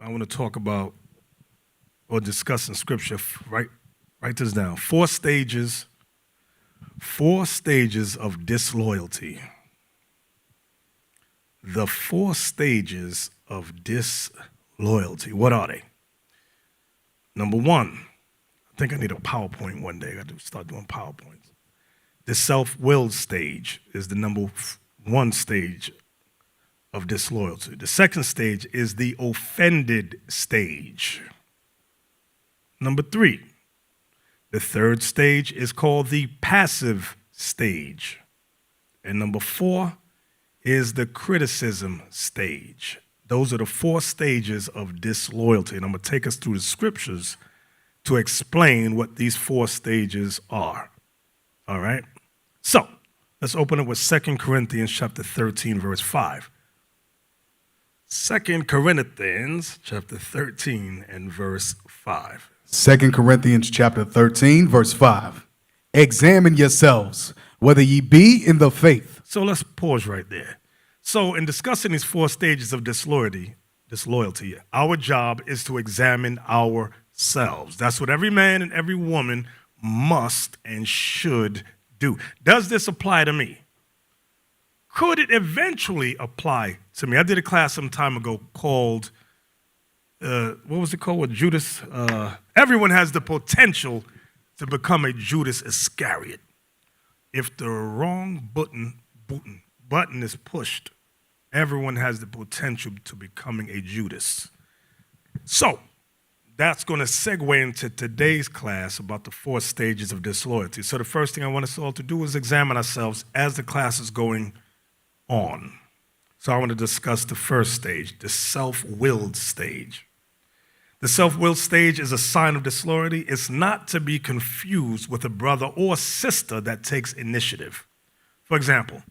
I want to talk about or discuss in Scripture. Write this down. Four stages of disloyalty. The 4 stages of disloyalty. What are they? Number 1, I think I need a PowerPoint one day. I got to start doing PowerPoints. The self-willed stage is the number 1 stage of disloyalty. The 2nd stage is the offended stage. Number 3, the 3rd stage is called the passive stage. And number 4 is the criticism stage. Those are the 4 stages of disloyalty. And I'm going to take us through the scriptures to explain what these 4 stages are. All right? So, let's open it with 2 Corinthians chapter 13, verse 5. 2 Corinthians chapter 13 and verse 5. 2 Corinthians chapter 13, verse 5. Examine yourselves, whether ye be in the faith. So let's pause right there. So in discussing these 4 stages of disloyalty, our job is to examine ourselves. That's what every man and every woman must and should do. Does this apply to me? Could it eventually apply to me? I did a class some time ago called, what was it called with Judas? Everyone has the potential to become a Judas Iscariot. If the wrong button is pushed, everyone has the potential to becoming a Judas. So that's going to segue into today's class about the 4 stages of disloyalty. So the first thing I want us all to do is examine ourselves as the class is going on. So I want to discuss the first stage, the self-willed stage. The self-willed stage is a sign of disloyalty. It's not to be confused with a brother or sister that takes initiative. For example,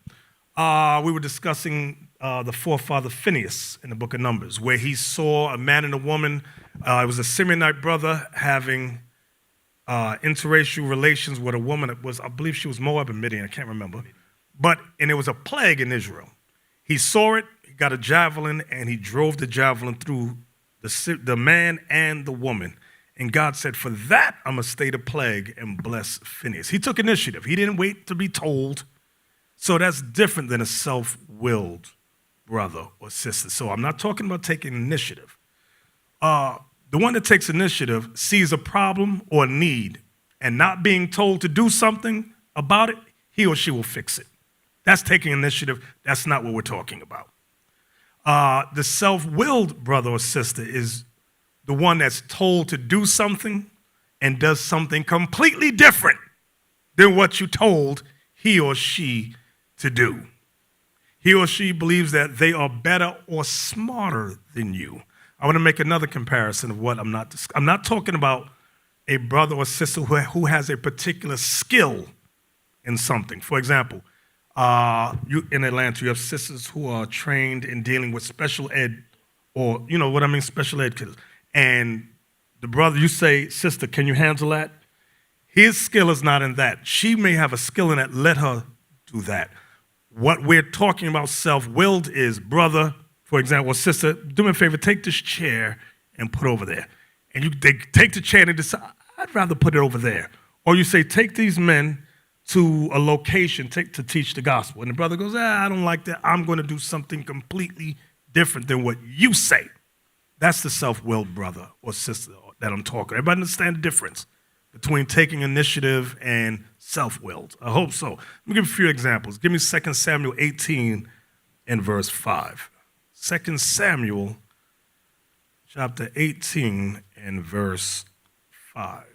we were discussing the forefather Phineas in the book of Numbers, where he saw a man and a woman. It was a Simeonite brother having interracial relations with a woman that was, I believe she was Moab and Midian, I can't remember. And it was a plague in Israel. He saw it, he got a javelin, and he drove the javelin through the man and the woman. And God said, for that, I'm going to stay the plague and bless Phineas. He took initiative. He didn't wait to be told. So that's different than a self-willed brother or sister. So I'm not talking about taking initiative. The one that takes initiative sees a problem or need and not being told to do something about it, he or she will fix it. That's taking initiative. That's not what we're talking about. The self-willed brother or sister is the one that's told to do something and does something completely different than what you told he or she to do. He or she believes that they are better or smarter than you. I want to make another comparison of what I'm not talking about a brother or sister who has a particular skill in something. For example, in Atlanta, you have sisters who are trained in dealing with special ed, or you know what I mean, special ed kids. And the brother, you say, sister, can you handle that? His skill is not in that. She may have a skill in that. Let her do that. What we're talking about self-willed is, brother, for example, sister, do me a favor, take this chair and put it over there. And they take the chair and decide, I'd rather put it over there. Or you say, take these men to a location to teach the gospel. And the brother goes, I don't like that. I'm going to do something completely different than what you say. That's the self-willed brother or sister that I'm talking. Everybody understand the difference between taking initiative and self-willed? I hope so. Let me give a few examples. Give me 2 Samuel 18 and verse 5. 2 Samuel chapter 18 and verse 5.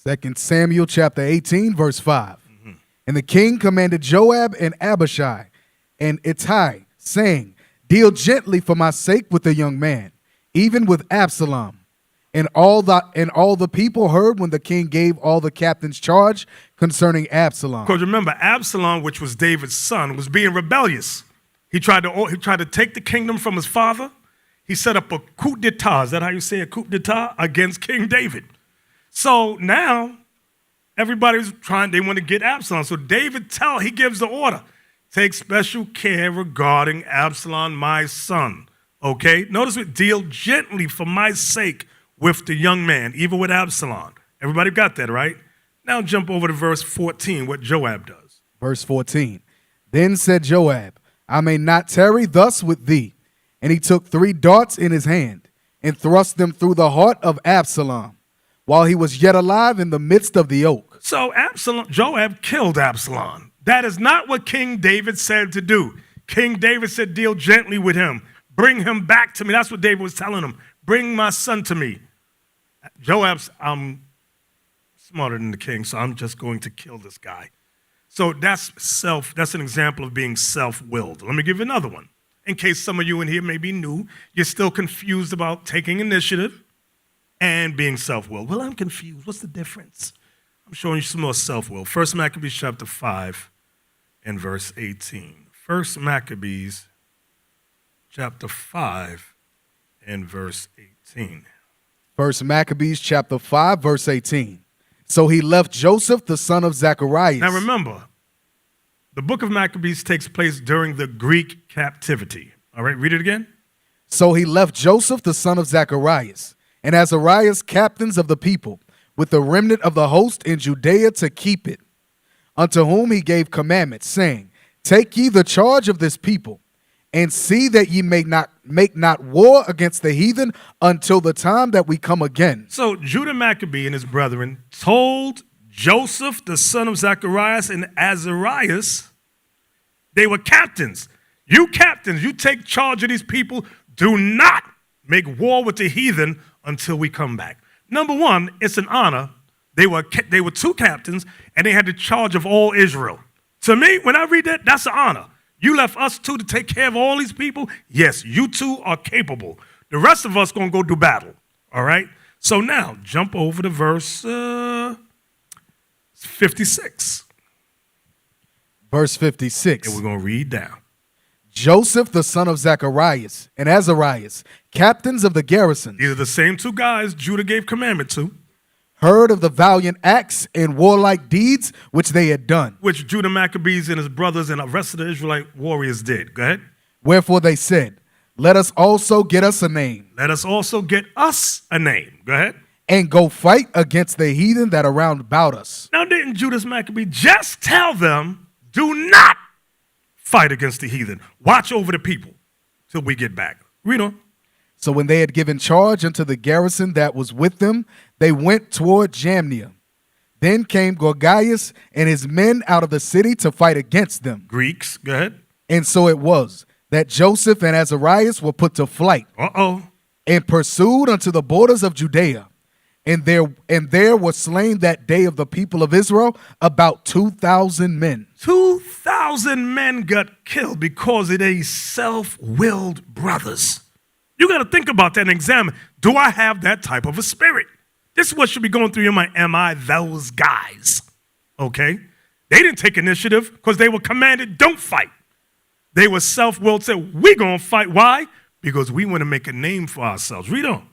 2 Samuel chapter 18, verse 5. And the king commanded Joab and Abishai and Ittai, saying, deal gently for my sake with the young man, even with Absalom. And all the people heard when the king gave all the captains charge concerning Absalom. Because remember, Absalom, which was David's son, was being rebellious. He tried to take the kingdom from his father. He set up a coup d'etat. Is that how you say a coup d'etat? Against King David. So now everybody's they want to get Absalom. So he gives the order, take special care regarding Absalom, my son. Okay? Notice it, deal gently for my sake with the young man, even with Absalom. Everybody got that, right? Now jump over to verse 14, what Joab does. Verse 14. Then said Joab, I may not tarry thus with thee. And he took 3 darts in his hand and thrust them through the heart of Absalom, while he was yet alive in the midst of the oak. So Joab killed Absalom. That is not what King David said to do. King David said, deal gently with him. Bring him back to me. That's what David was telling him. Bring my son to me. Joab's, I'm smarter than the king, so I'm just going to kill this guy. So that's an example of being self-willed. Let me give you another one. In case some of you in here may be new, you're still confused about taking initiative and being self-willed. Well, I'm confused. What's the difference? I'm showing you some more self-will. 1 Maccabees chapter 5 and verse 18. 1 Maccabees chapter 5 and verse 18. 1 Maccabees chapter 5, verse 18. So he left Joseph, the son of Zacharias. Now remember, the book of Maccabees takes place during the Greek captivity. All right, read it again. So he left Joseph, the son of Zacharias, and Azarias, captains of the people, with the remnant of the host in Judea to keep it, unto whom he gave commandments, saying, take ye the charge of this people, and see that ye make not war against the heathen until the time that we come again. So Judah Maccabee and his brethren told Joseph, the son of Zacharias, and Azarias, they were captains. You captains, you take charge of these people. Do not make war with the heathen until we come back. Number one, it's an honor. They were 2 captains, and they had the charge of all Israel. To me, when I read that, that's an honor. You left us 2 to take care of all these people. Yes, you 2 are capable. The rest of us going to go do battle. All right? So now, jump over to verse 56. Verse 56. And we're going to read down. Joseph, the son of Zacharias, and Azarias, captains of the garrison, These are the same 2 guys Judah gave commandment to, heard of the valiant acts and warlike deeds which they had done. which Judah Maccabees and his brothers and the rest of the Israelite warriors did. Go ahead. Wherefore they said, let us also get us a name, Let us also get us a name. Go ahead. and go fight against the heathen that are round about us. Now, didn't Judas Maccabee just tell them, do not fight against the heathen. Watch over the people till we get back. Read on. So when they had given charge unto the garrison that was with them, they went toward Jamnia. Then came Gorgias and his men out of the city to fight against them. Greeks. Go ahead. And so it was that Joseph and Azarias were put to flight and pursued unto the borders of Judea. And there were slain that day of the people of Israel about 2,000 men. 2,000 men got killed because of these self-willed brothers. You got to think about that and examine, do I have that type of a spirit? This is what should be going through your mind. Am I those guys? Okay? They didn't take initiative because they were commanded, don't fight. They were self-willed, said, we're going to fight. Why? Because we want to make a name for ourselves. Read on.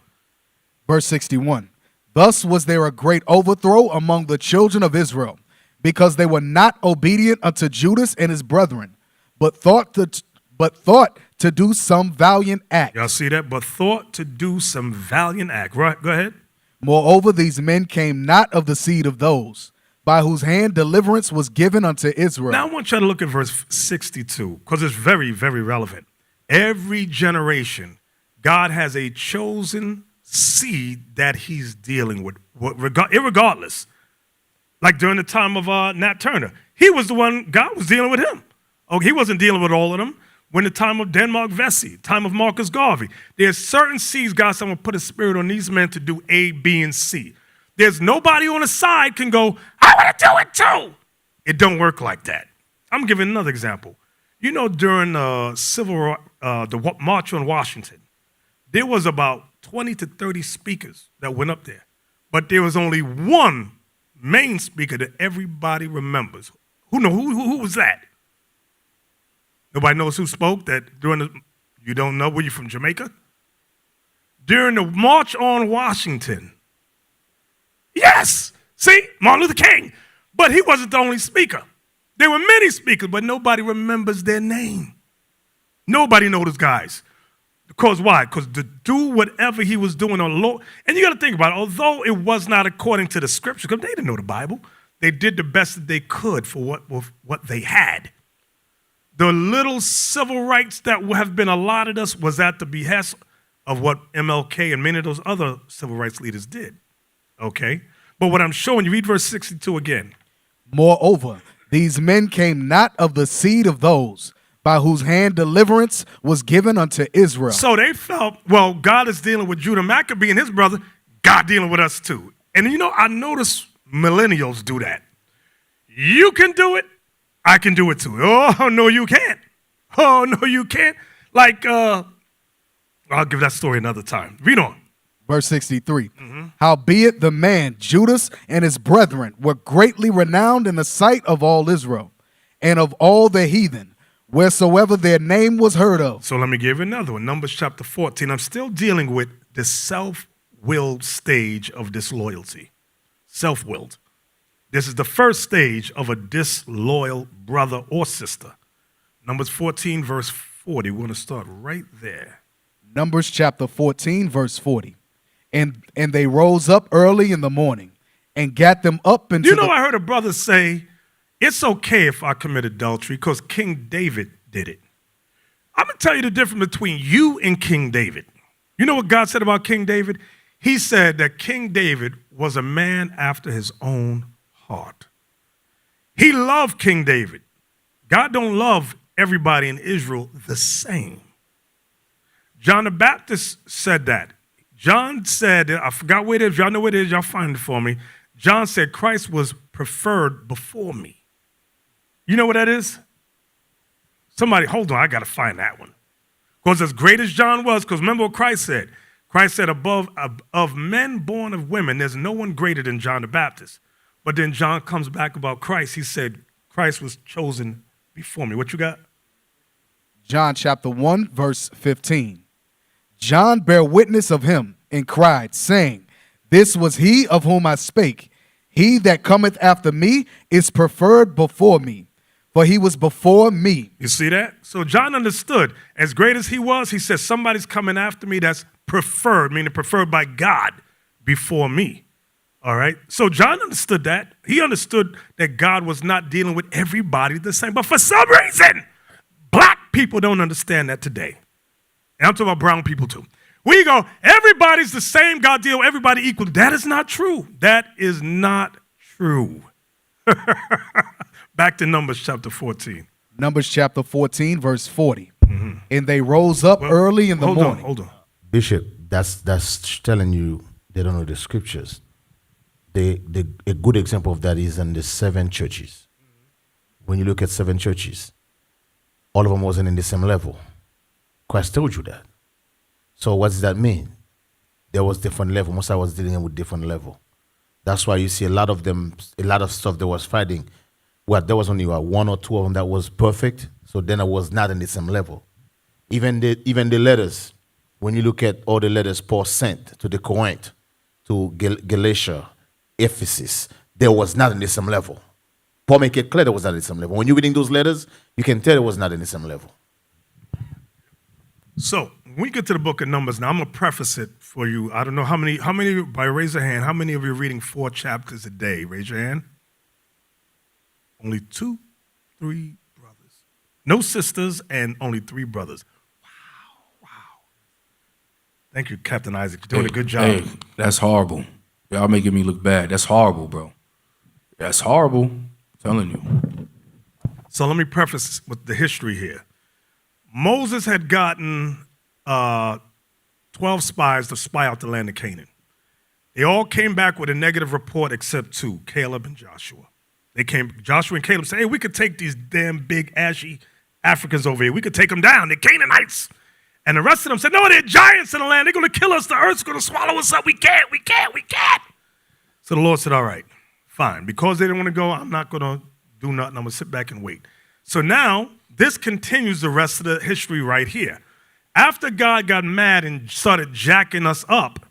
Verse 61. Thus was there a great overthrow among the children of Israel, because they were not obedient unto Judas and his brethren, but thought to do some valiant act. Y'all see that? But thought to do some valiant act. Right, go ahead. Moreover, these men came not of the seed of those by whose hand deliverance was given unto Israel. Now I want you to look at verse 62 because it's very, very relevant. Every generation, God has a chosen seed that he's dealing with, irregardless. Like during the time of Nat Turner, he was the one, God was dealing with him. Oh, he wasn't dealing with all of them. When the time of Denmark Vesey, time of Marcus Garvey, there's certain seeds God said, I'm going to put a spirit on these men to do A, B, and C. There's nobody on the side can go, I want to do it too. It don't work like that. I'm giving another example. You know, during the March on Washington, there was about 20 to 30 speakers that went up there. But there was only one main speaker that everybody remembers. Who was that? Nobody knows who spoke that during the, you don't know, were you from Jamaica? During the March on Washington. Yes, see, Martin Luther King. But he wasn't the only speaker. There were many speakers, but nobody remembers their name. Nobody knows those guys. Because why? Because to do whatever he was doing on the Lord, and you got to think about it, although it was not according to the scripture, because they didn't know the Bible, they did the best that they could for what they had. The little civil rights that have been allotted us was at the behest of what MLK and many of those other civil rights leaders did. Okay? But what I'm showing you, read verse 62 again. Moreover, these men came not of the seed of those by whose hand deliverance was given unto Israel. So they felt, well, God is dealing with Judah Maccabee and his brother, God dealing with us too. And you know, I notice millennials do that. You can do it, I can do it too. Oh, no, you can't. Oh, no, you can't. Like, I'll give that story another time. Read on. Verse 63. Howbeit the man Judas and his brethren were greatly renowned in the sight of all Israel and of all the heathen, wheresoever their name was heard of. So let me give you another one. Numbers chapter 14. I'm still dealing with the self-willed stage of disloyalty. Self-willed. This is the first stage of a disloyal brother or sister. Numbers 14, verse 40. We're going to start right there. Numbers chapter 14, verse 40. And they rose up early in the morning and got them up into I heard a brother say, it's okay if I commit adultery because King David did it. I'm going to tell you the difference between you and King David. You know what God said about King David? He said that King David was a man after his own heart. He loved King David. God don't love everybody in Israel the same. John the Baptist said that. John said, I forgot where it is. Y'all know where it is. Y'all find it for me. John said Christ was preferred before me. You know what that is? Somebody, hold on, I got to find that one. Because as great as John was, because remember what Christ said. Christ said, of men born of women, there's no one greater than John the Baptist. But then John comes back about Christ. He said, Christ was chosen before me. What you got? John chapter 1, verse 15. John bare witness of him and cried, saying, this was he of whom I spake. He that cometh after me is preferred before me, for he was before me. You see that? So John understood. As great as he was, he said, somebody's coming after me that's preferred, meaning preferred by God before me. All right? So John understood that. He understood that God was not dealing with everybody the same. But for some reason, black people don't understand that today. And I'm talking about brown people too. We go, everybody's the same, God deal with everybody equally. That is not true. That is not true. Back to Numbers chapter 14. Numbers chapter 14, verse 40. And they rose up early in the morning. Hold on. Bishop, that's telling you they don't know the scriptures. A good example of that is in the 7 churches. When you look at 7 churches, all of them wasn't in the same level. Christ told you that. So what does that mean? There was different level. Most I was dealing with different level. That's why you see a lot of stuff that was fighting. Well, there was only 1 or 2 of them that was perfect. So then I was not in the same level. Even the letters, when you look at all the letters Paul sent to the Corinth, to Galatia, Ephesus, there was not in the same level. Paul make it clear there was not in the same level. When you're reading those letters, you can tell it was not in the same level. So when we get to the book of Numbers, now I'm going to preface it for you. I don't know how many, by raise your hand, how many of you are reading 4 chapters a day? Raise your hand. Only 2, 3 brothers. No sisters and only 3 brothers. Wow. Thank you, Captain Isaac. You're doing a good job. Hey, that's horrible. Y'all making me look bad. That's horrible, bro. That's horrible. I'm telling you. So let me preface with the history here. Moses had gotten 12 spies to spy out the land of Canaan. They all came back with a negative report except 2, Caleb and Joshua. Joshua and Caleb said, hey, we could take these damn big ashy Africans over here. We could take them down. They're Canaanites. And the rest of them said, no, they're giants in the land. They're going to kill us. The earth's going to swallow us up. We can't. So the Lord said, all right, fine. Because they didn't want to go, I'm not going to do nothing. I'm going to sit back and wait. So now this continues the rest of the history right here. After God got mad and started jacking us up,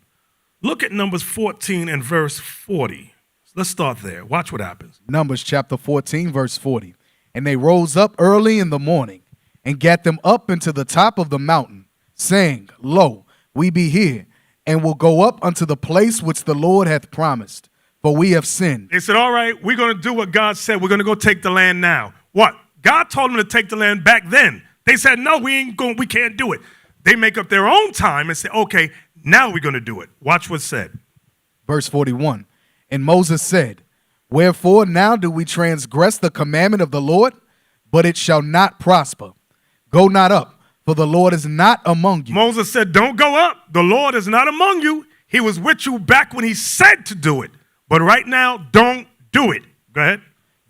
look at Numbers 14 and verse 40. Let's start there. Watch what happens. Numbers chapter 14, verse 40. And they rose up early in the morning and gat them up into the top of the mountain, saying, Lo, we be here, and will go up unto the place which the Lord hath promised, for we have sinned. They said, all right, we're going to do what God said. We're going to go take the land now. What? God told them to take the land back then. They said, no, we can't do it. They make up their own time and say, okay, now we're going to do it. Watch what's said. Verse 41. And Moses said, Wherefore now do we transgress the commandment of the Lord? But it shall not prosper. Go not up, for the Lord is not among you. Moses said, don't go up. The Lord is not among you. He was with you back when he said to do it. But right now, don't do it. Go ahead.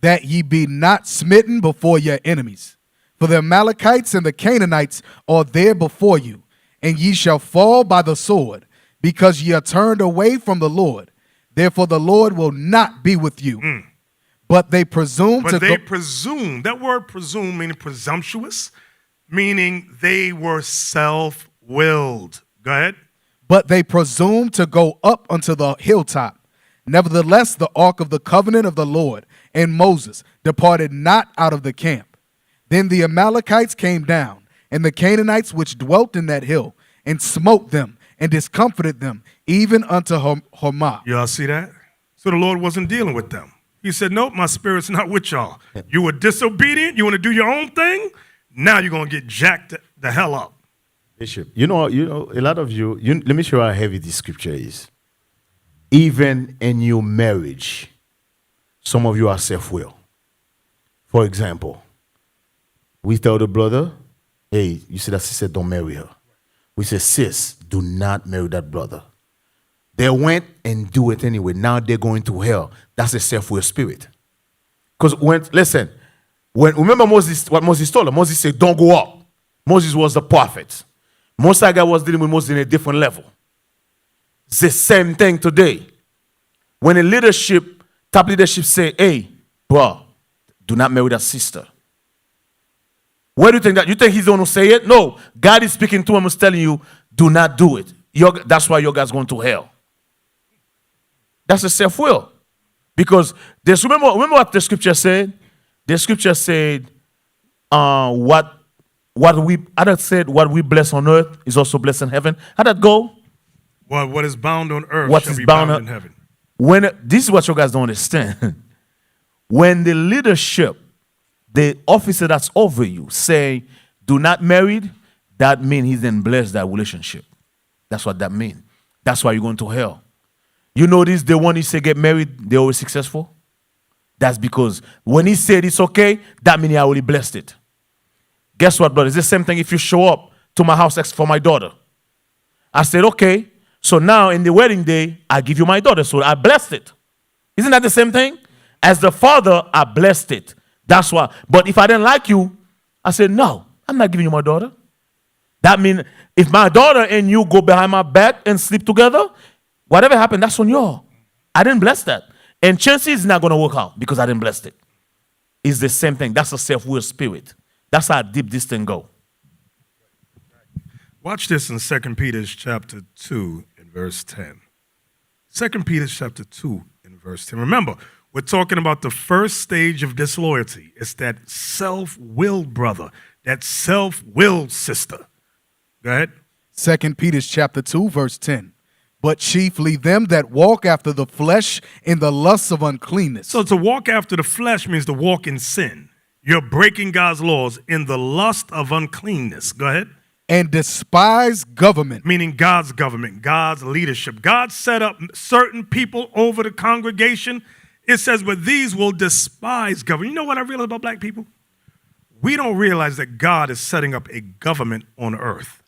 That ye be not smitten before your enemies. For the Amalekites and the Canaanites are there before you, and ye shall fall by the sword, because ye are turned away from the Lord. Therefore the Lord will not be with you. But they presume presume. That word presume meaning presumptuous, meaning they were self-willed. Go ahead. But they presume to go up unto the hilltop. Nevertheless, the ark of the covenant of the Lord and Moses departed not out of the camp. Then the Amalekites came down, and the Canaanites which dwelt in that hill, and smote them, and discomfited them, even unto Hormah. Y'all see that? So the Lord wasn't dealing with them. He said, nope, my spirit's not with y'all. You were disobedient. You want to do your own thing. Now you're going to get jacked the hell up. Bishop, you know, a lot of you, let me show you how heavy this scripture is. Even in your marriage, some of you are self-will. For example, we tell the brother, hey, you see that sister, don't marry her. We say, sis, do not marry that brother. They went and do it anyway. Now they're going to hell. That's a self-will spirit. Because remember Moses, what Moses told him? Moses said, don't go up. Moses was the prophet. Most of guy was dealing with Moses in a different level. It's the same thing today. When a top leadership say, hey, bro, do not marry that sister. Where do you think that? You think he's the one who say it? No. God is speaking to him and telling you, do not do it. That's why your guy's going to hell. That's a self-will. Because remember what the scripture said? The scripture said, what we bless on earth is also blessed in heaven. How'd that go? Well, what is bound on earth shall be bound in heaven. This is what you guys don't understand. When the leadership, the officer that's over you, say, do not marry, that means he's then blessed that relationship. That's what that means. That's why you're going to hell. You notice the one he say get married, they're always successful? That's because when he said it's okay, that means he already blessed it. Guess what, brother? It's the same thing if you show up to my house for my daughter. I said, okay, so now in the wedding day, I give you my daughter, so I blessed it. Isn't that the same thing? As the father, I blessed it. That's why. But if I didn't like you, I said, no, I'm not giving you my daughter. That means if my daughter and you go behind my back and sleep together, whatever happened, that's on you. I didn't bless that. And chances it's not going to work out because I didn't bless it. It's the same thing. That's a self-will spirit. That's how deep this thing go. Watch this in 2 Peter chapter 2 and verse 10. 2 Peter chapter 2 and verse 10. Remember, we're talking about the first stage of disloyalty. It's that self-willed brother, that self-willed sister. Go ahead. 2 Peter chapter 2, verse 10. But chiefly them that walk after the flesh in the lusts of uncleanness. So to walk after the flesh means to walk in sin. You're breaking God's laws in the lust of uncleanness. Go ahead. And despise government. Meaning God's government, God's leadership. God set up certain people over the congregation. It says, but these will despise government. You know what I realize about black people? We don't realize that God is setting up a government on earth.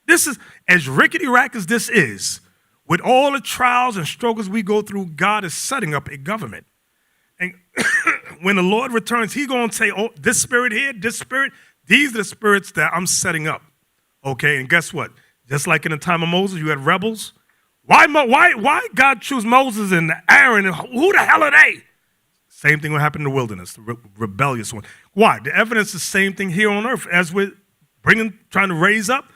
This is, as rickety-rack as this is, with all the trials and struggles we go through, God is setting up a government. And when the Lord returns, he's going to say, oh, this spirit here, this spirit, these are the spirits that I'm setting up. Okay, and guess what? Just like in the time of Moses, you had rebels. Why God choose Moses and Aaron? And who the hell are they? Same thing will happen in the wilderness, the rebellious one. Why? The evidence is the same thing here on earth as we're trying to raise up.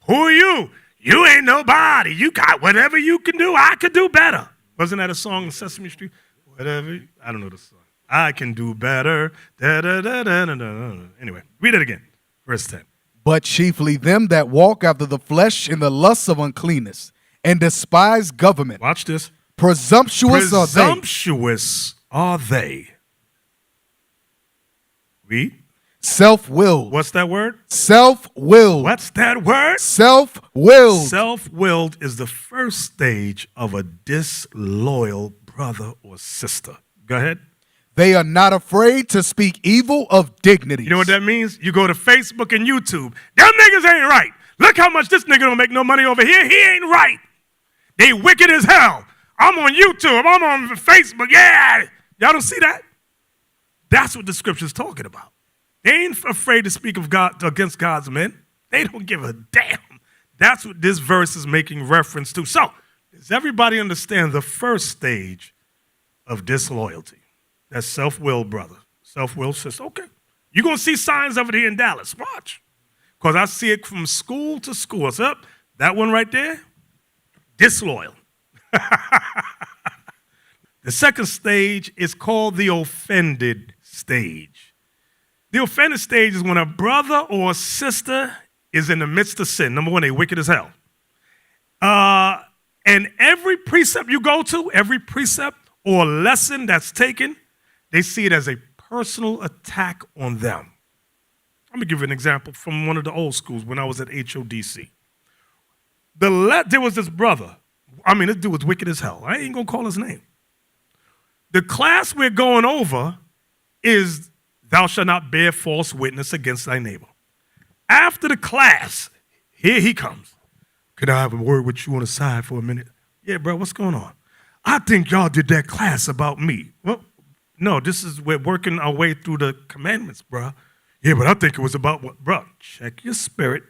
Who are you? You ain't nobody. You got whatever you can do. I could do better. Wasn't that a song in Sesame Street? Whatever. I don't know the song. I can do better. Da, da, da, da, da, da. Anyway, read it again. Verse 10. but chiefly them that walk after the flesh in the lusts of uncleanness, and despise government. Watch this. Presumptuous are they. Presumptuous are they. Read. Self-willed. What's that word? Self-willed. What's that word? Self-willed. Self-willed is the first stage of a disloyal brother or sister. Go ahead. They are not afraid to speak evil of dignity. You know what that means? You go to Facebook and YouTube. Them niggas ain't right. Look how much this nigga don't make no money over here. He ain't right. They wicked as hell. I'm on YouTube. I'm on Facebook. Yeah. Y'all don't see that? That's what the scripture's talking about. They ain't afraid to speak of God against God's men. They don't give a damn. That's what this verse is making reference to. So, does everybody understand the first stage of disloyalty? That's self-willed brother, self-willed sister. Okay. You're going to see signs of it here in Dallas. Watch. Because I see it from school to school. So, that one right there, disloyal. The second stage is called the offended stage. The offended stage is when a brother or a sister is in the midst of sin. Number one, they wicked as hell. And every precept you go to, every precept or lesson that's taken, they see it as a personal attack on them. Let me give you an example from one of the old schools when I was at HODC. There was this brother. I mean, this dude was wicked as hell. I ain't going to call his name. The class we're going over is thou shalt not bear false witness against thy neighbor. After the class, here he comes. Could I have a word with you on the side for a minute? Yeah, bro, what's going on? I think y'all did that class about me. Well, no, we're working our way through the commandments, bro. Yeah, but I think it was about what? Bro, check your spirit.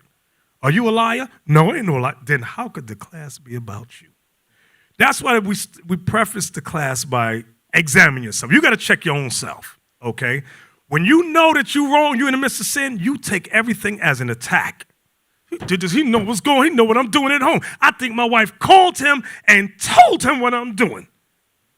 Are you a liar? No, ain't no lie. Then how could the class be about you? That's why we preface the class by examine yourself. You got to check your own self, okay? When you know that you're wrong, you're in the midst of sin, you take everything as an attack. Does he know what's going on? He know what I'm doing at home. I think my wife called him and told him what I'm doing.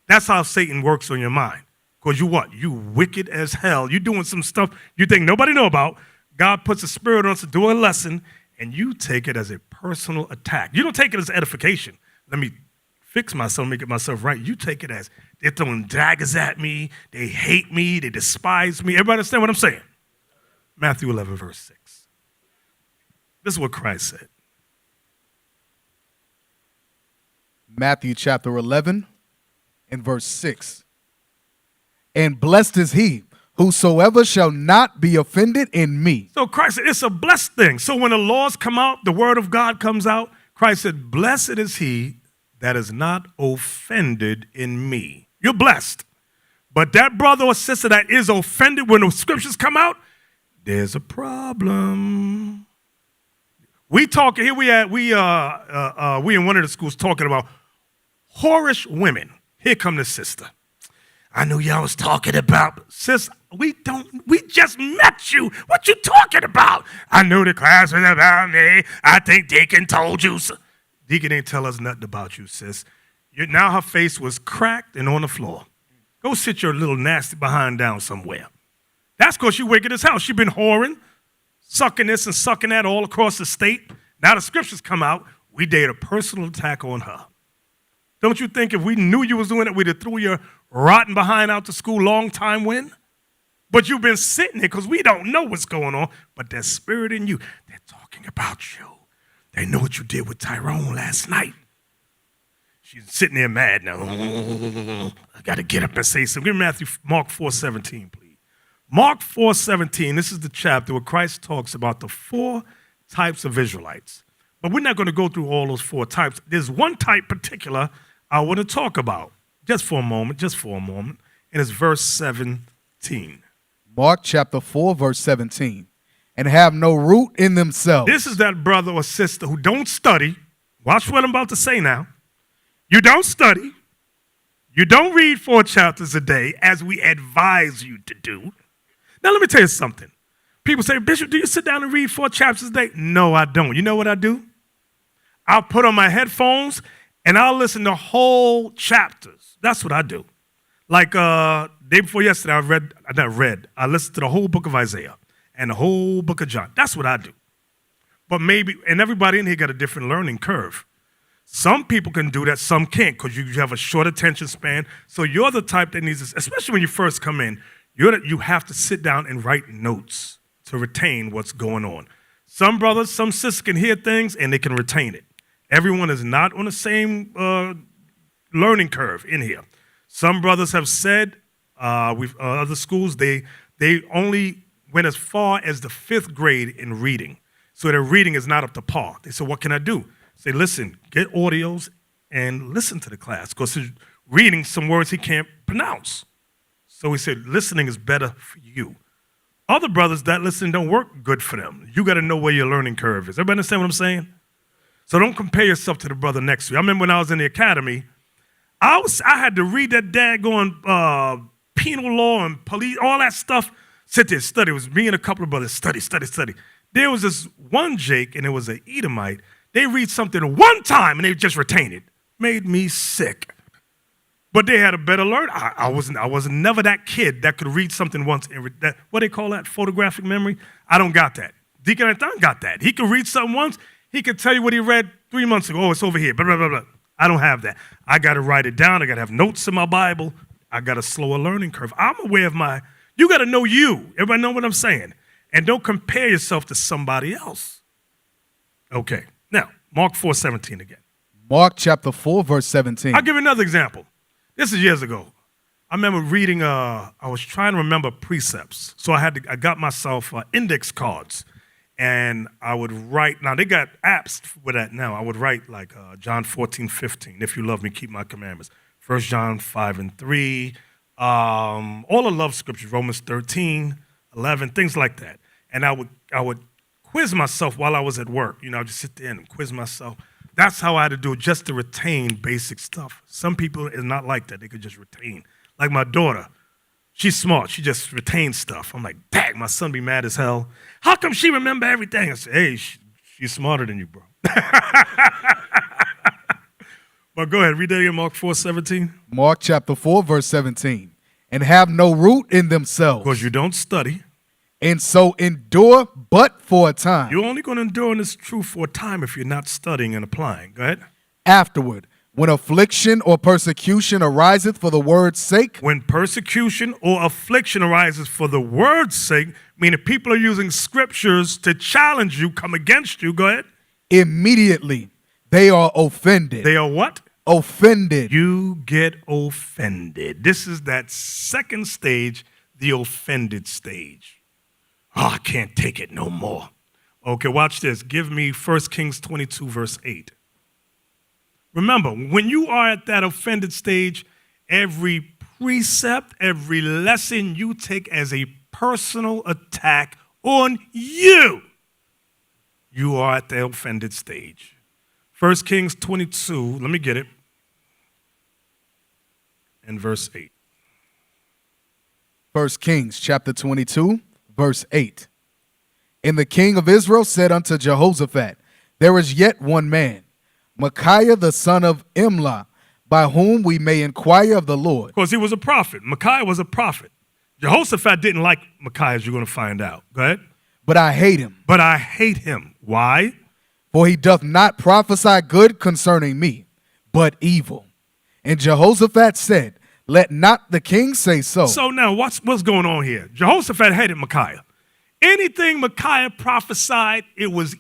That's how Satan works on your mind. Because you what? You wicked as hell. You doing some stuff you think nobody know about. God puts a spirit on us to do a lesson, and you take it as a personal attack. You don't take it as edification. Let me fix myself, make it myself right. You take it as they're throwing daggers at me. They hate me. They despise me. Everybody understand what I'm saying? Matthew 11, verse 6. This is what Christ said. Matthew chapter 11 and verse 6. And blessed is he whosoever shall not be offended in me. So Christ said it's a blessed thing. So when the laws come out, the word of God comes out, Christ said, blessed is he that is not offended in me. You're blessed. But that brother or sister that is offended when the scriptures come out, there's a problem. We talking here. We in one of the schools talking about whorish women. Here come the sister. I knew y'all was talking about, sis. We just met you. What you talking about? I knew the class was about me. I think Deacon told you. Deacon ain't tell us nothing about you, sis. Now her face was cracked and on the floor. Go sit your little nasty behind down somewhere. That's because she wicked as hell. She been whoring, sucking this and sucking that all across the state. Now the scriptures come out. We did a personal attack on her. Don't you think if we knew you was doing it, we'd have threw your rotten behind out to school long time when? But you've been sitting there because we don't know what's going on. But that spirit in you, they're talking about you. They know what you did with Tyrone last night. She's sitting there mad now. I got to get up and say something. Give me Mark 4:17, please. Mark 4:17, this is the chapter where Christ talks about the 4 types of Israelites. But we're not going to go through all those 4 types. There's one type particular I want to talk about just for a moment, and it's verse 17. Mark chapter 4, verse 17. And have no root in themselves. This is that brother or sister who don't study. Watch what I'm about to say now. You don't study. You don't read 4 chapters a day as we advise you to do. Now, let me tell you something. People say, Bishop, do you sit down and read 4 chapters a day? No, I don't. You know what I do? I'll put on my headphones and I'll listen to whole chapters. That's what I do. Like day before yesterday, I listened to the whole book of Isaiah and the whole book of John. That's what I do. But maybe, and everybody in here got a different learning curve. Some people can do that, some can't, because you have a short attention span. So you're the type that needs, especially when you first come in, you have to sit down and write notes to retain what's going on. Some brothers, some sisters can hear things and they can retain it. Everyone is not on the same learning curve in here. Some brothers have said, other schools, they only went as far as the 5th grade in reading. So their reading is not up to par. They said, what can I do? Say, listen, get audios and listen to the class, because he's reading some words he can't pronounce. So he said, listening is better for you. Other brothers, that listening don't work good for them. You got to know where your learning curve is. Everybody understand what I'm saying? So don't compare yourself to the brother next to you. I remember when I was in the academy, I had to read that daggone penal law and police, all that stuff. Sit there, study. It was me and a couple of brothers, study. There was this one Jake, and it was an Edomite. They read something one time, and they just retain it. Made me sick. But they had a better learn. I wasn't never that kid that could read something once. What they call that, photographic memory? I don't got that. Deacon Nathanyel got that. He could read something once. He could tell you what he read 3 months ago. Oh, it's over here. Blah, blah, blah, blah. I don't have that. I got to write it down. I got to have notes in my Bible. I got a slower learning curve. I'm aware of you got to know you. Everybody know what I'm saying? And don't compare yourself to somebody else. Okay. Now, Mark 4:17 again. Mark chapter 4, verse 17. I'll give you another example. This is years ago. I remember reading, I was trying to remember precepts. So I got myself index cards. And I would write, now they got apps for that now. I would write like John 14:15, if you love me, keep my commandments. 1 John 5:3, all the love scriptures, Romans 13:11, things like that. And I would quiz myself while I was at work. I'd just sit there and quiz myself. That's how I had to do it, just to retain basic stuff. Some people is not like that. They could just retain. Like my daughter. She's smart. She just retains stuff. I'm like, dang, my son be mad as hell. How come she remember everything? I say, hey, she's smarter than you, bro. But go ahead, read that again, Mark 4:17. Mark chapter 4, verse 17. And have no root in themselves. Because you don't study. And so endure but for a time. You're only going to endure in this truth for a time if you're not studying and applying. Go ahead. Afterward, when affliction or persecution ariseth for the word's sake. When persecution or affliction arises for the word's sake, meaning people are using scriptures to challenge you, come against you, go ahead. Immediately they are offended. They are what? Offended. You get offended. This is that second stage, the offended stage. Oh, I can't take it no more. Okay, watch this. Give me 1 Kings 22, verse 8. Remember, when you are at that offended stage, every precept, every lesson you take as a personal attack on you, you are at the offended stage. 1 Kings 22, let me get it, and verse 8. 1 Kings chapter 22, verse 8. And the king of Israel said unto Jehoshaphat, there is yet one man, Micaiah the son of Imlah, by whom we may inquire of the Lord. Because he was a prophet. Micaiah was a prophet. Jehoshaphat didn't like Micaiah, as you're going to find out. Go ahead. But I hate him. But I hate him. Why? For he doth not prophesy good concerning me, but evil. And Jehoshaphat said, let not the king say so. So now what's going on here? Jehoshaphat hated Micaiah. Anything Micaiah prophesied, it was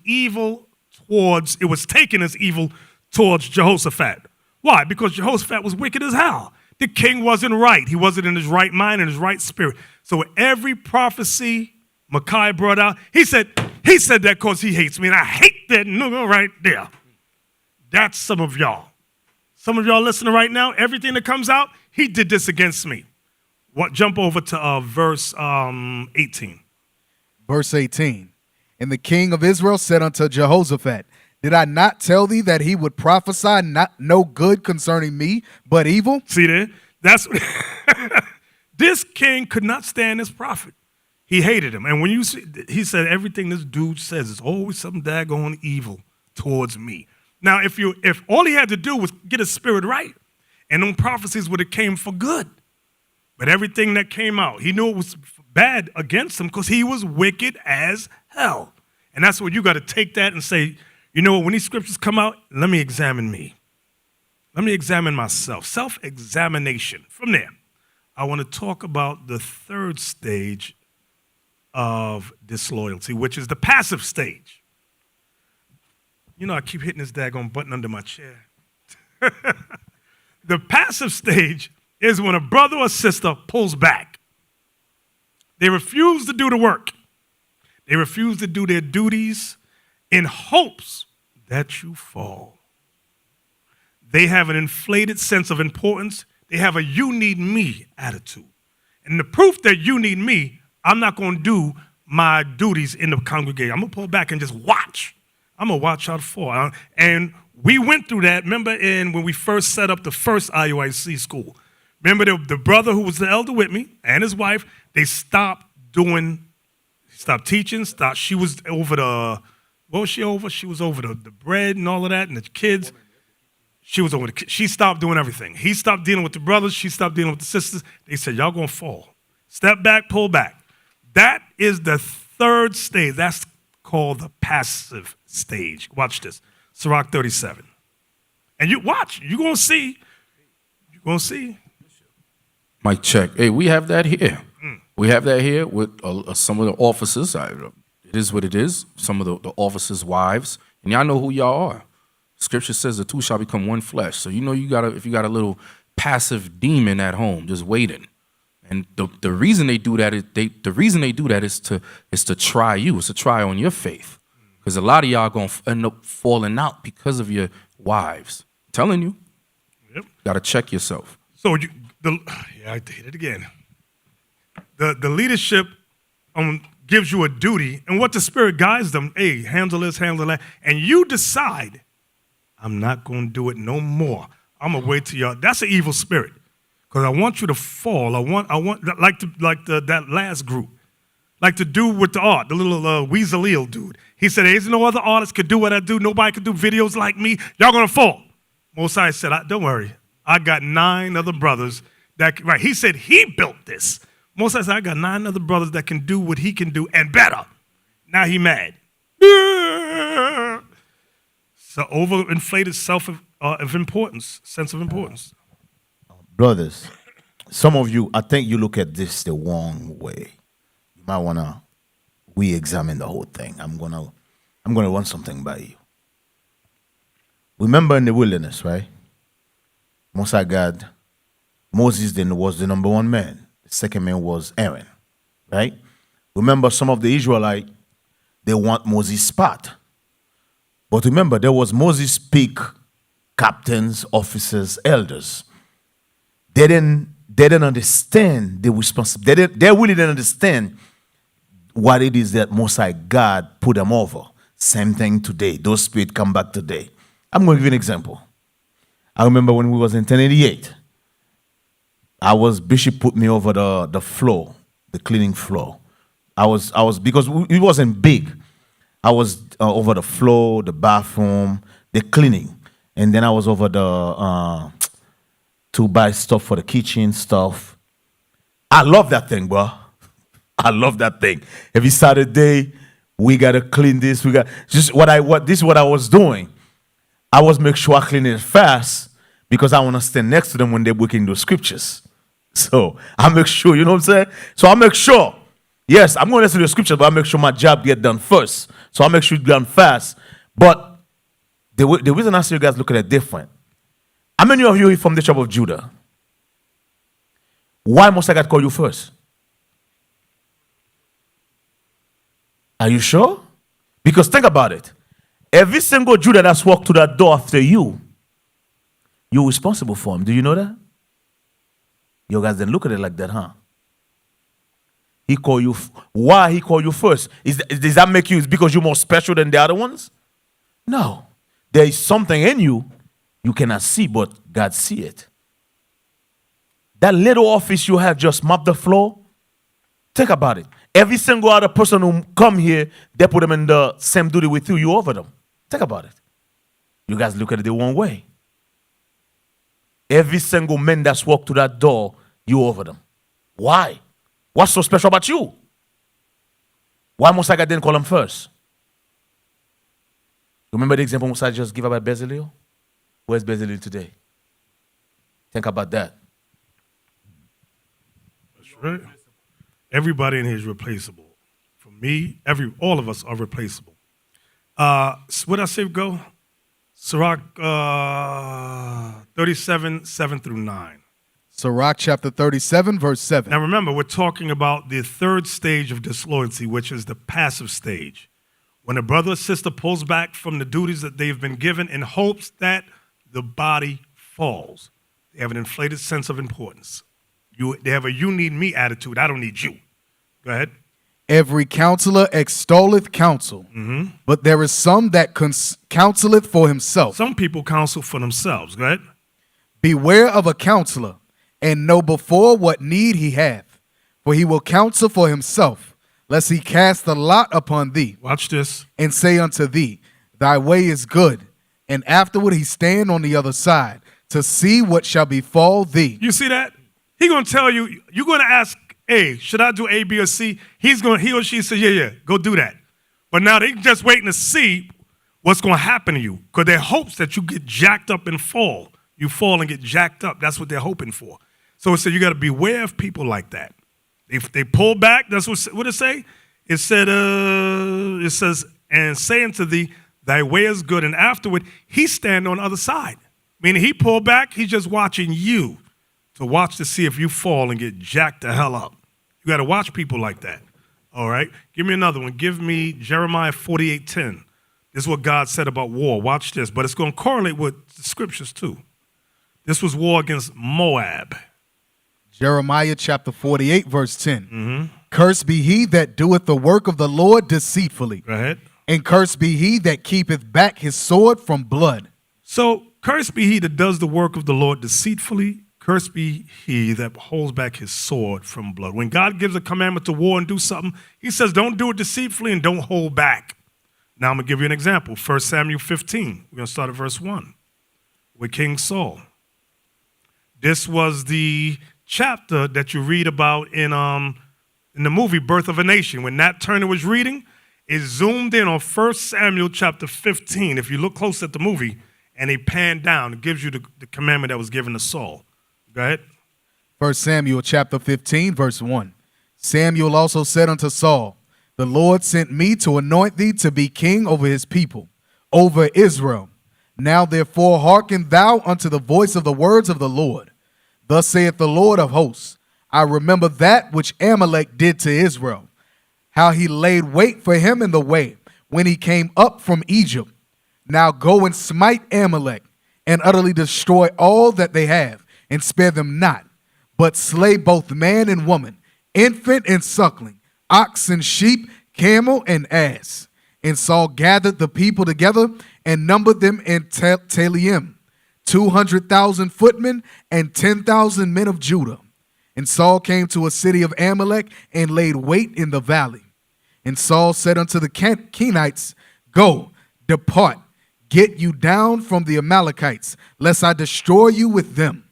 taken as evil towards Jehoshaphat. Why? Because Jehoshaphat was wicked as hell. The king wasn't right. He wasn't in his right mind and his right spirit. So every prophecy Micaiah brought out, he said that because he hates me, and I hate that nigga right there. That's some of y'all. Some of y'all listening right now, everything that comes out, he did this against me. Jump over to verse 18. Verse 18. And the king of Israel said unto Jehoshaphat, did I not tell thee that he would prophesy no good concerning me, but evil? See there? That's this king could not stand this prophet. He hated him. And when you see, he said everything this dude says is always something daggone evil towards me. Now, if all he had to do was get his spirit right, and them prophecies would have came for good. But everything that came out, he knew it was bad against him because he was wicked as hell. And that's where you got to take that and say, you know what, when these scriptures come out, let me examine me. Let me examine myself. Self-examination. From there, I want to talk about the third stage of disloyalty, which is the passive stage. You know, I keep hitting this daggone button under my chair. The passive stage is when a brother or sister pulls back. They refuse to do the work. They refuse to do their duties in hopes that you fall. They have an inflated sense of importance. They have a you need me attitude. And the proof that you need me, I'm not going to do my duties in the congregation. I'm going to pull back and just watch. I'm going to watch out for. And we went through that, remember, when we first set up the first IUIC school. Remember the brother who was the elder with me and his wife, they stopped teaching, she was over the, what was she over? She was over the bread and all of that and the kids. She was over the kids. She stopped doing everything. He stopped dealing with the brothers. She stopped dealing with the sisters. They said, y'all going to fall. Step back, pull back. That is the third stage. That's called the passive stage. Watch this. Sirach 37. And you watch. You're going to see. You're going to see. Mic check. Hey, we have that here. We have that here with some of the officers. It is what it is. Some of the officers' wives. And y'all know who y'all are. Scripture says the two shall become one flesh. So you know if you got a little passive demon at home just waiting. And the reason they do that is to try you. It's to try on your faith. Because a lot of y'all gonna end up falling out because of your wives. I'm telling you. Yep. Gotta check yourself. So I did it again. The leadership gives you a duty, and what the Spirit guides them, hey, handle this, handle that, and you decide, I'm not going to do it no more. I'm going to wait till y'all. That's an evil spirit, because I want you to fall. I want that last group, like the dude with the art, the little Weaseleel dude. He said, there's no other artist could do what I do. Nobody could do videos like me. Y'all going to fall. Mosiah said, don't worry. I got 9 other brothers right. He said he built this. Mosiah said, I got 9 other brothers that can do what he can do and better. Now he mad. So overinflated sense of importance. Brothers, some of you, I think you look at this the wrong way. You might want to re-examine the whole thing. I'm gonna run something by you. Remember in the wilderness, right? Most High God, Moses then was the number 1 man. The second man was Aaron, right? Remember, some of the Israelites, they want Moses' spot. But remember, there was Moses' peak captains, officers, elders. They didn't understand the responsibility. They really didn't understand what it is that Most High God put them over. Same thing today. Those spirits come back today. I'm going to give you an example. I remember when we was in 1088. Bishop put me over the floor, the cleaning floor. I was because it wasn't big. I was over the floor, the bathroom, the cleaning, and then I was over the to buy stuff for the kitchen stuff. I love that thing, bro. I love that thing. Every Saturday, we gotta clean this. This is what I was doing. I was make sure I clean it fast because I want to stand next to them when they're working those scriptures. So I make sure, you know what I'm saying? So I make sure, yes, I'm going to listen to the scriptures, but I make sure my job get done first. So I make sure it's done fast. But the reason I see you guys look at it different. How many of you are from the tribe of Judah? Why must I God call you first? Are you sure? Because think about it. Every single Judah that's walked through that door after you, you're responsible for him. Do you know that? You guys didn't look at it like that, huh? He called you. Why he called you first? Does that make you because you're more special than the other ones? No. There is something in you cannot see, but God see it. That little office you have just mop the floor. Think about it. Every single other person who come here, they put them in the same duty with you. You over them. Think about it. You guys look at it the wrong way. Every single man that's walked through that door, you over them. Why? What's so special about you? Why Most High God didn't call him first? Remember the example Musa just gave about Bezalel? Where's Bezalel today? Think about that. That's right. Everybody in here is replaceable. For me, all of us are replaceable. What did I say go? Sirach 37, 7 through 9. Sirach chapter 37, verse 7. Now remember, we're talking about the third stage of disloyalty, which is the passive stage. When a brother or sister pulls back from the duties that they've been given in hopes that the body falls. They have an inflated sense of importance. They have a you need me attitude. I don't need you. Go ahead. Every counselor extolleth counsel, but there is some that counseleth for himself. Some people counsel for themselves. Go ahead. Beware of a counselor, and know before what need he hath, for he will counsel for himself, lest he cast the lot upon thee. Watch this. And say unto thee, thy way is good, and afterward he stand on the other side, to see what shall befall thee. You see that? He gonna tell you, you're gonna ask A, should I do A, B, or C? He or she says, yeah, go do that. But now they just waiting to see what's gonna happen to you, because their hopes that you get jacked up and fall. You fall and get jacked up. That's what they're hoping for. So it said you got to beware of people like that. If they pull back, that's what it say? It said, it says, and say unto thee, thy way is good. And afterward, he stand on the other side. Meaning he pulled back, he's just watching you to watch to see if you fall and get jacked the hell up. You got to watch people like that. All right? Give me another one. Give me Jeremiah 48:10. This is what God said about war. Watch this. But it's going to correlate with the scriptures too. This was war against Moab. Jeremiah chapter 48, verse 10. Cursed be he that doeth the work of the Lord deceitfully. Go ahead. And cursed be he that keepeth back his sword from blood. So, cursed be he that does the work of the Lord deceitfully. Cursed be he that holds back his sword from blood. When God gives a commandment to war and do something, he says, don't do it deceitfully and don't hold back. Now, I'm going to give you an example. 1 Samuel 15. We're going to start at verse 1 with King Saul. This was the chapter that you read about in the movie Birth of a Nation. When Nat Turner was reading, it zoomed in on 1 Samuel chapter 15. If you look close at the movie and they pan down, it gives you the commandment that was given to Saul. Go ahead. 1 Samuel chapter 15, verse 1. Samuel also said unto Saul, the Lord sent me to anoint thee to be king over his people, over Israel. Now therefore hearken thou unto the voice of the words of the Lord. Thus saith the Lord of hosts, I remember that which Amalek did to Israel, how he laid wait for him in the way when he came up from Egypt. Now go and smite Amalek, and utterly destroy all that they have, and spare them not, but slay both man and woman, infant and suckling, ox and sheep, camel and ass. And Saul gathered the people together and numbered them in Telaim, 200,000 footmen and 10,000 men of Judah. And Saul came to a city of Amalek and laid wait in the valley. And Saul said unto the Kenites, go, depart, get you down from the Amalekites, lest I destroy you with them.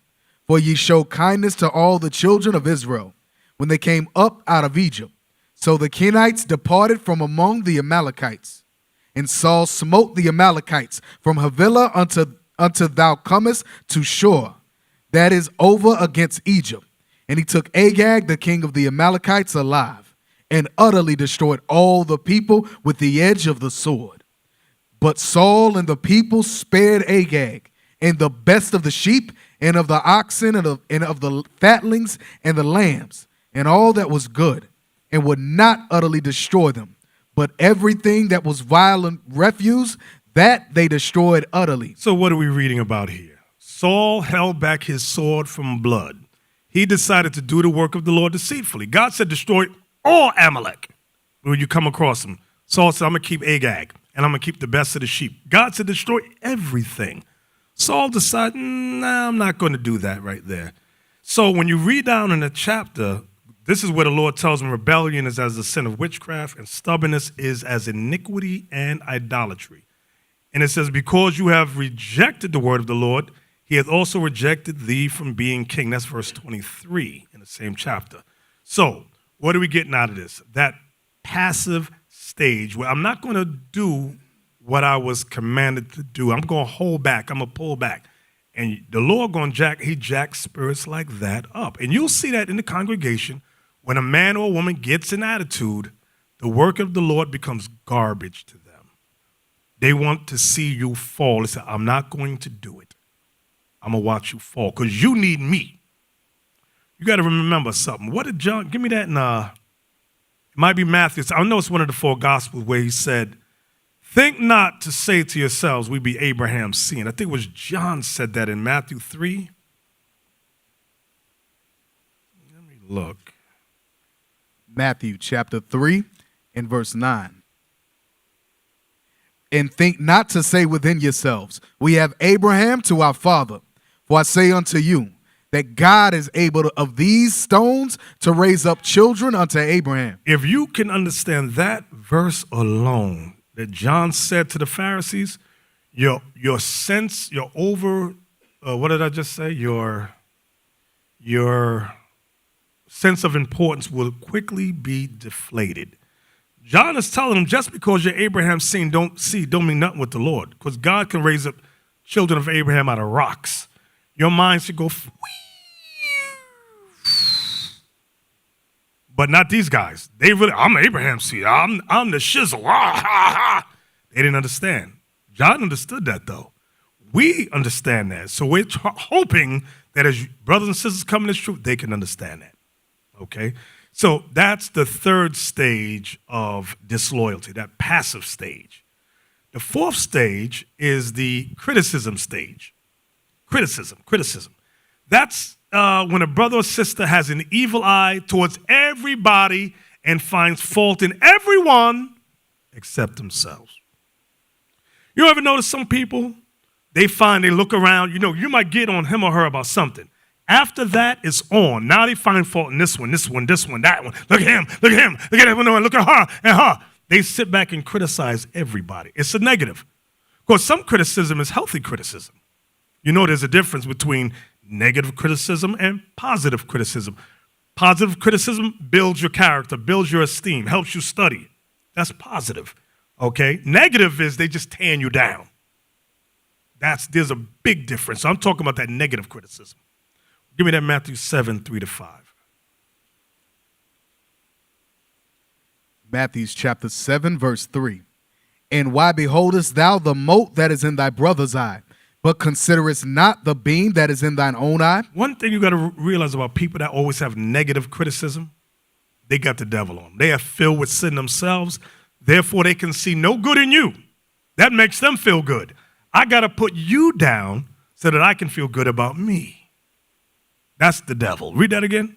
For ye show kindness to all the children of Israel, when they came up out of Egypt. So the Kenites departed from among the Amalekites. And Saul smote the Amalekites from Havilah unto thou comest to Shur, that is over against Egypt. And he took Agag, the king of the Amalekites, alive, and utterly destroyed all the people with the edge of the sword. But Saul and the people spared Agag, and the best of the sheep, and of the oxen, and of the fatlings, and the lambs, and all that was good, and would not utterly destroy them. But everything that was violent refuse, that they destroyed utterly. So what are we reading about here? Saul held back his sword from blood. He decided to do the work of the Lord deceitfully. God said, destroy all Amalek when you come across them. Saul said, I'm going to keep Agag, and I'm going to keep the best of the sheep. God said, destroy everything. Saul decided, nah, I'm not going to do that right there. So when you read down in the chapter, this is where the Lord tells him rebellion is as the sin of witchcraft, and stubbornness is as iniquity and idolatry. And it says, because you have rejected the word of the Lord, he hath also rejected thee from being king. That's verse 23 in the same chapter. So what are we getting out of this? That passive stage where I'm not going to do what I was commanded to do. I'm going to hold back. I'm going to pull back. And the Lord going to he jacks spirits like that up. And you'll see that in the congregation. When a man or a woman gets an attitude, the work of the Lord becomes garbage to them. They want to see you fall. They say, I'm not going to do it. I'm going to watch you fall because you need me. You got to remember something. What did John, give me that in, it might be Matthew. I know it's one of the 4 Gospels where he said, think not to say to yourselves, we be Abraham's seed. I think it was John said that in Matthew 3. Let me look. Matthew chapter 3 and verse 9. And think not to say within yourselves, we have Abraham to our father. For I say unto you, that God is able to, of these stones to raise up children unto Abraham. If you can understand that verse alone, that John said to the Pharisees, your sense, your what did I just say? Your sense of importance will quickly be deflated. John is telling them, just because you're Abraham's seed don't mean nothing with the Lord, because God can raise up children of Abraham out of rocks. Your mind should go, but not these guys. They really, I'm Abraham's seed. I'm the shizzle. They didn't understand. John understood that, though. We understand that. So we're hoping that as brothers and sisters come in this truth, they can understand that. Okay? So that's the 3rd stage of disloyalty, that passive stage. The 4th stage is the criticism stage. Criticism. That's when a brother or sister has an evil eye towards everybody and finds fault in everyone except themselves. You ever notice some people, they look around, you might get on him or her about something. After that, it's on. Now they find fault in this one, that one. Look at him, look at everyone, look at her and her. They sit back and criticize everybody. It's a negative. Of course, some criticism is healthy criticism. There's a difference between negative criticism and positive criticism. Positive criticism builds your character, builds your esteem, helps you study. That's positive, okay? Negative is they just tearing you down. There's a big difference. So I'm talking about that negative criticism. Give me that Matthew 7, 3-5. Matthew chapter 7, verse 3. And why beholdest thou the mote that is in thy brother's eye, but considerest not the beam that is in thine own eye? One thing you got to realize about people that always have negative criticism, they got the devil on them. They are filled with sin themselves. Therefore, they can see no good in you. That makes them feel good. I got to put you down so that I can feel good about me. That's the devil. Read that again.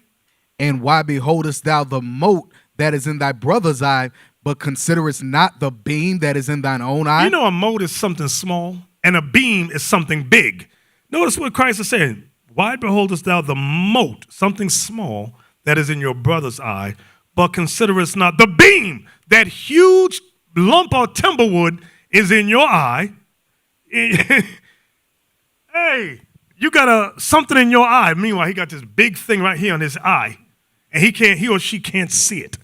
And why beholdest thou the mote that is in thy brother's eye, but considerest not the beam that is in thine own eye? A mote is something small, and a beam is something big. Notice what Christ is saying. Why beholdest thou the mote, something small, that is in your brother's eye, but considerest not the beam, that huge lump of timberwood is in your eye? Hey, you got something in your eye. Meanwhile, he got this big thing right here on his eye, and he or she can't see it,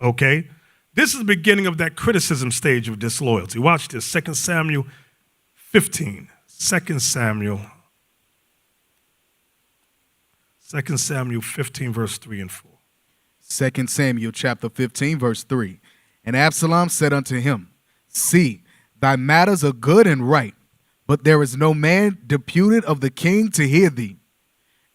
okay? This is the beginning of that criticism stage of disloyalty. Watch this, 2 Samuel 15. 2 Samuel 15, verse 3 and 4. 2 Samuel chapter 15, verse 3. And Absalom said unto him, See, thy matters are good and right, but there is no man deputed of the king to hear thee.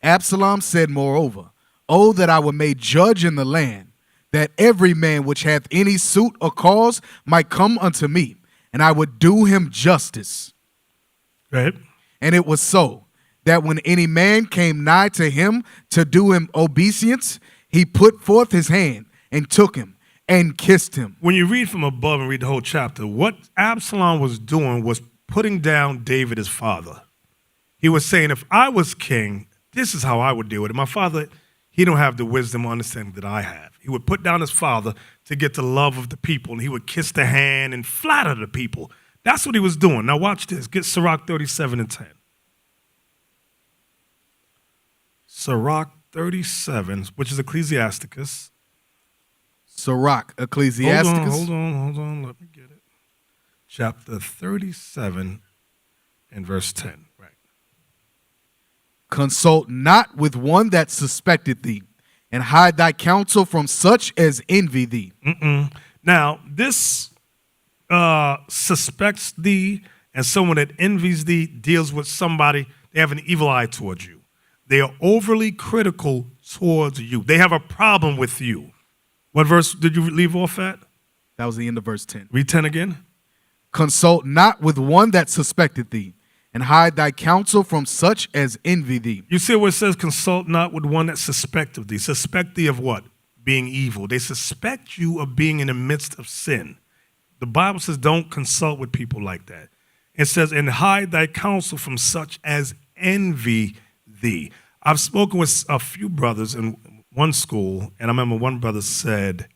Absalom said moreover, Oh, that I were made judge in the land, that every man which hath any suit or cause might come unto me, and I would do him justice. Right. And it was so, that when any man came nigh to him to do him obeisance, he put forth his hand and took him and kissed him. When you read from above and read the whole chapter, what Absalom was doing was putting down David, his father. He was saying, if I was king, this is how I would deal with it. My father, he don't have the wisdom or understanding that I have. He would put down his father to get the love of the people, and he would kiss the hand and flatter the people. That's what he was doing. Now watch this. Get Sirach 37 and 10. Sirach 37, which is Ecclesiasticus. Sirach, Ecclesiasticus. Hold on. Let me get it. chapter 37 and verse 10. Right. Consult not with one that suspected thee, and hide thy counsel from such as envy thee. Now, this suspects thee, and someone that envies thee deals with somebody, they have an evil eye towards you. They are overly critical towards you. They have a problem with you. What verse did you leave off at? That was the end of verse 10. Read 10 again. Consult not with one that suspected thee, and hide thy counsel from such as envy thee. You see where it says, consult not with one that suspecteth thee. Suspect thee of what? Being evil. They suspect you of being in the midst of sin. The Bible says don't consult with people like that. It says, and hide thy counsel from such as envy thee. I've spoken with a few brothers in one school, and I remember one brother said,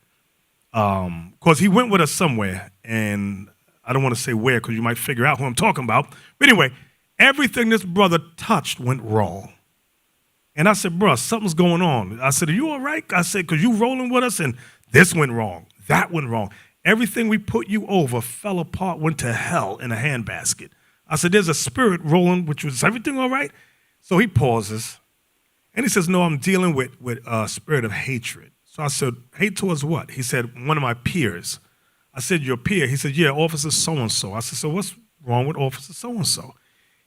because he went with us somewhere, and I don't want to say where because you might figure out who I'm talking about. But anyway, everything this brother touched went wrong. And I said, bro, something's going on. I said, are you all right? I said, because you rolling with us, and this went wrong. That went wrong. Everything we put you over fell apart, went to hell in a handbasket. I said, there's a spirit rolling, which was everything all right? So he pauses, and he says, no, I'm dealing with a spirit of hatred. So I said, hate towards what? He said, one of my peers. I said, your peer? He said, yeah, Officer so-and-so. I said, so what's wrong with Officer so-and-so?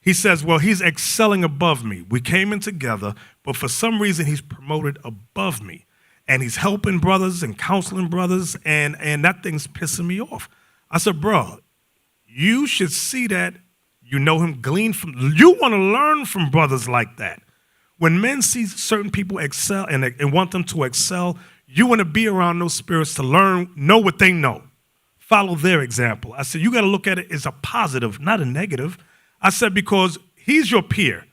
He says, well, he's excelling above me. We came in together, but for some reason he's promoted above me. And he's helping brothers and counseling brothers, and that thing's pissing me off. I said, bro, you should see that. You know him, glean from. You want to learn from brothers like that. When men see certain people excel and want them to excel, you want to be around those spirits to learn, know what they know. Follow their example. I said, you got to look at it as a positive, not a negative. I said, because he's your peer.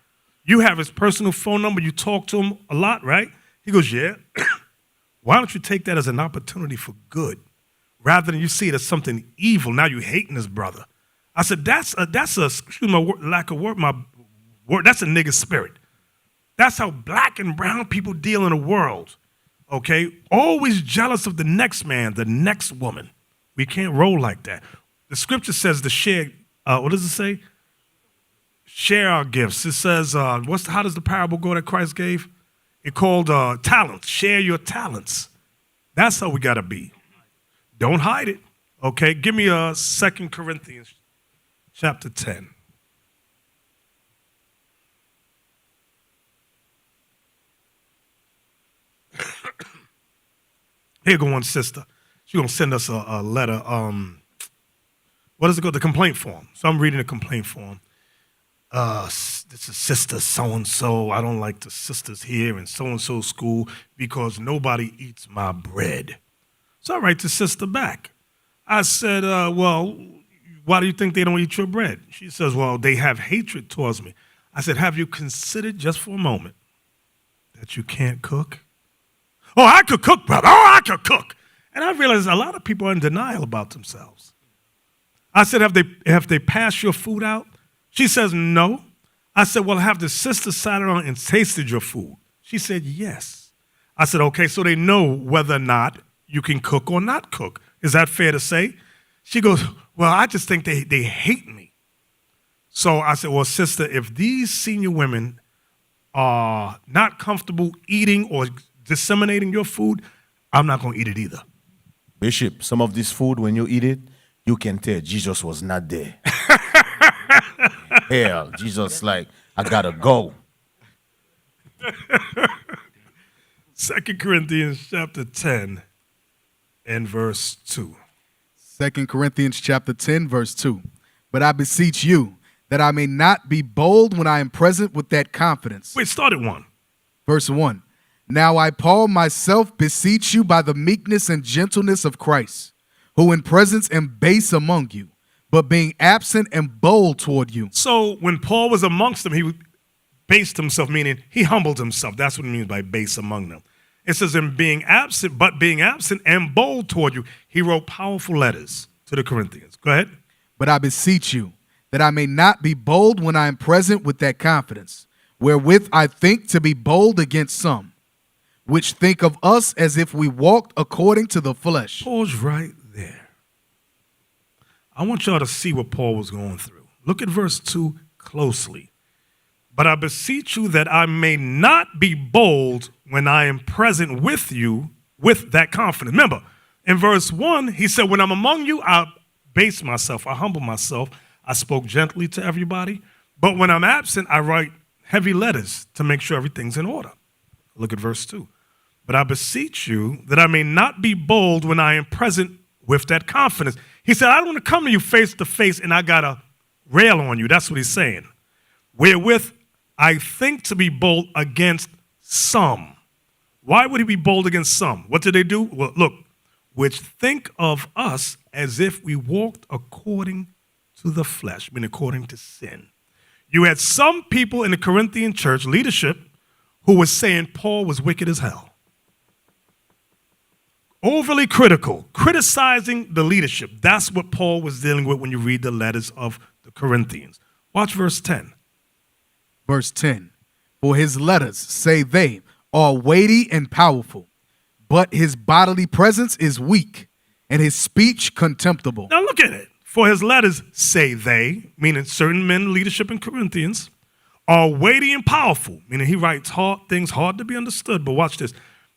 You have his personal phone number. You talk to him a lot, right? He goes, yeah. Why don't you take that as an opportunity for good rather than you see it as something evil? Now you're hating his brother. I said, that's a excuse my lack of word, my word, that's a nigga spirit. That's how black and brown people deal in the world, okay? Always jealous of the next man, the next woman. We can't roll like that. The scripture says to share, what does it say? Share our gifts. It says, how does the parable go that Christ gave? It called talents. Share your talents. That's how we got to be. Don't hide it, okay? Give me 2 Corinthians chapter 10. Here go one sister. She's going to send us a letter. What does it go? The complaint form. So I'm reading the complaint form. This is sister so-and-so. I don't like the sisters here in so-and-so school because nobody eats my bread. So I write the sister back. I said, well, why do you think they don't eat your bread? She says, well, they have hatred towards me. I said, have you considered just for a moment that you can't cook? Oh, I could cook, brother. Oh, I could cook. And I realized a lot of people are in denial about themselves. I said, have they passed your food out? She says, no. I said, well, have the sister sat around and tasted your food? She said, yes. I said, okay, so they know whether or not you can cook or not cook. Is that fair to say? She goes, well, I just think they hate me. So I said, well, sister, if these senior women are not comfortable eating or disseminating your food, I'm not going to eat it either. Bishop, some of this food, when you eat it, you can tell Jesus was not there. Hell, Jesus like, I gotta go. 2 Corinthians chapter 10 and verse 2. 2 Corinthians chapter 10, verse 2. But I beseech you that I may not be bold when I am present with that confidence. Wait, start at 1. Verse 1. Now I, Paul, myself beseech you by the meekness and gentleness of Christ, who in presence am base among you, but being absent and bold toward you. So when Paul was amongst them, he based himself, meaning he humbled himself. That's what it means by base among them. It says in being absent and bold toward you, he wrote powerful letters to the Corinthians. Go ahead. But I beseech you that I may not be bold when I am present with that confidence, wherewith I think to be bold against some, which think of us as if we walked according to the flesh. Pause right there. I want y'all to see what Paul was going through. Look at verse 2 closely. But I beseech you that I may not be bold when I am present with you with that confidence. Remember, in verse 1, he said, when I'm among you, I base myself, I humble myself. I spoke gently to everybody. But when I'm absent, I write heavy letters to make sure everything's in order. Look at verse 2. But I beseech you that I may not be bold when I am present with that confidence. He said, I don't want to come to you face to face and I got to rail on you. That's what he's saying. Wherewith I think to be bold against some. Why would he be bold against some? What did they do? Well, look, which think of us as if we walked according to the flesh, meaning according to sin. You had some people in the Corinthian church leadership who was saying Paul was wicked as hell. Overly critical, criticizing the leadership. That's what Paul was dealing with when you read the letters of the Corinthians. Watch verse 10. Verse 10. For his letters, say they, are weighty and powerful, but his bodily presence is weak, and his speech contemptible. Now look at it. For his letters, say they, meaning certain men in leadership in Corinthians, are weighty and powerful, meaning he writes things hard to be understood, but watch this.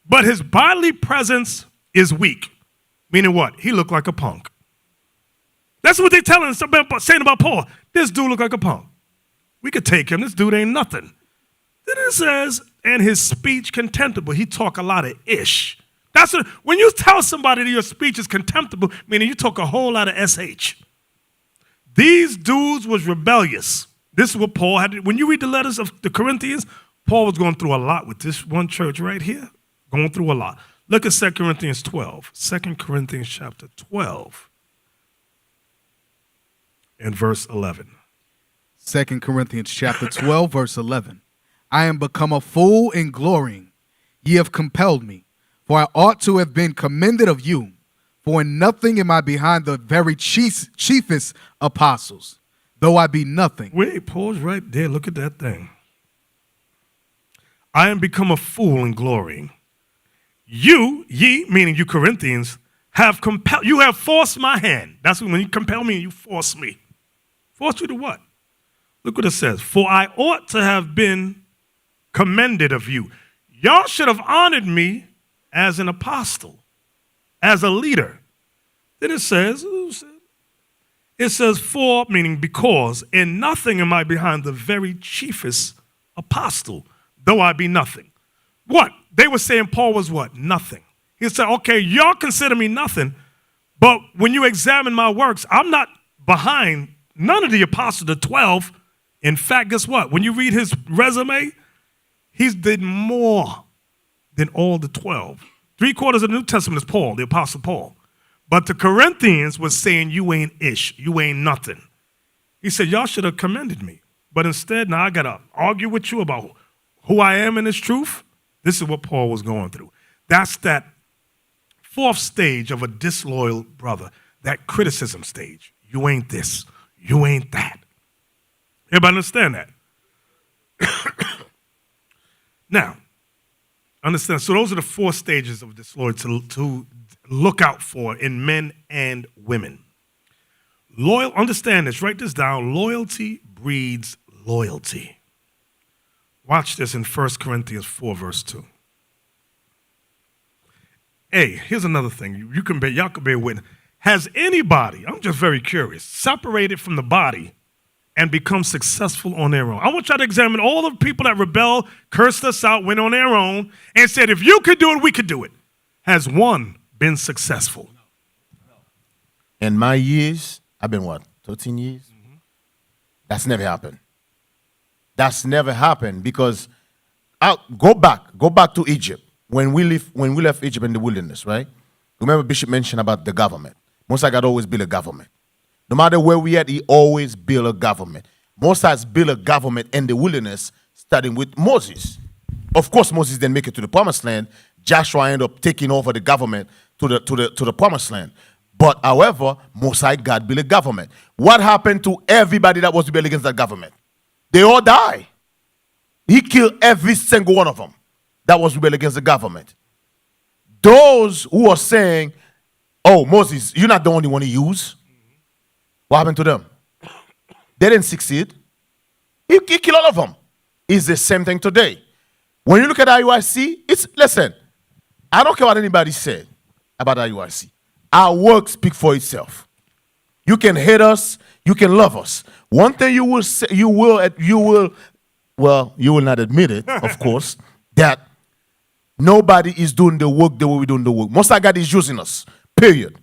But his bodily presence is weak, meaning what? He looked like a punk. That's what they're telling us about, saying about Paul. This dude looked like a punk. We could take him. This dude ain't nothing. Then it says, and his speech contemptible. He talk a lot of ish. That's what, when you tell somebody that your speech is contemptible, meaning you talk a whole lot of sh. These dudes was rebellious. This is what Paul had. When you read the letters of the Corinthians, Paul was going through a lot with this one church right here. Going through a lot. Look at 2 Corinthians 12. 2 Corinthians chapter 12 and verse 11. 2 Corinthians chapter 12, verse 11. I am become a fool in glorying. Ye have compelled me, for I ought to have been commended of you. For in nothing am I behind the very chiefest apostles, though I be nothing. Wait, pause right there. Look at that thing. I am become a fool in glorying. Ye, meaning you Corinthians, you have forced my hand. That's when you compel me, you force me. Force you to what? Look what it says. For I ought to have been commended of you. Y'all should have honored me as an apostle, as a leader. Then it says, for, meaning because, in nothing am I behind the very chiefest apostle, though I be nothing. What? They were saying Paul was what? Nothing. He said, okay, y'all consider me nothing, but when you examine my works, I'm not behind none of the apostles, the 12. In fact, guess what? When you read his resume, he's did more than all the 12. 3/4 of the New Testament is Paul, the apostle Paul. But the Corinthians was saying, you ain't ish, you ain't nothing. He said, y'all should have commended me. But instead, now I got to argue with you about who I am in this truth. This is what Paul was going through. That's that fourth stage of a disloyal brother, that criticism stage. You ain't this, you ain't that. Everybody understand that? Now, understand, so those are the 4 stages of disloyalty to look out for in men and women. Understand this, write this down. Loyalty breeds loyalty. Watch this in 1 Corinthians 4, verse 2. Hey, here's another thing. Y'all can bear witness. Has anybody, I'm just very curious, separated from the body and become successful on their own? I want y'all to examine all the people that rebelled, cursed us out, went on their own, and said, if you could do it, we could do it. Has one been successful? In my years, I've been 13 years? Mm-hmm. That's never happened. That's never happened because go back to Egypt. When we left Egypt in the wilderness, right? Remember Bishop mentioned about the government. Mosai God always build a government. No matter where we at, he always build a government. Mosai's built a government in the wilderness, starting with Moses. Of course, Moses didn't make it to the promised land. Joshua ended up taking over the government to the promised land. But however, Mosai God built a government. What happened to everybody that was rebelling against that government? They all die. He killed every single one of them that was rebelling against the government. Those who are saying, oh, Moses, you're not the only one he used. What happened to them? They didn't succeed. He killed all of them. It's the same thing today. When you look at IUIC, listen, I don't care what anybody said about IUIC. Our work speaks for itself. You can hate us, you can love us. One thing you will say, you will not admit it, of course, that nobody is doing the work the way we're doing the work. Most of God is using us, period.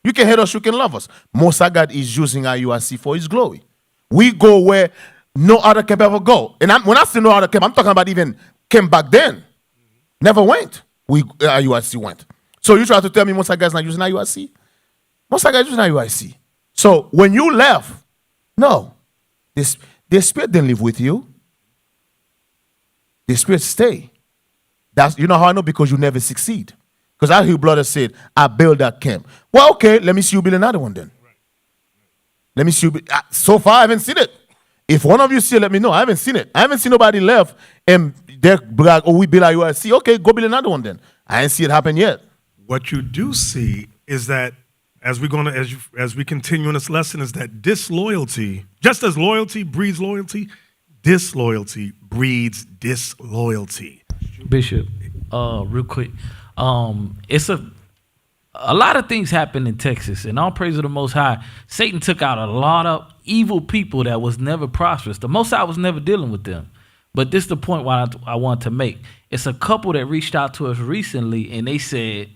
You can hate us, you can love us. Most of God is using IUIC for his glory. We go where no other camp ever go. And when I say no other camp, I'm talking about even camp back then. Never went. IUIC went. So you try to tell me most of guys not using IUIC? Most of guys using IUIC. So when you left, no, the spirit didn't live with you. The spirit stay. You know how I know? Because you never succeed. Because I hear brother said, I built that camp. Well, okay, let me see you build another one then. Let me see you. So far, I haven't seen it. If one of you see it, let me know. I haven't seen it. I haven't seen nobody left and they're like, oh, we build IUIC. Okay, go build another one then. I ain't see it happen yet. What you do see is that as we continue in this lesson, is that disloyalty, just as loyalty breeds loyalty, disloyalty breeds disloyalty. Bishop, real quick, it's a lot of things happen in Texas, and all praise to the Most High. Satan took out a lot of evil people that was never prosperous. The Most High was never dealing with them. But this is the point why I want to make. It's a couple that reached out to us recently, and they said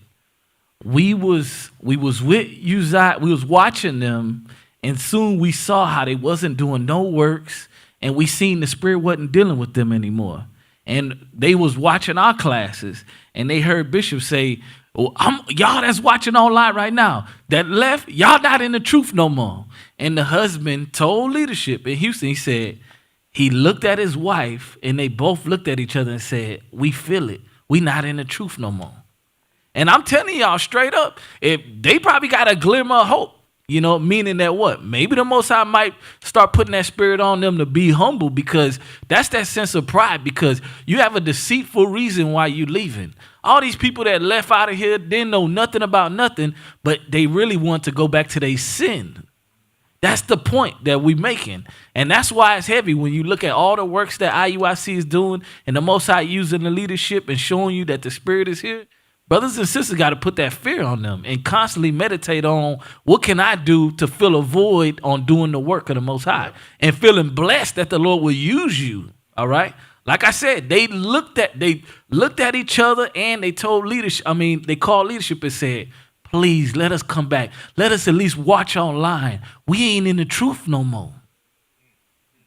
we was with Uzziah, we was watching them, and soon we saw how they wasn't doing no works, and we seen the spirit wasn't dealing with them anymore. And they was watching our classes, and they heard Bishop say, well, y'all that's watching online right now, that left, y'all not in the truth no more. And the husband told leadership in Houston, he said, he looked at his wife, and they both looked at each other and said, we feel it. We not in the truth no more. And I'm telling y'all straight up, if they probably got a glimmer of hope, meaning that what? Maybe the Most High might start putting that spirit on them to be humble, because that's that sense of pride, because you have a deceitful reason why you leaving. All these people that left out of here didn't know nothing about nothing, but they really want to go back to their sin. That's the point that we're making. And that's why it's heavy when you look at all the works that IUIC is doing and the Most High using the leadership and showing you that the spirit is here. Brothers and sisters got to put that fear on them and constantly meditate on what can I do to fill a void on doing the work of the Most High and feeling blessed that the Lord will use you. All right. Like I said, they looked at each other and they told leadership. They called leadership and said, please let us come back. Let us at least watch online. We ain't in the truth no more.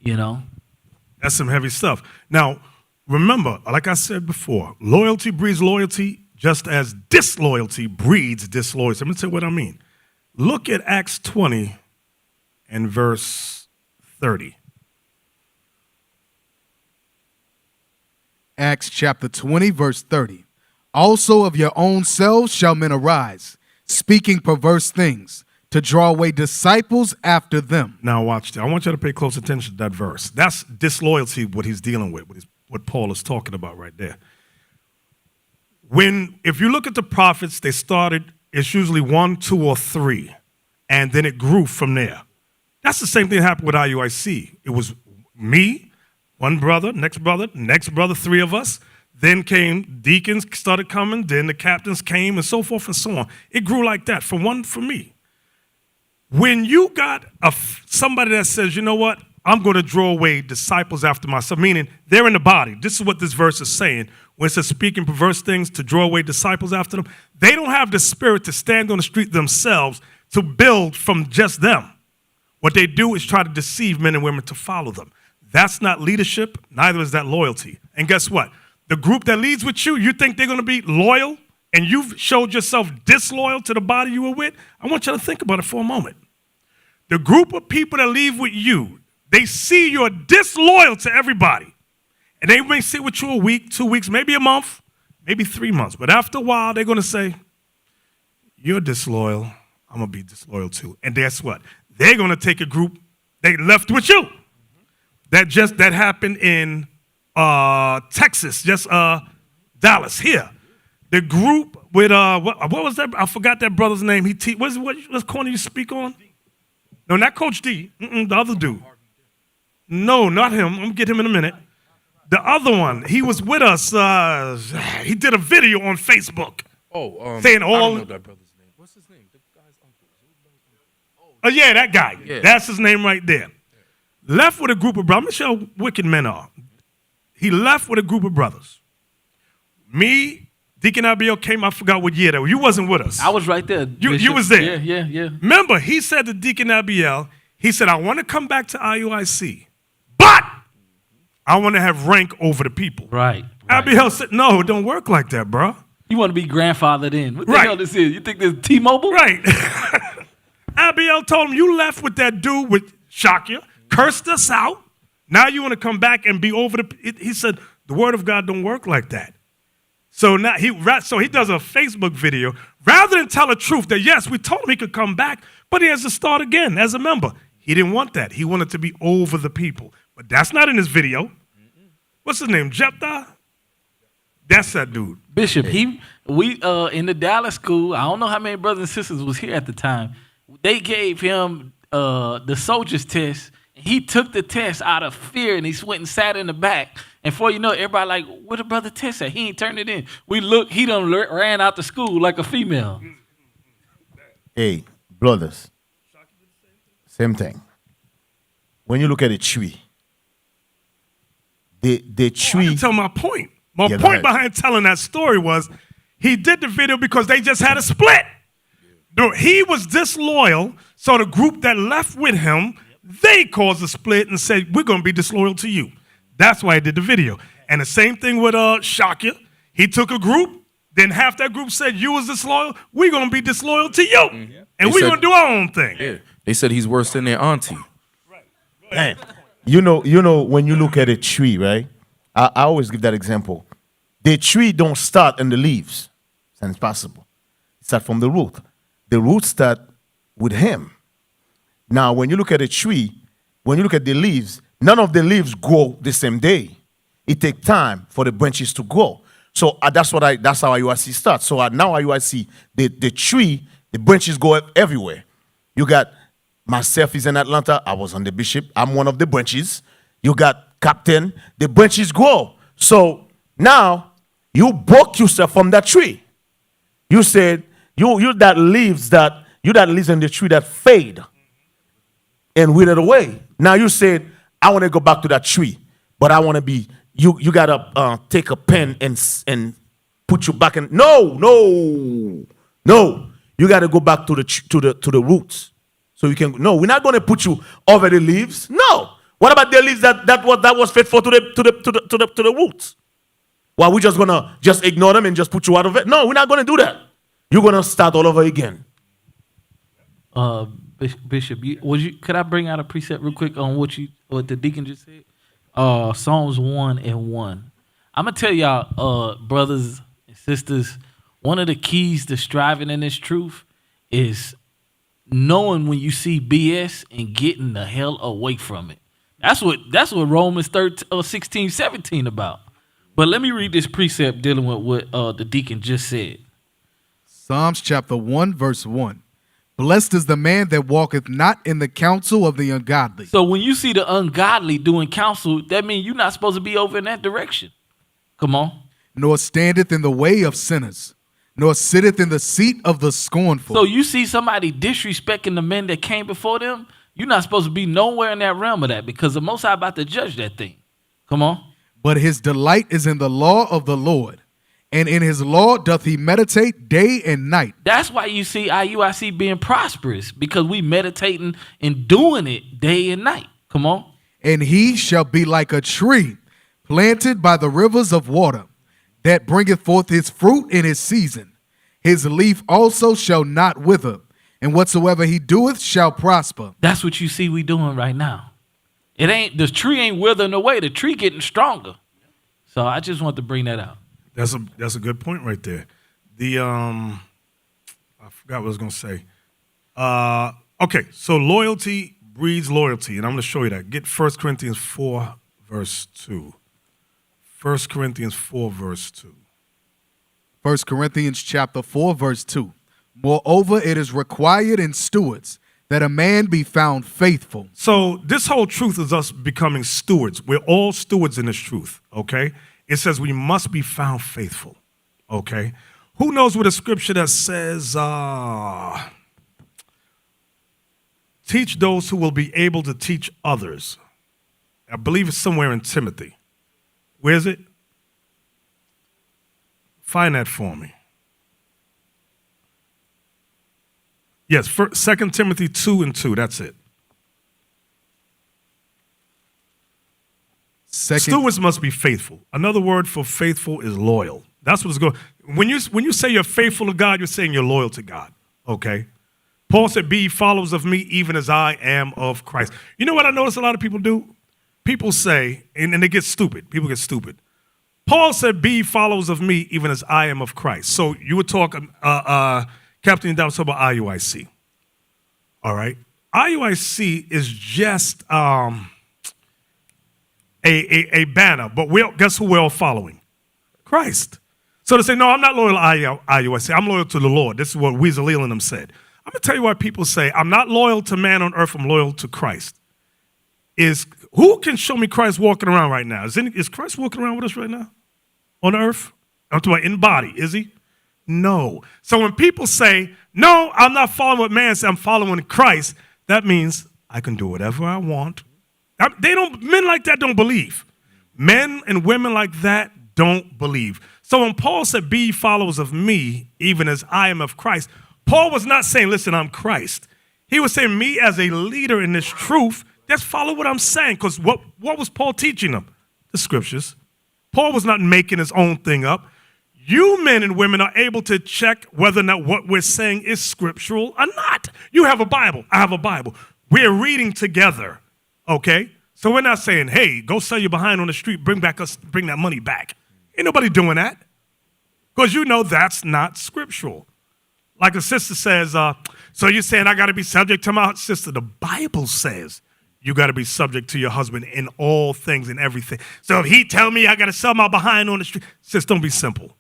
That's some heavy stuff. Now, remember, like I said before, loyalty breeds loyalty, just as disloyalty breeds disloyalty. Let me tell you what I mean. Look at Acts 20 and verse 30. Acts chapter 20, verse 30. Also of your own selves shall men arise, speaking perverse things, to draw away disciples after them. Now watch that. I want you to pay close attention to that verse. That's disloyalty, what he's dealing with, what Paul is talking about right there. If you look at the prophets, they started, it's usually 1, 2, or 3, and then it grew from there. That's the same thing that happened with IUIC. It was me, one brother, next brother, 3 of us. Then came deacons, started coming, then the captains came, and so forth and so on. It grew like that from me. When you got somebody that says, you know what, I'm going to draw away disciples after myself, meaning they're in the body. This is what this verse is saying. When it says speaking perverse things to draw away disciples after them, they don't have the spirit to stand on the street themselves to build from just them. What they do is try to deceive men and women to follow them. That's not leadership, neither is that loyalty. And guess what? The group that leads with you think they're going to be loyal, and you've showed yourself disloyal to the body you were with? I want you to think about it for a moment. The group of people that leave with you, they see you're disloyal to everybody. And they may sit with you a week, 2 weeks, maybe a month, maybe 3 months. But after a while, they're going to say, you're disloyal. I'm going to be disloyal too. And guess what? They're going to take a group they left with you. That happened in Texas, Dallas here. The group with, what was that? I forgot that brother's name. What corner you speak on? No, not Coach D. The other dude. No, not him. I'm gonna get him in a minute. The other one. He was with us. He did a video on Facebook. Saying I all. don't know that brother's name. What's his name? The guy's uncle. Oh yeah, that guy. Yeah. That's his name right there. Left with a group of brothers. I'm gonna show how wicked men are. He left with a group of brothers. Me, Deacon Abiel came. I forgot what year that was. You wasn't with us. I was right there. You Bishop. was there. Yeah. Remember, he said to Deacon Abiel, he said, I want to come back to IUIC, but I want to have rank over the people. Right. Abiel said, no, it don't work like that, bro. You want to be grandfathered in. What the Right. hell this is? You think this is T-Mobile? Right. Abiel told him, you left with that dude with Shakya, cursed us out. Now you want to come back and be over the. He said, the word of God don't work like that. So now he does a Facebook video. Rather than tell the truth that, yes, we told him he could come back, but he has to start again as a member. He didn't want that. He wanted to be over the people. But that's not in his video. What's his name? Jephthah? That's that dude. Bishop, we in the Dallas school, I don't know how many brothers and sisters was here at the time. They gave him the soldier's test. He took the test out of fear and he went and sat in the back. And before you know it, everybody like, where the brother test at? He ain't turned it in. We look, he done ran out the school like a female. Hey, brothers. Same thing. When you look at a tree, the I tree. can tell my point. My Yeah, go point ahead. behind telling that story was he did the video because they just had a split. No, he was disloyal, so the group that left with him, they caused a split and said, we're going to be disloyal to you. That's why I did the video. And the same thing with Shakya. He took a group, then half that group said, you was disloyal, we're going to be disloyal to you. And They we're said- going to do our own thing. Yeah. They said he's worse than their auntie. Man, you know, when you look at a tree, right? I always give that example. The tree don't start in the leaves. It's impossible. It start from the root. The roots start with him. Now, when you look at a tree, when you look at the leaves, none of the leaves grow the same day. It takes time for the branches to grow. So that's how IUIC starts. So now IUIC, the tree, the branches go everywhere. You got myself is in Atlanta. I was on the bishop. I'm one of the branches. You got captain. The branches grow. So now you broke yourself from that tree. You said you that leaves in the tree that fade and withered away. Now you said, I want to go back to that tree, but I want to be. You gotta take a pen and put you back in. No. You gotta go back to the roots. So you can. No, we're not gonna put you over the leaves. No. What about the leaves that was faithful to the roots? Well, we're just gonna ignore them and just put you out of it? No, we're not gonna do that. You're gonna start all over again. Bishop, could I bring out a precept real quick on what the deacon just said? Psalms 1:1. I'm gonna tell y'all, brothers and sisters, one of the keys to striving in this truth is knowing when you see BS and getting the hell away from it. That's what Romans 16, 17 about. But let me read this precept dealing with what the deacon just said. Psalms chapter 1, verse 1. Blessed is the man that walketh not in the counsel of the ungodly. So when you see the ungodly doing counsel, that means you're not supposed to be over in that direction. Come on. Nor standeth in the way of sinners, nor sitteth in the seat of the scornful. So you see somebody disrespecting the men that came before them, you're not supposed to be nowhere in that realm of that because the Most High about to judge that thing. Come on. But his delight is in the law of the Lord, and in his law doth he meditate day and night. That's why you see IUIC being prosperous, because we meditating and doing it day and night. Come on. And he shall be like a tree planted by the rivers of water, that bringeth forth his fruit in his season. His leaf also shall not wither, and whatsoever he doeth shall prosper. That's what you see we doing right now. The tree ain't withering away. The tree getting stronger. So I just want to bring that out. That's a good point right there. I forgot what I was gonna say. Okay, so loyalty breeds loyalty, and I'm gonna show you that. Get 1 Corinthians 4, verse 2. 1 Corinthians 4, verse 2. 1 Corinthians chapter 4, verse 2. Moreover, it is required in stewards that a man be found faithful. So this whole truth is us becoming stewards. We're all stewards in this truth, okay? It says we must be found faithful, okay? Who knows what a scripture that says, teach those who will be able to teach others. I believe it's somewhere in Timothy. Where is it? Find that for me. Yes, 2 Timothy 2:2, that's it. Stewards must be faithful. Another word for faithful is loyal. That's what it's going. When you say you're faithful to God, you're saying you're loyal to God, okay? Paul said, be followers of me even as I am of Christ. You know what I notice a lot of people do? People say, and they get stupid. People get stupid. Paul said, be followers of me even as I am of Christ. So you were talking, Captain, that was talking about IUIC. All right? IUIC is just a banner, but guess who we're all following? Christ. So they say, no, I'm not loyal to IUIC. I'm loyal to the Lord. This is what Weasel and them said. I'm going to tell you why people say, I'm not loyal to man on earth, I'm loyal to Christ. Who can show me Christ walking around right now? Is Christ walking around with us right now on earth? I'm talking about in body, is he? No. So when people say, no, I'm not following what man says, I'm following Christ, that means I can do whatever I want. Men like that don't believe. Men and women like that don't believe. So when Paul said, be followers of me, even as I am of Christ, Paul was not saying, listen, I'm Christ. He was saying, me as a leader in this truth, just follow what I'm saying. Because what was Paul teaching them? The scriptures. Paul was not making his own thing up. You men and women are able to check whether or not what we're saying is scriptural or not. You have a Bible. I have a Bible. We're reading together, okay? So we're not saying, hey, go sell your behind on the street, bring that money back. Ain't nobody doing that. Because you know that's not scriptural. Like a sister says, so you're saying I got to be subject to my sister. The Bible says you got to be subject to your husband in all things and everything. So if he tell me I got to sell my behind on the street, sis, don't be simple.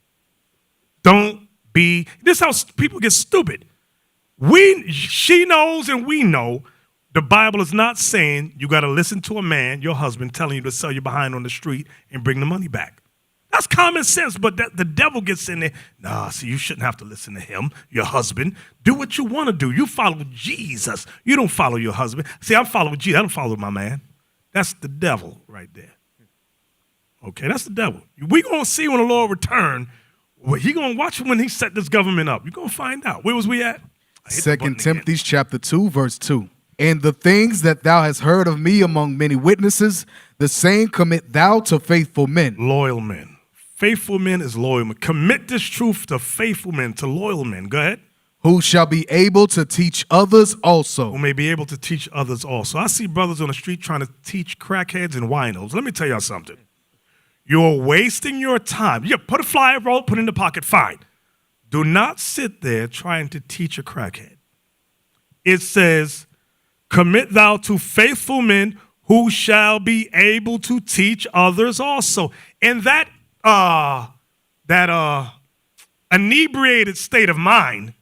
Don't be. This is how people get stupid. She knows and we know the Bible is not saying you got to listen to a man, your husband, telling you to sell your behind on the street and bring the money back. That's common sense, but the devil gets in there. Nah, see, you shouldn't have to listen to him, your husband. Do what you want to do. You follow Jesus. You don't follow your husband. See, I'm following Jesus. I don't follow my man. That's the devil right there. Okay, that's the devil. We going to see when the Lord return. Well, he going to watch when he set this government up. You're going to find out. Where was we at? 2 Timothy chapter 2, verse 2. And the things that thou hast heard of me among many witnesses, the same commit thou to faithful men. Loyal men. Faithful men is loyal men. Commit this truth to faithful men, to loyal men. Go ahead. Who shall be able to teach others also. Who may be able to teach others also. I see brothers on the street trying to teach crackheads and winos. Let me tell y'all something. You're wasting your time. Yeah, put a flyer roll, put it in the pocket, fine. Do not sit there trying to teach a crackhead. It says, commit thou to faithful men who shall be able to teach others also. And that inebriated state of mind,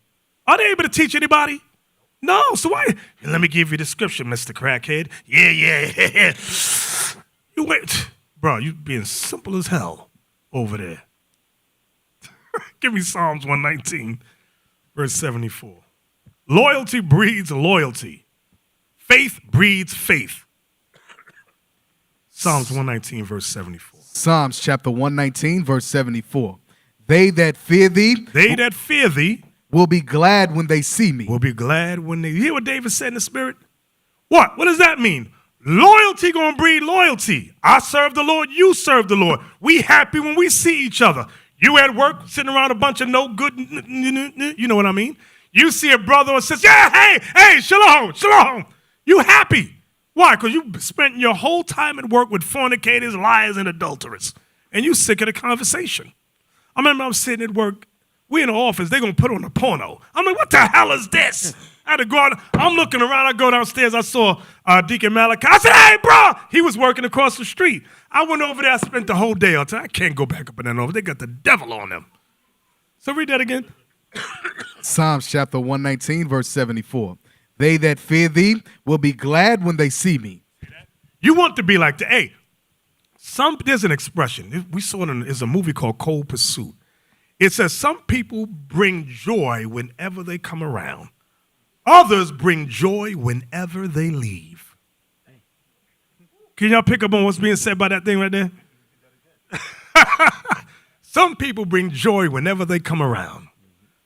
are they able to teach anybody? No. So why? Let me give you the scripture, Mr. Crackhead. Yeah. You wait. Bro, you being simple as hell over there. Give me Psalms 119, verse 74. Loyalty breeds loyalty. Faith breeds faith. Psalms 119, verse 74. Psalms chapter 119, verse 74. They that fear thee will be glad when they see me. Will be glad when they... You hear what David said in the spirit? What? What does that mean? Loyalty gonna breed loyalty. I serve the Lord, you serve the Lord. We happy when we see each other. You at work sitting around a bunch of no good, you know what I mean? You see a brother or sister, yeah, hey, shalom. You happy. Why? Because you spent your whole time at work with fornicators, liars, and adulterers. And you sick of the conversation. I remember I'm sitting at work. We in the office. They're going to put on a porno. I'm like, what the hell is this? I had to go out. I'm looking around. I go downstairs. I saw Deacon Malachi. I said, hey, bro. He was working across the street. I went over there. I spent the whole day. I can't go back up in that office. They got the devil on them. So read that again. Psalms chapter 119, verse 74. They that fear thee will be glad when they see me. You want to be like the, hey, there's an expression. We saw it in there's a movie called Cold Pursuit. It says some people bring joy whenever they come around. Others bring joy whenever they leave. Can y'all pick up on what's being said by that thing right there? Some people bring joy whenever they come around.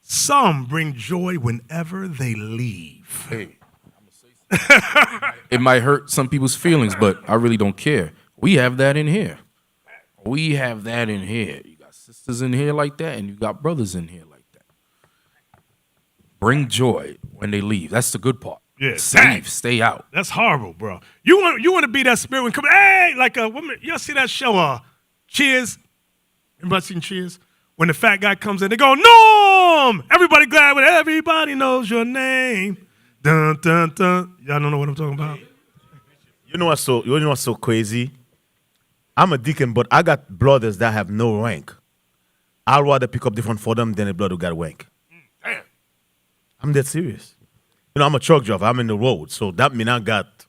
Some bring joy whenever they leave. Hey, it might hurt some people's feelings, but I really don't care. We have that in here. We have that in here. You got sisters in here like that, and you got brothers in here like that. Bring joy when they leave. That's the good part. Yeah, leave, stay out. That's horrible, bro. You want to be that spirit when come, hey, like a woman. Y'all see that show, Cheers? Anybody seen Cheers? When the fat guy comes in, they go, Norm! Everybody glad when everybody knows your name. Dun, dun, dun. Y'all don't know what I'm talking about? You know what's so crazy? I'm a deacon, but I got brothers that have no rank. I'd rather pick up the phone for them than a brother who got rank. Damn. I'm dead serious. You know, I'm a truck driver. I'm in the road. So that means I got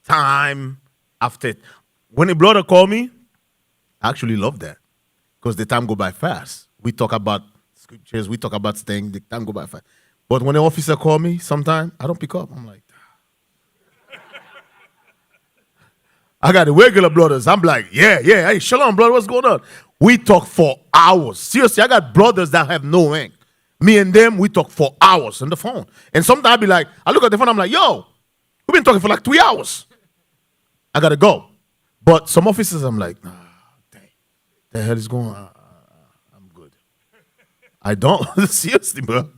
time after. When a brother call me, I actually love that. Because the time go by fast. We talk about scriptures. We talk about things. The time go by fast. But when the officer call me, sometime I don't pick up. I'm like, I got the regular brothers. I'm like, yeah. Hey, shalom, brother. What's going on? We talk for hours. Seriously, I got brothers that have no rank. Me and them, we talk for hours on the phone. And sometimes I be like, I look at the phone, I'm like, yo, we've been talking for like 3 hours. I got to go. But some officers, I'm like, nah, dang. The hell is going on? I'm good. I don't. Seriously, bro.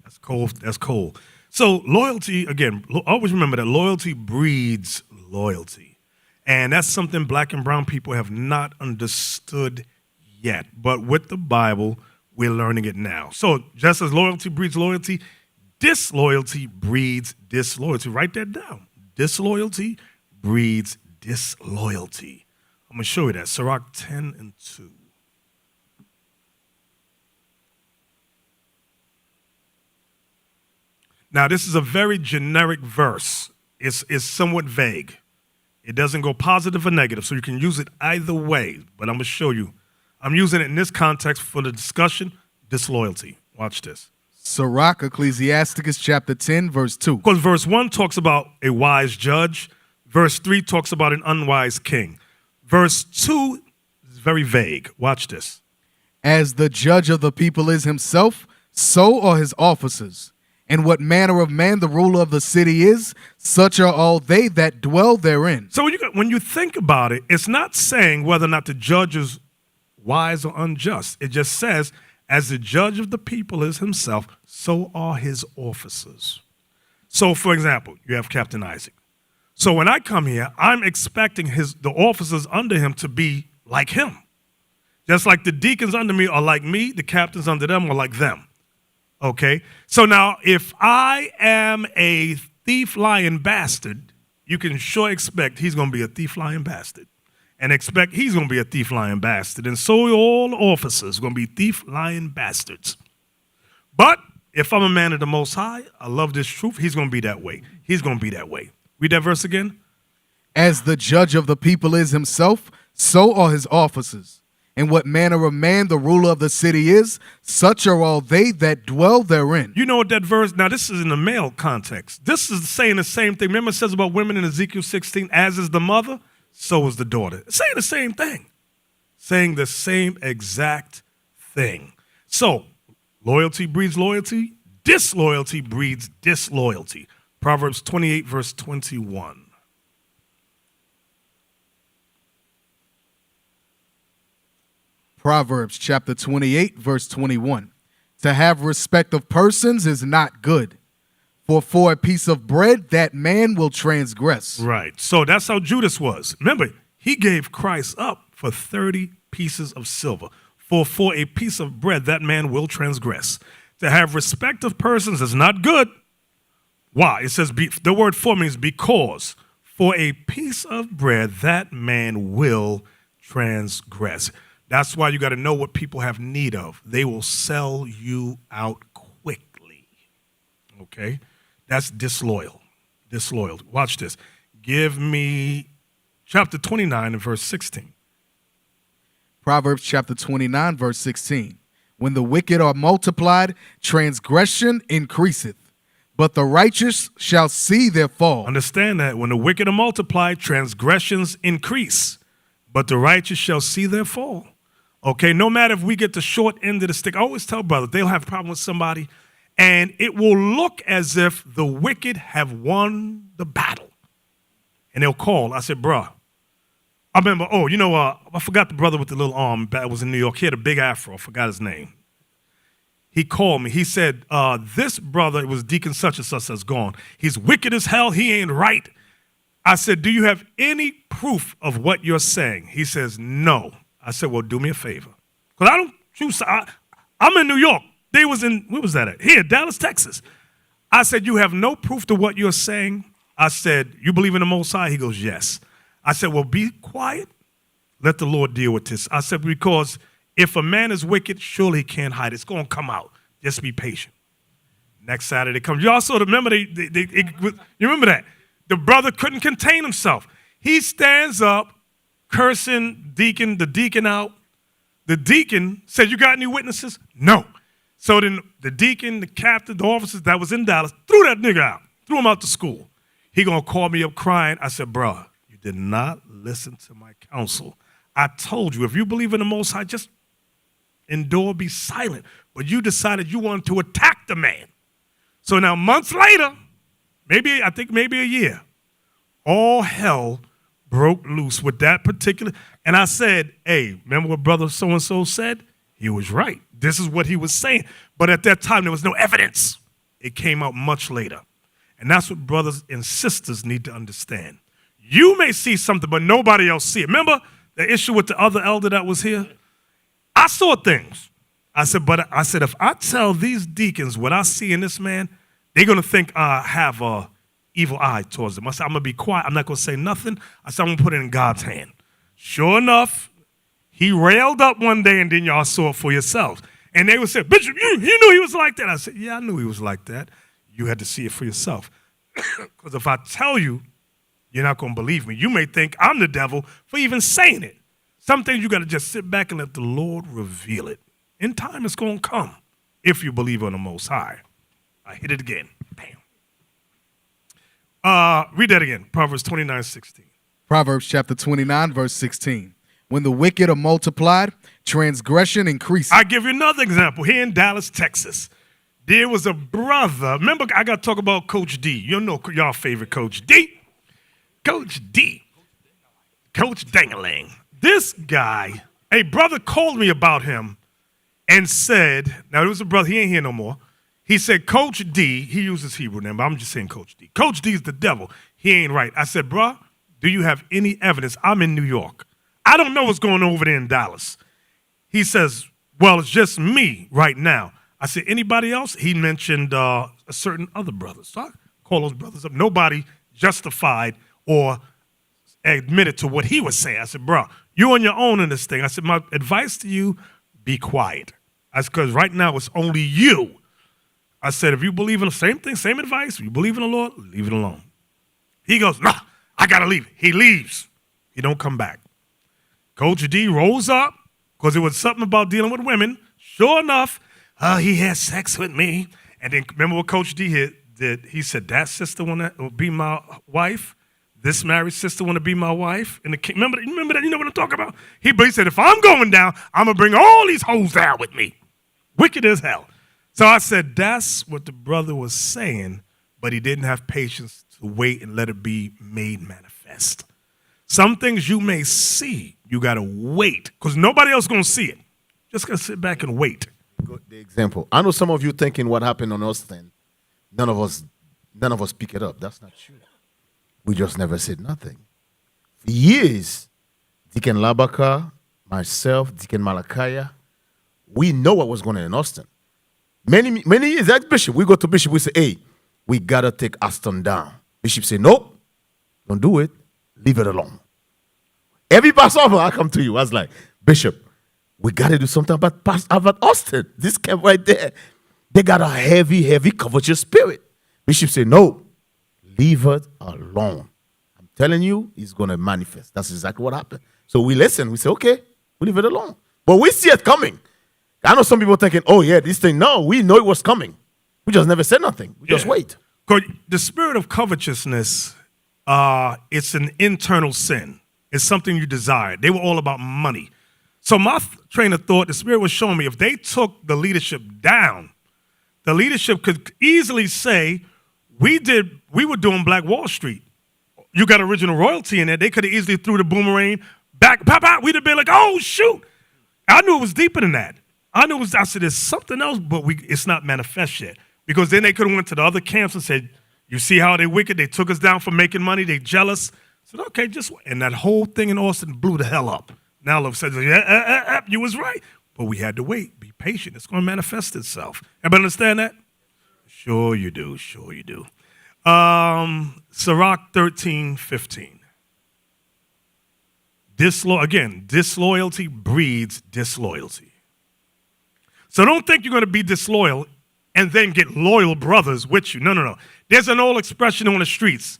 That's cold. That's cold. So loyalty, again, always remember that loyalty breeds loyalty. And that's something black and brown people have not understood yet. But with the Bible, we're learning it now. So just as loyalty breeds loyalty, disloyalty breeds disloyalty. Write that down. Disloyalty breeds disloyalty. I'm going to show you that. Sirach 10 and 2. Now, this is a very generic verse. It's somewhat vague. It doesn't go positive or negative, so you can use it either way. But I'm going to show you. I'm using it in this context for the discussion, disloyalty. Watch this. Sirach, Ecclesiasticus chapter 10, verse 2. Because verse 1 talks about a wise judge. Verse 3 talks about an unwise king. Verse 2 is very vague. Watch this. As the judge of the people is himself, so are his officers. And what manner of man the ruler of the city is, such are all they that dwell therein. So when you think about it, it's not saying whether or not the judge is wise or unjust. It just says, as the judge of the people is himself, so are his officers. So, for example, you have Captain Isaac. So when I come here, I'm expecting the officers under him to be like him. Just like the deacons under me are like me, the captains under them are like them. Okay? So now, if I am a thief, lying bastard, you can sure expect he's going to be a thief, lying bastard. And expect he's going to be a thief, lying bastard. And so are all officers going to be thief, lying bastards. But if I'm a man of the Most High, I love this truth, he's going to be that way. He's going to be that way. Read that verse again. As the judge of the people is himself, so are his officers. And what manner of man the ruler of the city is, such are all they that dwell therein. You know what that verse, now this is in the male context. This is saying the same thing. Remember it says about women in Ezekiel 16, as is the mother, so is the daughter. It's saying the same thing. Saying the same exact thing. So, loyalty breeds loyalty. Disloyalty breeds disloyalty. Proverbs 28, verse 21. Proverbs chapter 28, verse 21. To have respect of persons is not good, for a piece of bread that man will transgress. Right. So that's how Judas was. Remember, he gave Christ up for 30 pieces of silver. For a piece of bread that man will transgress. To have respect of persons is not good. Why? It says, the word for means because. For a piece of bread that man will transgress. That's why you got to know what people have need of. They will sell you out quickly. Okay? That's disloyal. Disloyal. Watch this. Give me chapter 29 and verse 16. Proverbs chapter 29, verse 16. When the wicked are multiplied, transgression increaseth, but the righteous shall see their fall. Understand that when the wicked are multiplied, transgressions increase, but the righteous shall see their fall. Okay, no matter if we get the short end of the stick, I always tell brothers, they'll have a problem with somebody, and it will look as if the wicked have won the battle. And they'll call. I said, bruh, I remember, I forgot the brother with the little arm that was in New York. He had a big afro. I forgot his name. He called me. He said, this brother, it was Deacon such and such that's gone. He's wicked as hell. He ain't right. I said, do you have any proof of what you're saying? He says, no. I said, well, do me a favor. Because I don't choose. I'm in New York. They was in, where was that at? Here, Dallas, Texas. I said, you have no proof to what you're saying? I said, you believe in the Most High? He goes, yes. I said, well, be quiet. Let the Lord deal with this. I said, because if a man is wicked, surely he can't hide. It's going to come out. Just be patient. Next Saturday comes. You also remember, you remember that? The brother couldn't contain himself. He stands up, cursing the deacon out. The deacon said, you got any witnesses? No. So then the deacon, the captain, the officers that was in Dallas threw that nigga out, threw him out to school. He going to call me up crying. I said, bruh, you did not listen to my counsel. I told you, if you believe in the Most High, just endure, be silent. But you decided you wanted to attack the man. So now months later, maybe a year, all hell broke loose with that particular. And I said, hey, remember what brother so-and-so said? He was right. This is what he was saying. But at that time, there was no evidence. It came out much later. And that's what brothers and sisters need to understand. You may see something, but nobody else see it. Remember the issue with the other elder that was here? I saw things. I said, if I tell these deacons what I see in this man, they're going to think I have a evil eye towards them. I said, I'm going to be quiet. I'm not going to say nothing. I said, I'm going to put it in God's hand. Sure enough, he railed up one day, and then y'all saw it for yourselves. And they would say, Bishop, you knew he was like that. I said, yeah, I knew he was like that. You had to see it for yourself. Because if I tell you, you're not going to believe me. You may think I'm the devil for even saying it. Some things you got to just sit back and let the Lord reveal it. In time, it's going to come if you believe on the Most High. I hit it again. Bam. Read that again. Proverbs 29:16. Proverbs chapter 29, verse 16. When the wicked are multiplied, transgression increases. I give you another example. Here in Dallas, Texas, there was a brother. Remember, I got to talk about Coach D. You know y'all favorite Coach D. Coach D. Coach Dangalang. This guy, a brother called me about him and said, now it was a brother, he ain't here no more. He said, Coach D, he uses Hebrew name, but I'm just saying Coach D. Coach D is the devil. He ain't right. I said, bro, do you have any evidence? I'm in New York. I don't know what's going on over there in Dallas. He says, well, it's just me right now. I said, anybody else? He mentioned a certain other brother. So I call those brothers up. Nobody justified or admitted to what he was saying. I said, bro, you're on your own in this thing. I said, my advice to you, be quiet. I said, because right now it's only you. I said, if you believe in the same thing, same advice, if you believe in the Lord, leave it alone. He goes, nah, I got to leave. He leaves. He don't come back. Coach D rolls up because it was something about dealing with women. Sure enough, he had sex with me. And then remember what Coach D did? He said, that sister want to be my wife? This married sister want to be my wife? And remember that? You know what I'm talking about? He said, if I'm going down, I'm going to bring all these hoes down with me. Wicked as hell. So I said, that's what the brother was saying, but he didn't have patience to wait and let it be made manifest. Some things you may see, you got to wait, because nobody else going to see it. Just going to sit back and wait. The example. I know some of you thinking what happened on Austin. None of us pick it up. That's not true. We just never said nothing. For years, Deacon Labaka, myself, Deacon Malakaya, we know what was going on in Austin. Many years, as Bishop, we go to Bishop, we say, hey, we got to take Austin down. Bishop say, nope, don't do it. Leave it alone. Every Passover, I come to you. I was like, Bishop, we got to do something about Austin. This camp right there, they got a heavy, heavy covetous spirit. Bishop said, no, leave it alone. I'm telling you, it's going to manifest. That's exactly what happened. So we listen. We say, okay, we leave it alone. But we see it coming. I know some people thinking, oh, yeah, this thing. No, we know it was coming. We just never said nothing. We just wait. 'Cause the spirit of covetousness, it's an internal sin. It's something you desire. They were all about money. So my train of thought, the spirit was showing me if they took the leadership down, the leadership could easily say, we were doing Black Wall Street. You got original royalty in there. They could have easily threw the boomerang back, pop out. We'd have been like, oh, shoot. I knew it was deeper than that. I said, there's something else, but it's not manifest yet. Because then they could have went to the other camps and said, you see how they wicked? They took us down for making money. They jealous. I said, okay, and that whole thing in Austin blew the hell up. Now all of a sudden, you was right. But we had to wait. Be patient. It's going to manifest itself. Everybody understand that? Sure you do. Sure you do. Sirach 13:15. Disloyalty breeds disloyalty. So don't think you're going to be disloyal and then get loyal brothers with you. No. There's an old expression on the streets.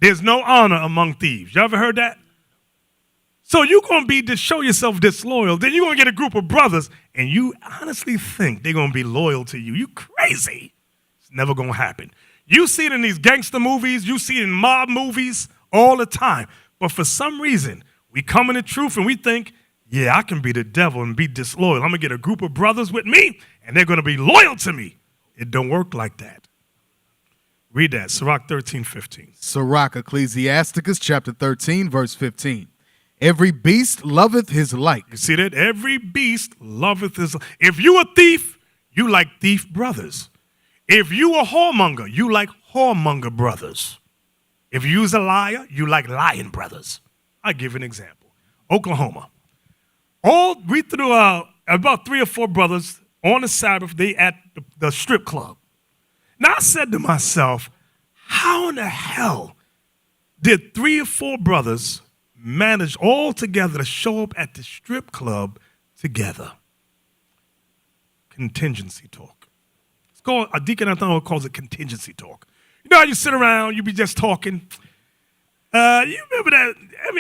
There's no honor among thieves. You ever heard that? So you're going to show yourself disloyal. Then you're going to get a group of brothers, and you honestly think they're going to be loyal to you. You crazy. It's never going to happen. You see it in these gangster movies. You see it in mob movies all the time. But for some reason, we come in the truth, and we think, yeah, I can be the devil and be disloyal. I'm going to get a group of brothers with me, and they're going to be loyal to me. It don't work like that. Read that, Sirach 13:15. Sirach, Ecclesiasticus, chapter 13, verse 15. Every beast loveth his like. You see that? Every beast loveth his. If you a thief, you like thief brothers. If you a whoremonger, you like whoremonger brothers. If you's a liar, you like lying brothers. I'll give you an example. Oklahoma. We threw about 3 or 4 brothers on the Sabbath. They at the strip club. Now I said to myself, how in the hell did 3 or 4 brothers manage all together to show up at the strip club together? Contingency talk. It's called, Deacon Nathanyel calls it contingency talk. You know how you sit around, you be just talking. You remember that?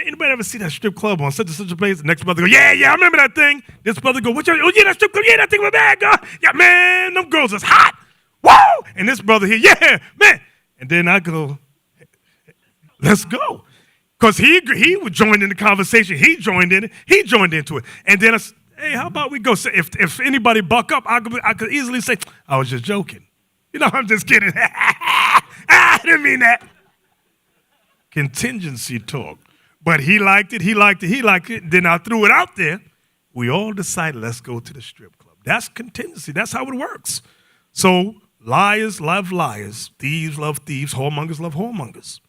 Anybody ever see that strip club on such and such a place? The next brother go, yeah, I remember that thing. This brother go, oh yeah, that strip club, yeah, that thing was bad, God. Yeah, man, them girls is hot. Whoa! And this brother here, yeah, man. And then I go, let's go. Because he would join in the conversation. He joined in it. He joined into it. And then I said, hey, how about we go? So if anybody buck up, I could easily say, I was just joking. You know, I'm just kidding. I didn't mean that. Contingency talk. But he liked it. Then I threw it out there. We all decided, let's go to the strip club. That's contingency. That's how it works. So liars love liars. Thieves love thieves. Whoremongers love whoremongers.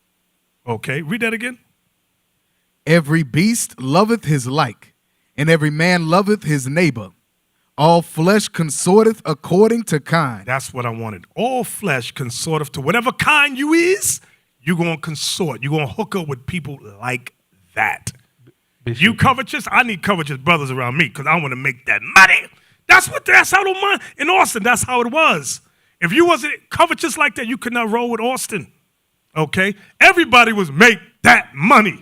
Okay, read that again. Every beast loveth his like, and every man loveth his neighbor. All flesh consorteth according to kind. That's what I wanted. All flesh consorteth to whatever kind you is, you're going to consort. You're going to hook up with people like that. Bishop. You covetous? I need covetous brothers around me because I want to make that money. That's how the money in Austin. That's how it was. If you wasn't covetous like that, you could not roll with Austin. Okay? Everybody was make that money.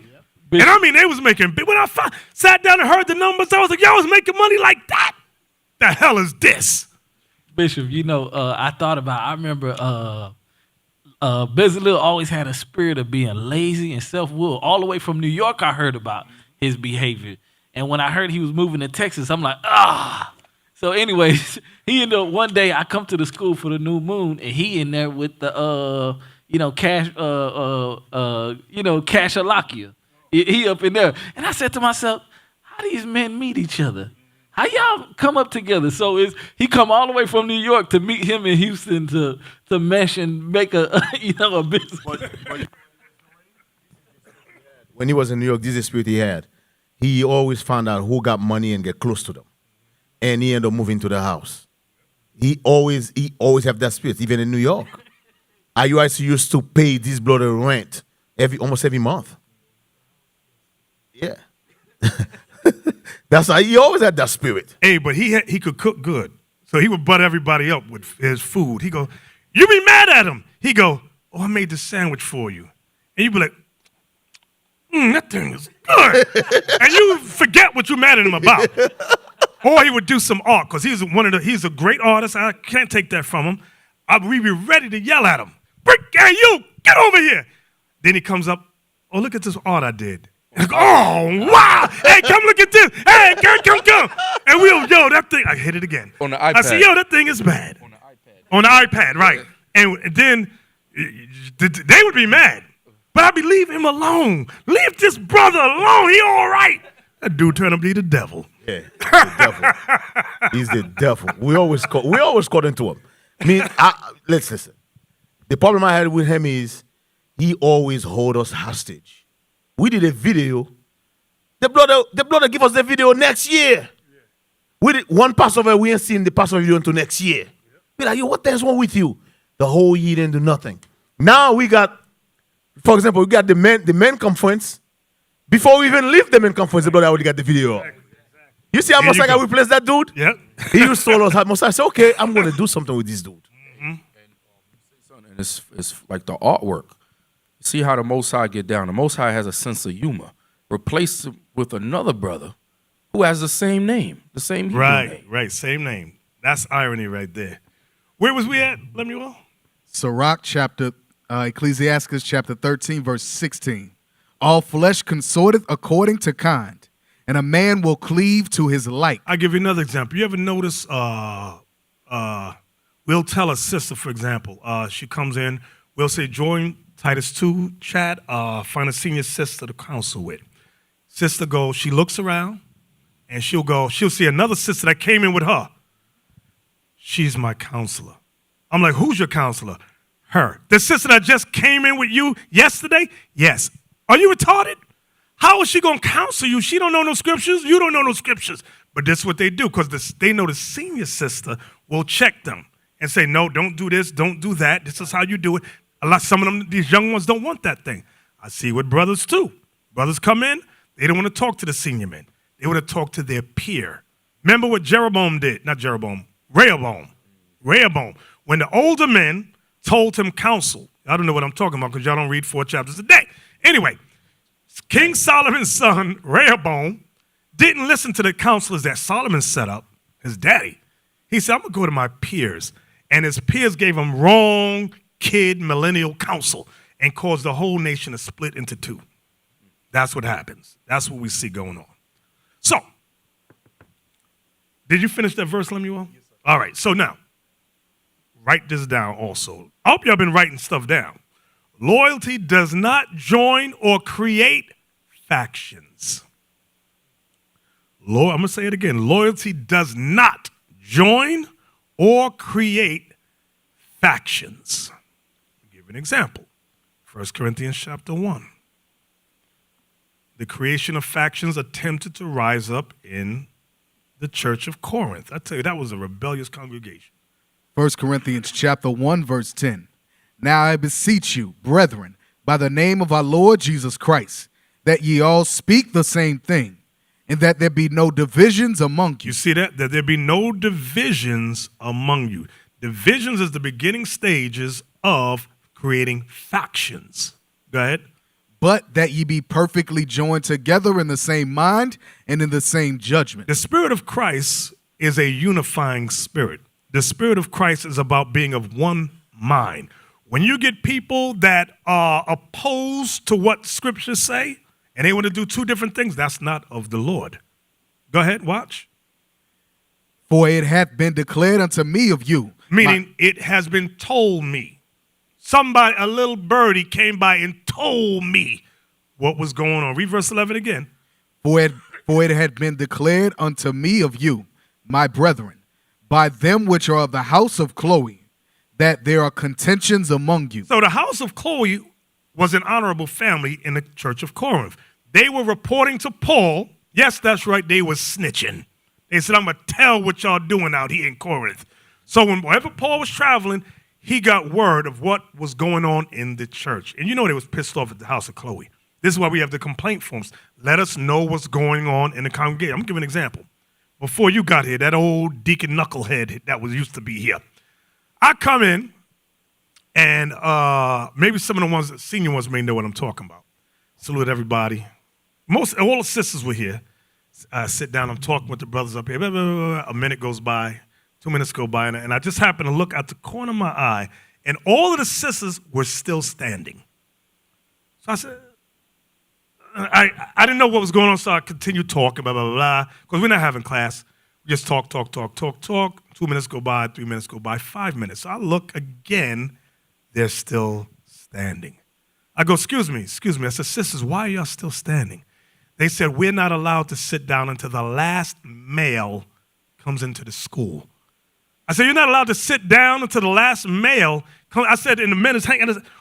And I mean, they was making big. When I sat down and heard the numbers, I was like, y'all was making money like that? The hell is this? Bishop, I remember Bezalel always had a spirit of being lazy and self-willed. All the way from New York, I heard about his behavior. And when I heard he was moving to Texas, I'm like, So anyways, he ended up one day, I come to the school for the new moon, and he in there with the, Cash-a-lakia. He up in there. And I said to myself, how these men meet each other? How y'all come up together? So he come all the way from New York to meet him in Houston to mesh and make a business. When he was in New York, this is the spirit he had. He always found out who got money and get close to them. And he ended up moving to the house. He always have that spirit, even in New York. IUIC used to pay this brother rent almost every month. Yeah. That's how he always had that spirit. Hey, but he could cook good. So he would butt everybody up with his food. He go, You be mad at him. He go, oh, I made this sandwich for you. And you be like, that thing is good. And you forget what you're mad at him about. Or he would do some art, because he's a great artist. I can't take that from him. We'd be ready to yell at him. Hey, you, get over here. Then he comes up, oh, look at this art I did. And I go, oh, wow. Hey, come look at this. Hey, come. And yo, that thing, I hit it again. On the iPad. I said, yo, that thing is bad. On the iPad, right. And then they would be mad. But I'd be, leave him alone. Leave this brother alone. He all right. That dude turned up to be the devil. Yeah, the devil. He's the devil. We always caught into him. I mean, let's listen. The problem I had with him is he always hold us hostage. We did a video. The brother give us the video next year. We did one Passover. We ain't seen the Passover video until next year. Be like, yo, what the hell's wrong with you? The whole year didn't do nothing. Now we got, for example, we got the men conference. Before we even leave the men conference, the brother already got the video. Exactly. You see how much I replaced that dude? Yep. He used to tell us how much I said, okay, I'm going to do something with this dude. And it's like the artwork. See how the Most High get down. The Most High has a sense of humor. Replace it with another brother who has the same name, the same Hebrew name. Right, same name. That's irony right there. Where was we at, Lemuel? Sirach Ecclesiastes chapter 13, verse 16. All flesh consorteth according to kind, and a man will cleave to his like. I'll give you another example. You ever notice, we'll tell a sister, for example, she comes in, we'll say, join Titus 2 chat, find a senior sister to counsel with. Sister goes, she looks around, and she'll see another sister that came in with her. She's my counselor. I'm like, who's your counselor? Her. The sister that just came in with you yesterday? Yes. Are you retarded? How is she going to counsel you? She don't know no scriptures. You don't know no scriptures. But this is what they do, because they know the senior sister will check them and say, no, don't do this, don't do that. This is how you do it. Some of them, these young ones don't want that thing. I see with brothers too. Brothers come in, they don't want to talk to the senior men. They want to talk to their peer. Remember what Rehoboam did. When the older men told him counsel. I don't know what I'm talking about because y'all don't read 4 chapters a day. Anyway, King Solomon's son, Rehoboam, didn't listen to the counselors that Solomon set up, his daddy. He said, I'm going to go to my peers. And his peers gave him wrong kid millennial counsel and caused the whole nation to split into 2. That's what happens. That's what we see going on. So, did you finish that verse, Lemuel? Yes, sir. All right, so now, write this down also. I hope y'all been writing stuff down. Loyalty does not join or create factions. I'm going to say it again. Loyalty does not join or create factions. I'll give you an example. 1 Corinthians chapter 1. The creation of factions attempted to rise up in the church of Corinth. I tell you, that was a rebellious congregation. 1 Corinthians chapter 1, verse 10. Now I beseech you, brethren, by the name of our Lord Jesus Christ, that ye all speak the same thing, and that there be no divisions among you. You see that? That there be no divisions among you. Divisions is the beginning stages of creating factions. Go ahead. But that ye be perfectly joined together in the same mind and in the same judgment. The Spirit of Christ is a unifying spirit. The Spirit of Christ is about being of one mind. When you get people that are opposed to what scriptures say, and they want to do 2 different things, that's not of the Lord. Go ahead, watch. For it hath been declared unto me of you. Meaning, it has been told me. Somebody, a little birdie came by and told me what was going on. Read verse 11 again. For it had been declared unto me of you, my brethren, by them which are of the house of Chloe, that there are contentions among you. So the house of Chloe was an honorable family in the church of Corinth. They were reporting to Paul. Yes, that's right. They were snitching. They said, I'm going to tell what y'all doing out here in Corinth. So whenever Paul was traveling, he got word of what was going on in the church. And you know they was pissed off at the house of Chloe. This is why we have the complaint forms. Let us know what's going on in the congregation. I'm going to give an example. Before you got here, that old deacon knucklehead that was used to be here. I come in, And maybe some of the ones, senior ones may know what I'm talking about. Salute everybody. All the sisters were here. I sit down, I'm talking with the brothers up here. Blah, blah, blah, blah. A minute goes by, 2 minutes go by, and I just happen to look out the corner of my eye, and all of the sisters were still standing. So I said, I didn't know what was going on, so I continued talking, blah, blah, blah, because we're not having class. We just talk. 2 minutes go by, 3 minutes go by, 5 minutes. So I look again, they're still standing. I go, excuse me. I said, sisters, why are y'all still standing? They said, we're not allowed to sit down until the last male comes into the school. I said, you're not allowed to sit down until the last male comes. I said, in the minutes,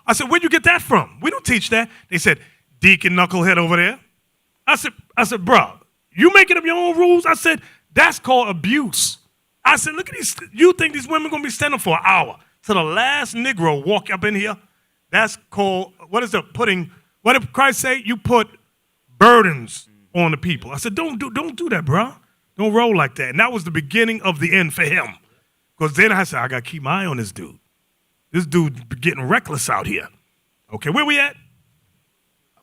I said, where'd you get that from? We don't teach that. They said, Deacon Knucklehead over there. I said, bro, you making up your own rules? I said, that's called abuse. I said, look at these. You think these women going to be standing for an hour till the last Negro walk up in here? That's called, what is it, what did Christ say? You put burdens on the people. I said, don't do that, bro. Don't roll like that. And that was the beginning of the end for him. Because then I said, I got to keep my eye on this dude. This dude getting reckless out here. Okay, where we at?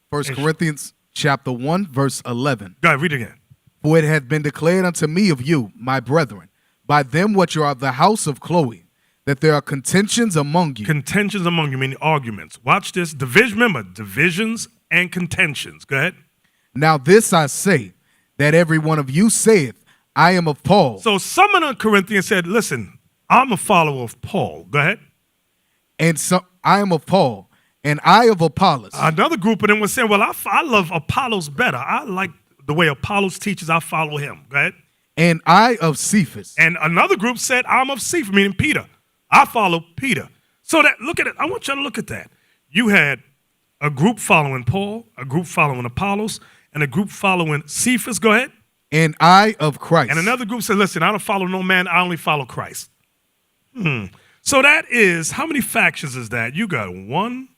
1 Corinthians chapter 1, verse 11. Go ahead, read it again. For it hath been declared unto me of you, my brethren, by them which are of the house of Chloe, that there are contentions among you. Contentions among you, meaning arguments. Watch this. Remember, divisions and contentions. Go ahead. Now this I say, that every one of you saith, I am of Paul. So some of the Corinthians said, listen, I'm a follower of Paul. Go ahead. And so I am of Paul, and I of Apollos. Another group of them was saying, well, I love Apollos better. I like the way Apollos teaches. I follow him. Go ahead. And I of Cephas. And another group said, I'm of Cephas, meaning Peter. I follow Peter. So that, look at it. I want you to look at that. You had a group following Paul, a group following Apollos, and a group following Cephas. Go ahead. And I of Christ. And another group said, listen, I don't follow no man. I only follow Christ. So that is, how many factions is that? You got 1,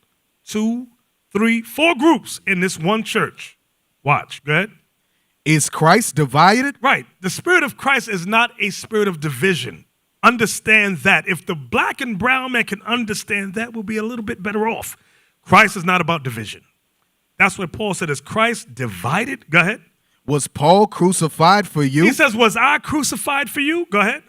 2, 3, 4 groups in this one church. Watch. Go ahead. Is Christ divided? Right. The spirit of Christ is not a spirit of division. Understand that. If the black and brown man can understand that, we'll be a little bit better off. Christ is not about division. That's what Paul said. Is Christ divided? Go ahead. Was Paul crucified for you? He says, was I crucified for you? Go ahead.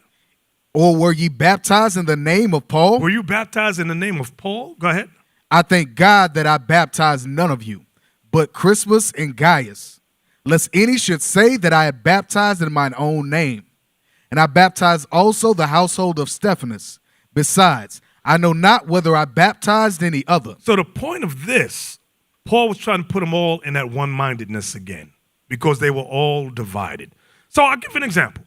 Or were ye baptized in the name of Paul? Were you baptized in the name of Paul? Go ahead. I thank God that I baptized none of you, but Crispus and Gaius, lest any should say that I had baptized in mine own name. And I baptized also the household of Stephanus. Besides, I know not whether I baptized any other. So the point of this, Paul was trying to put them all in that one-mindedness again because they were all divided. So I'll give you an example.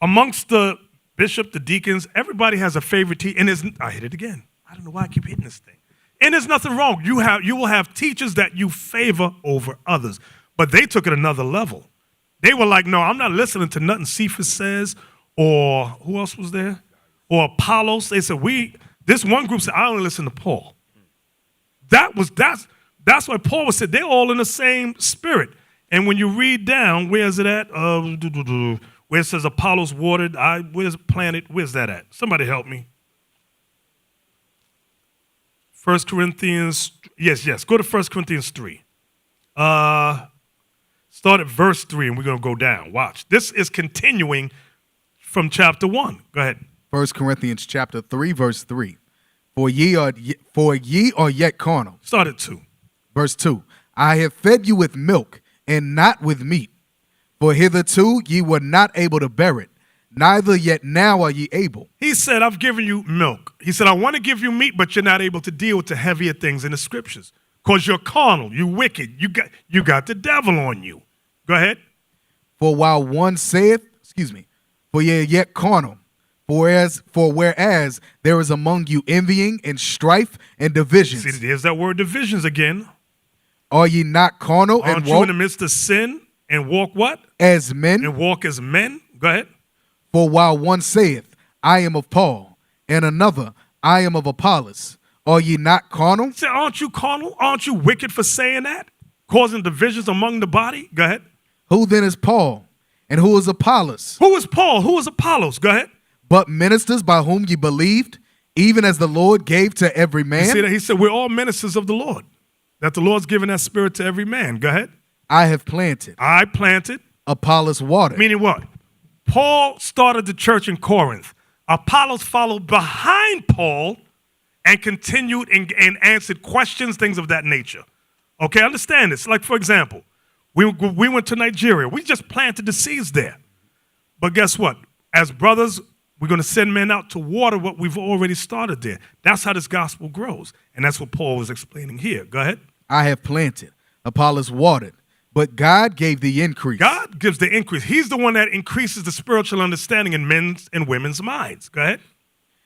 Amongst the bishop, the deacons, everybody has a favorite teacher. And I hit it again. I don't know why I keep hitting this thing. And there's nothing wrong. You will have teachers that you favor over others. But they took it another level. They were like, no, I'm not listening to nothing Cephas says, or who else was there? Or Apollos. They said, this one group said, I only listen to Paul. That's why Paul said they're all in the same spirit. And when you read down, where is it at? Where it says Apollos watered, where's it planted? Where's that at? Somebody help me. 1 Corinthians, yes. Go to 1 Corinthians 3. Start at verse 3, and we're going to go down. Watch. This is continuing from chapter 1. Go ahead. 1 Corinthians chapter 3, verse 3. For ye are yet carnal. Start at 2. Verse 2. I have fed you with milk, and not with meat. For hitherto ye were not able to bear it, neither yet now are ye able. He said, I've given you milk. He said, I want to give you meat, but you're not able to deal with the heavier things in the scriptures. Because you're carnal, you're wicked, you got the devil on you. Go ahead. For while one saith, for ye are yet carnal, whereas there is among you envying and strife and divisions. See, there's that word divisions again. Are ye not carnal Aren't and you walk in the midst of sin and walk what? as men? And walk as men? Go ahead. For while one saith, I am of Paul, and another, I am of Apollos, are ye not carnal? Say, aren't you carnal? Aren't you wicked for saying that? Causing divisions among the body? Go ahead. Who then is Paul, and who is Apollos? Who is Paul? Who is Apollos? Go ahead. But ministers by whom ye believed, even as the Lord gave to every You man, see that? He said, we're all ministers of the Lord, that the Lord's given that spirit to every man. Go ahead. I have planted, I planted, Apollos watered, meaning what? Paul started the church in Corinth. Apollos followed behind Paul and continued and answered questions, things of that nature. Okay, understand this. Like, for example, we went to Nigeria. We just planted the seeds there. But guess what? As brothers, we're going to send men out to water what we've already started there. That's how this gospel grows. And that's what Paul was explaining here. Go ahead. I have planted, Apollos watered, but God gave the increase. God gives the increase. He's the one that increases the spiritual understanding in men's and women's minds. Go ahead.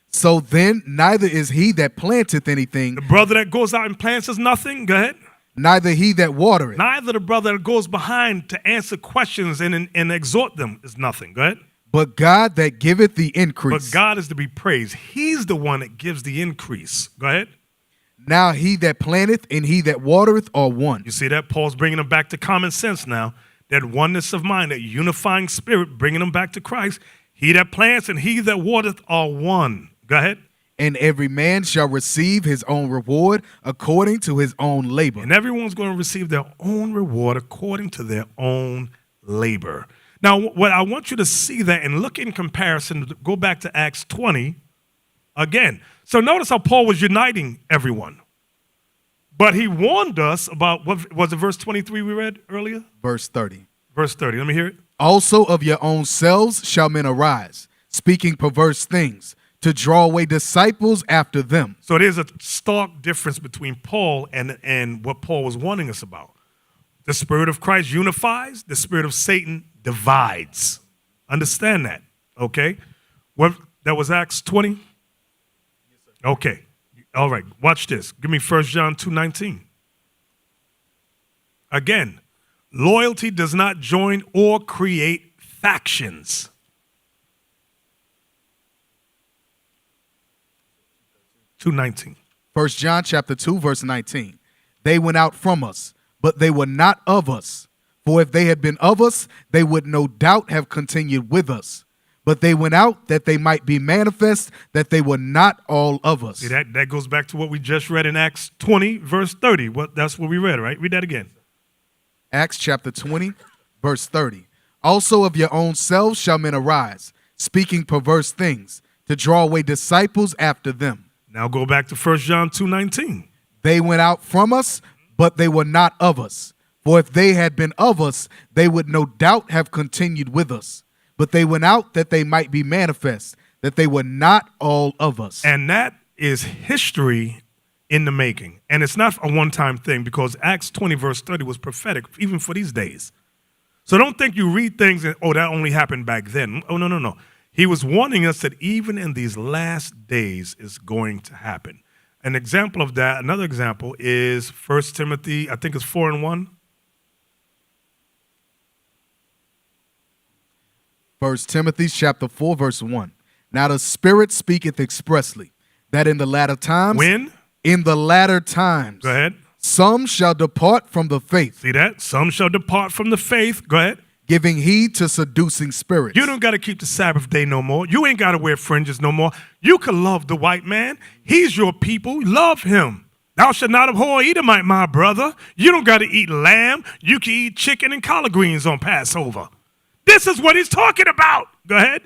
So then neither is he that planteth anything, The brother that goes out and plants is nothing. Go ahead. neither he that watereth, Neither the brother that goes behind to answer questions and exhort them is nothing. Go ahead. but God that giveth the But increase. God is to be praised. He's the one that gives the increase. Go ahead. Now he that planteth and he that watereth are one. You see that? Paul's bringing them back to common sense now. That oneness of mind, that unifying spirit, bringing them back to Christ. He that plants and he that watereth are one. Go ahead. And every man shall receive his own reward according to his own labor. And everyone's going to receive their own reward according to their own labor. Now, what I want you to see that and look in comparison, go back to Acts 20 again. So notice how Paul was uniting everyone. But he warned us about, what was it verse 23 we read earlier? Verse 30. Verse 30, let me hear it. Also of your own selves shall men arise, speaking perverse things, to draw away disciples after them. So there's a stark difference between Paul and what Paul was warning us about. The Spirit of Christ unifies, the Spirit of Satan divides. Understand that, okay? What, that was Acts 20? Okay, all right, watch this. Give me 1 John 2:19. Again, loyalty does not join or create factions. (2:19). 1 John chapter 2, verse 19. They went out from us, but they were not of us. For if they had been of us, they would no doubt have continued with us. But they went out that they might be manifest that they were not all of us. See, that goes back to what we just read in Acts 20, verse 30. That's what we read, right? Read that again. Acts chapter 20, verse 30. Also of your own selves shall men arise, speaking perverse things, to draw away disciples after them. Now go back to 1 John 2:19. They went out from us, but they were not of us. For if they had been of us, they would no doubt have continued with us. But they went out that they might be manifest, that they were not all of us. And that is history in the making. And it's not a one-time thing, because Acts 20, verse 30 was prophetic even for these days. So don't think you read things and, oh, that only happened back then. Oh, no. He was warning us that even in these last days is going to happen. An example of that, another example is 1 Timothy, I think it's 4:1. 1 Timothy chapter 4, verse 1. Now the Spirit speaketh expressly, that in the latter times, When? in the latter times, Go ahead. some shall depart from the faith, See that? Some shall depart from the faith. Go ahead. giving heed to seducing spirits. You don't got to keep the Sabbath day no more. You ain't got to wear fringes no more. You can love the white man. He's your people. Love him. Thou shalt not abhor Edomite, my brother. You don't got to eat lamb. You can eat chicken and collard greens on Passover. This is what he's talking about. Go ahead.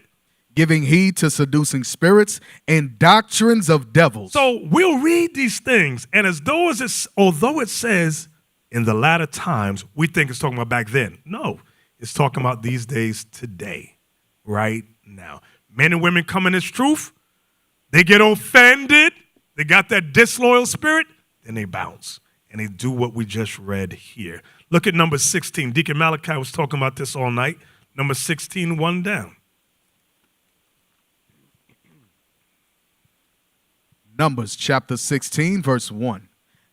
Giving heed to seducing spirits and doctrines of devils. So we'll read these things, and although it says in the latter times, we think it's talking about back then. No, it's talking about these days today, right now. Men and women come in this truth, they get offended, they got that disloyal spirit, then they bounce, and they do what we just read here. Look at number 16. Deacon Malachi was talking about this all night. Number 16, one down. Numbers chapter 16, verse 1.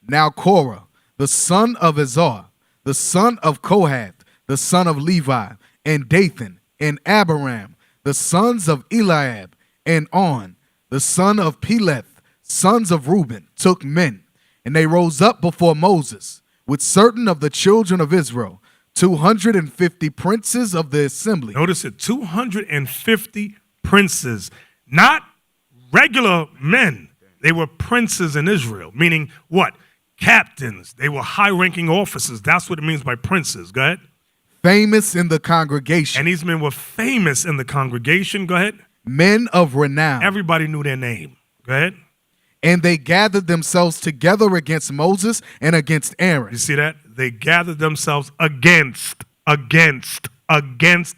Now Korah, the son of Izhar, the son of Kohath, the son of Levi, and Dathan, and Abiram, the sons of Eliab, and On, the son of Peleth, sons of Reuben, took men, and they rose up before Moses, with certain of the children of Israel, 250 princes of the assembly. Notice it, 250 princes, not regular men. They were princes in Israel, meaning what? Captains. They were high-ranking officers. That's what it means by princes. Go ahead. Famous in the congregation. And these men were famous in the congregation. Go ahead. Men of renown. Everybody knew their name. Go ahead. And they gathered themselves together against Moses and against Aaron. You see that? They gathered themselves against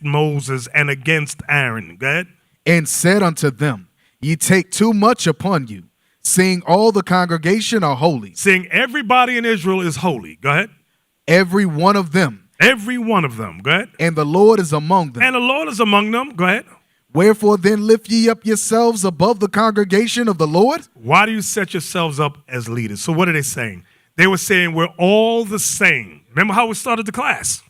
Moses and against Aaron. Go ahead. And said unto them, Ye take too much upon you, seeing all the congregation are holy. Seeing everybody in Israel is holy. Go ahead. Every one of them. Every one of them. Go ahead. And the Lord is among them. And the Lord is among them. Go ahead. Wherefore then lift ye up yourselves above the congregation of the Lord? Why do you set yourselves up as leaders? So what are they saying? They were saying we're all the same. Remember how we started the class?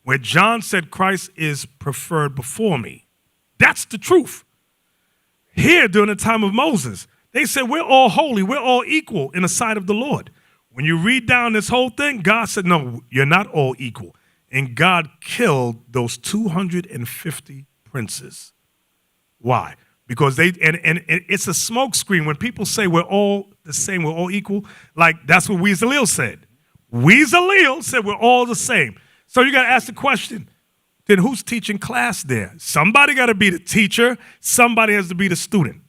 Where John said Christ is preferred before me. That's the truth. Here during the time of Moses, they said we're all holy. We're all equal in the sight of the Lord. When you read down this whole thing, God said, no, you're not all equal. And God killed those 250 princes. Why? Because and it's a smoke screen. When people say we're all the same, we're all equal, like that's what Weasel said. Weasel said we're all the same. So you got to ask the question, then who's teaching class there? Somebody got to be the teacher. Somebody has to be the student.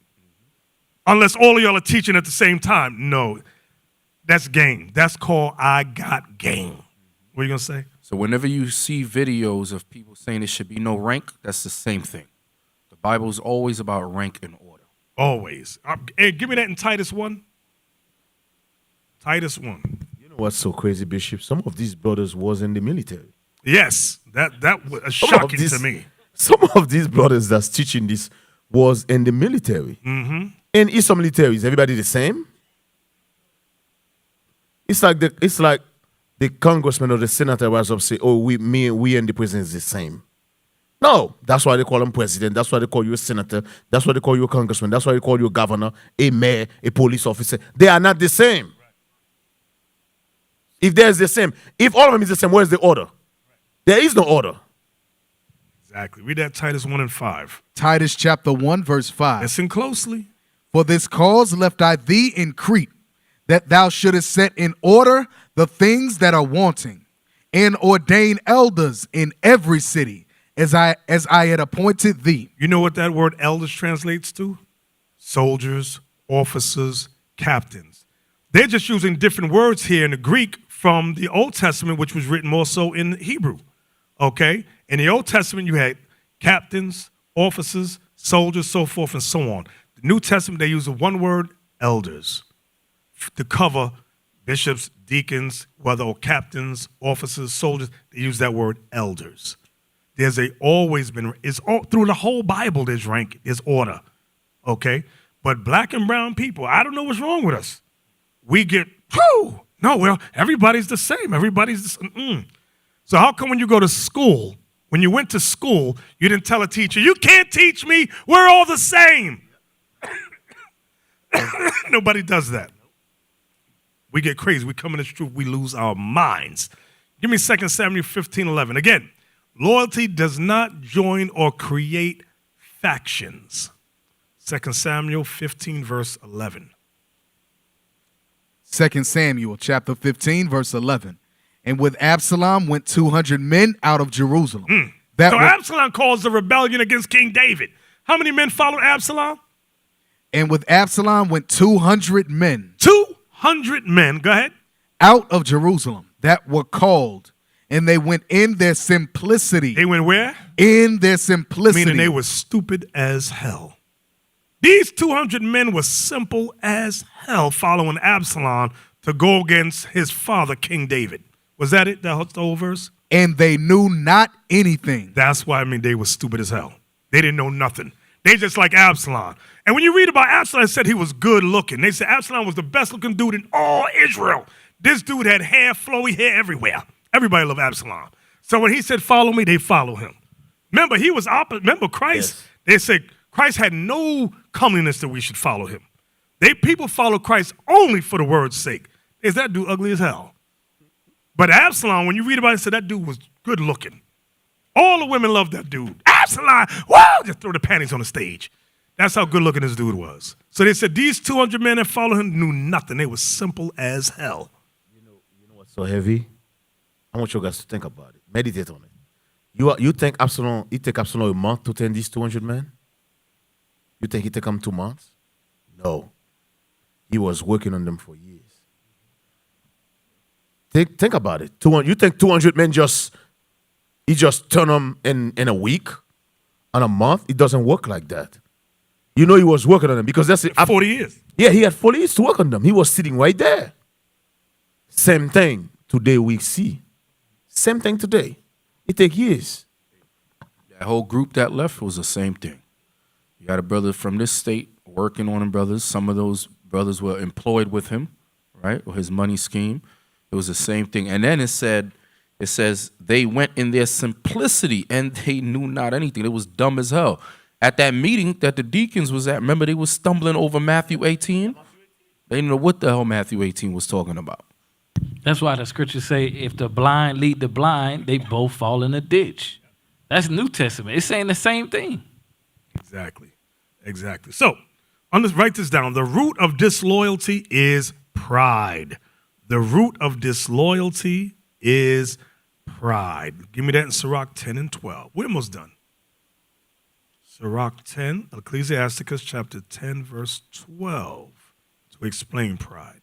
Unless all of y'all are teaching at the same time. No, that's game. That's called I got game. What are you going to say? So whenever you see videos of people saying there should be no rank, that's the same thing. The Bible is always about rank and order. Always. Hey, give me that in Titus 1. Titus 1. You know what's so crazy, Bishop? Some of these brothers was in the military. Yes, that was shocking to me. Some of these brothers that's teaching this was in the military. Mm-hmm. And is some military, is everybody the same? It's like the congressman or the senator rise up and say, oh, we and the president is the same. No, that's why they call him president. That's why they call you a senator. That's why they call you a congressman. That's why they call you a governor, a mayor, a police officer. They are not the same. If there's the same, if all of them is the same, where's the order? There is no order. Exactly. Read that Titus 1 and 5. Titus chapter 1, verse 5. Listen closely. For this cause left I thee in Crete, that thou shouldest set in order the things that are wanting, and ordain elders in every city, as I had appointed thee. You know what that word elders translates to? Soldiers, officers, captains. They're just using different words here in the Greek from the Old Testament, which was written more so in Hebrew. Okay? In the Old Testament, you had captains, officers, soldiers, so forth and so on. The New Testament, they use the one word, elders, to cover bishops, deacons, whether captains, officers, soldiers. They use that word, elders. There's always been, it's all through the whole Bible, there's rank, there's order. Okay? But black and brown people, I don't know what's wrong with us. We get, whoo! No, well, everybody's the same. Everybody's the same. So how come when you go to school, when you went to school, you didn't tell a teacher, you can't teach me, we're all the same? Nobody does that. We get crazy. We come in this truth, we lose our minds. Give me 2 Samuel 15:11. Again, loyalty does not join or create factions. 2 Samuel 15, verse 11. 2 Samuel chapter 15, verse 11. And with Absalom went 200 men out of Jerusalem. So Absalom caused a rebellion against King David. How many men followed Absalom? And with Absalom went 200 men. 200 men, go ahead. Out of Jerusalem that were called, and they went in their simplicity. They went where? In their simplicity. Meaning they were stupid as hell. These 200 men were simple as hell following Absalom to go against his father, King David. Was that it? That's the whole verse? And they knew not anything. That's why, they were stupid as hell. They didn't know nothing. They just like Absalom. And when you read about Absalom, it said he was good looking. They said Absalom was the best looking dude in all Israel. This dude had hair, flowy hair everywhere. Everybody loved Absalom. So when he said, follow me, they follow him. Remember, he was opposite. Remember Christ? Yes. They said Christ had no comeliness that we should follow him. People follow Christ only for the word's sake. Is that dude ugly as hell? But Absalom, when you read about it, said that dude was good looking. All the women loved that dude. Absalom, whoa, just throw the panties on the stage. That's how good looking this dude was. So they said these 200 men that followed him knew nothing. They were simple as hell. You know what's so heavy? I want you guys to think about it. Meditate on it. You think Absalom, it take Absalom a month to tend these 200 men? You think it take him 2 months? No. He was working on them for years. Think about it. You think 200 men he just turn them in a week, on a month? It doesn't work like that. You know he was working on them because that's it. 40 years. Yeah, he had 40 years to work on them. He was sitting right there. Same thing today we see. Same thing today. It take years. That whole group that left was the same thing. You got a brother from this state working on him, brothers. Some of those brothers were employed with him, right, or his money scheme. It was the same thing. And then it says they went in their simplicity and they knew not anything. It was dumb as hell. At that meeting that the deacons was at, remember they was stumbling over Matthew 18? They didn't know what the hell Matthew 18 was talking about. That's why the scriptures say if the blind lead the blind, they both fall in a ditch. That's New Testament. It's saying the same thing. Exactly. So, write this down. The root of disloyalty is pride. The root of disloyalty is pride. Give me that in Sirach 10 and 12. We're almost done. Sirach 10, Ecclesiasticus chapter 10, verse 12, to explain pride.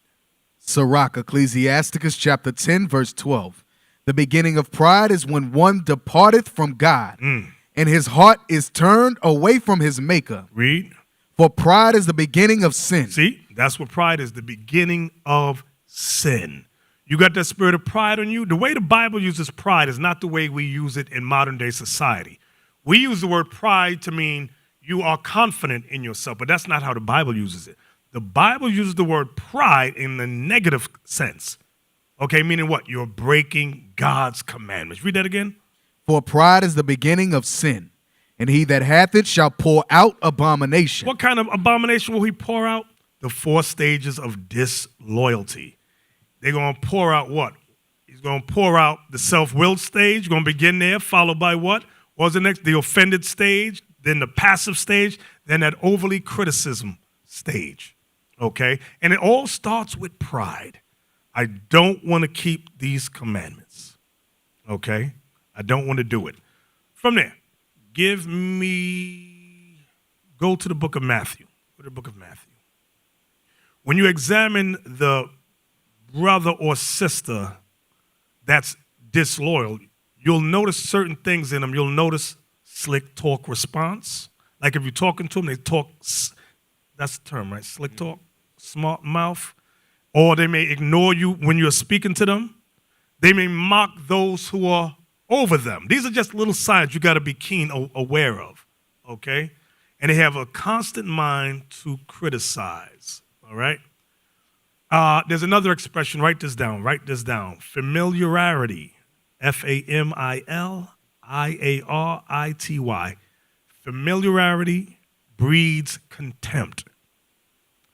Sirach, Ecclesiasticus chapter 10, verse 12. The beginning of pride is when one departeth from God, and his heart is turned away from his maker. Read. For pride is the beginning of sin. See, that's what pride is, the beginning of sin. You got that spirit of pride on you? The way the Bible uses pride is not the way we use it in modern day society. We use the word pride to mean you are confident in yourself, but that's not how the Bible uses it. The Bible uses the word pride in the negative sense. Okay, meaning what? You're breaking God's commandments. Read that again. For pride is the beginning of sin, and he that hath it shall pour out abomination. What kind of abomination will he pour out? The 4 stages of disloyalty. They're going to pour out what? He's going to pour out the self-willed stage. Going to begin there, followed by what? What was the next? The offended stage, then the passive stage, then that overly criticism stage. Okay? And it all starts with pride. I don't want to keep these commandments. Okay? I don't want to do it. From there, go to the book of Matthew. Go to the book of Matthew. When you examine the brother or sister that's disloyal, you'll notice certain things in them. You'll notice slick talk response. Like if you're talking to them, they talk, that's the term, right? Slick talk, smart mouth. Or they may ignore you when you're speaking to them. They may mock those who are over them. These are just little signs you got to be keen aware of, okay? And they have a constant mind to criticize, all right? There's another expression. Write this down. Familiarity. Familiarity. Familiarity breeds contempt.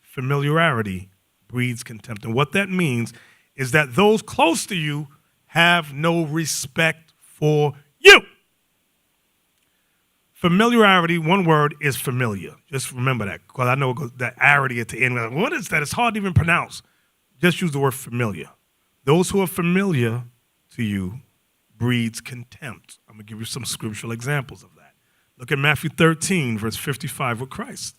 Familiarity breeds contempt. And what that means is that those close to you have no respect for you. Familiarity, one word, is familiar. Just remember that, because I know it goes, that arity at the end. Like, what is that? It's hard to even pronounce. Just use the word familiar. Those who are familiar to you breeds contempt. I'm going to give you some scriptural examples of that. Look at Matthew 13, verse 55 with Christ.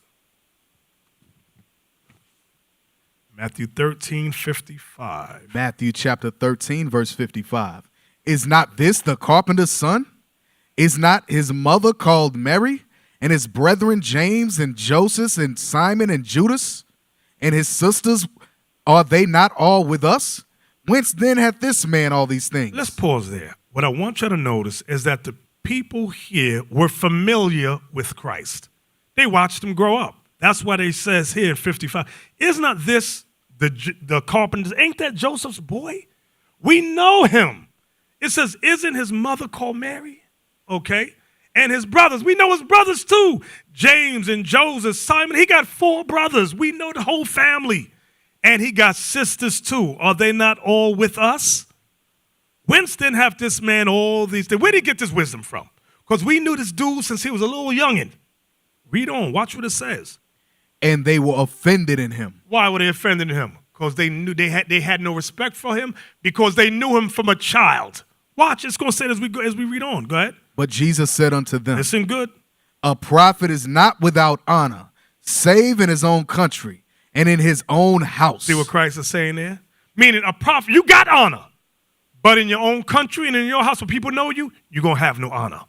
Matthew 13, 55. Matthew chapter 13, verse 55. Is not this the carpenter's son? Is not his mother called Mary, and his brethren James and Joseph and Simon and Judas? And his sisters, are they not all with us? Whence then hath this man all these things? Let's pause there. What I want you to notice is that the people here were familiar with Christ. They watched him grow up. That's why they says here in 55, is not this the carpenter? Ain't that Joseph's boy? We know him. It says, isn't his mother called Mary? Okay. And his brothers, we know his brothers too. James and Joseph, Simon, he got 4 brothers. We know the whole family. And he got sisters too. Are they not all with us? Whence then hath this man all these things? Where did he get this wisdom from? Because we knew this dude since he was a little youngin'. Read on. Watch what it says. And they were offended in him. Why were they offended him? Because they knew they had no respect for him, because they knew him from a child. Watch, it's going to say it as we read on. Go ahead. But Jesus said unto them, Listen good. a prophet is not without honor, save in his own country and in his own house. See what Christ is saying there? Meaning a prophet, you got honor. But in your own country and in your house where people know you, you're going to have no honor.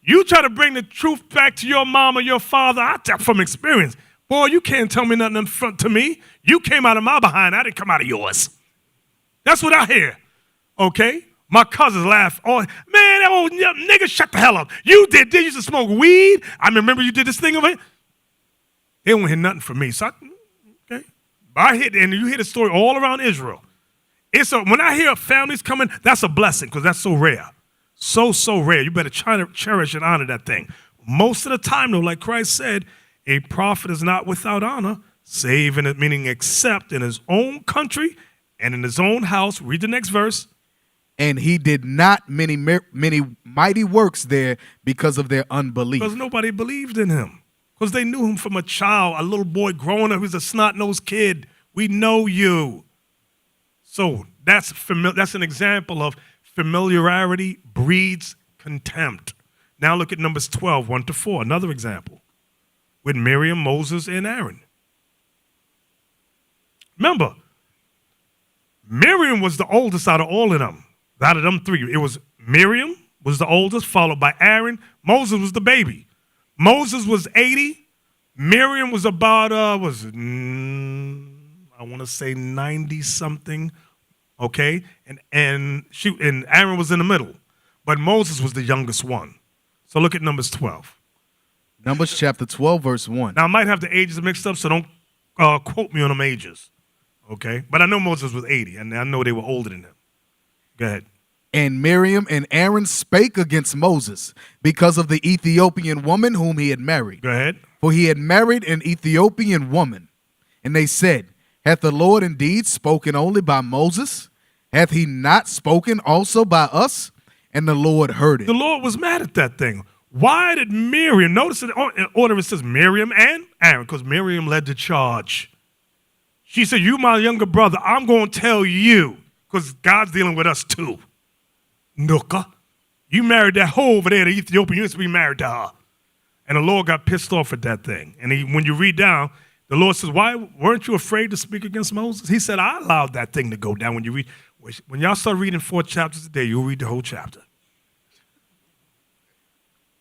You try to bring the truth back to your mom or your father, I tell from experience. Boy, you can't tell me nothing in front to me. You came out of my behind. I didn't come out of yours. That's what I hear. Okay? My cousins laugh. Oh, man, that old nigga, shut the hell up. You did this. You used to smoke weed. I remember you did this thing over it. They won't hear nothing from me. So okay? But and you hear the story all around Israel. When I hear families coming, that's a blessing because that's so rare. So rare. You better cherish and honor that thing. Most of the time, though, like Christ said, a prophet is not without honor, save in it, meaning except in his own country and in his own house. Read the next verse. And he did not many mighty works there because of their unbelief. Because nobody believed in him. Because they knew him from a child, a little boy growing up. He was a snot-nosed kid. We know you. So that's an example of familiarity breeds contempt. Now look at Numbers 12, 1-4, another example. With Miriam, Moses, and Aaron. Remember, Miriam was the oldest out of all of them. Out of them three, it was Miriam was the oldest, followed by Aaron. Moses was the baby. Moses was 80. Miriam was about, I want to say 90-something, okay? And Aaron was in the middle. But Moses was the youngest one. So look at Numbers 12. Numbers chapter 12, verse 1. Now, I might have the ages mixed up, so don't quote me on them ages, okay? But I know Moses was 80, and I know they were older than him. Go ahead. And Miriam and Aaron spake against Moses because of the Ethiopian woman whom he had married. Go ahead. For he had married an Ethiopian woman. And they said, hath the Lord indeed spoken only by Moses? Hath he not spoken also by us? And the Lord heard it. The Lord was mad at that thing. Why did Miriam, notice in order it says Miriam and Aaron, because Miriam led the charge. She said, you my younger brother, I'm going to tell you, because God's dealing with us too. Nooka, you married that hoe over there, the Ethiopian, you used to be married to her. And the Lord got pissed off at that thing. And when you read down, the Lord says, why weren't you afraid to speak against Moses? He said, I allowed that thing to go down. When y'all start reading 4 chapters a day, you'll read the whole chapter.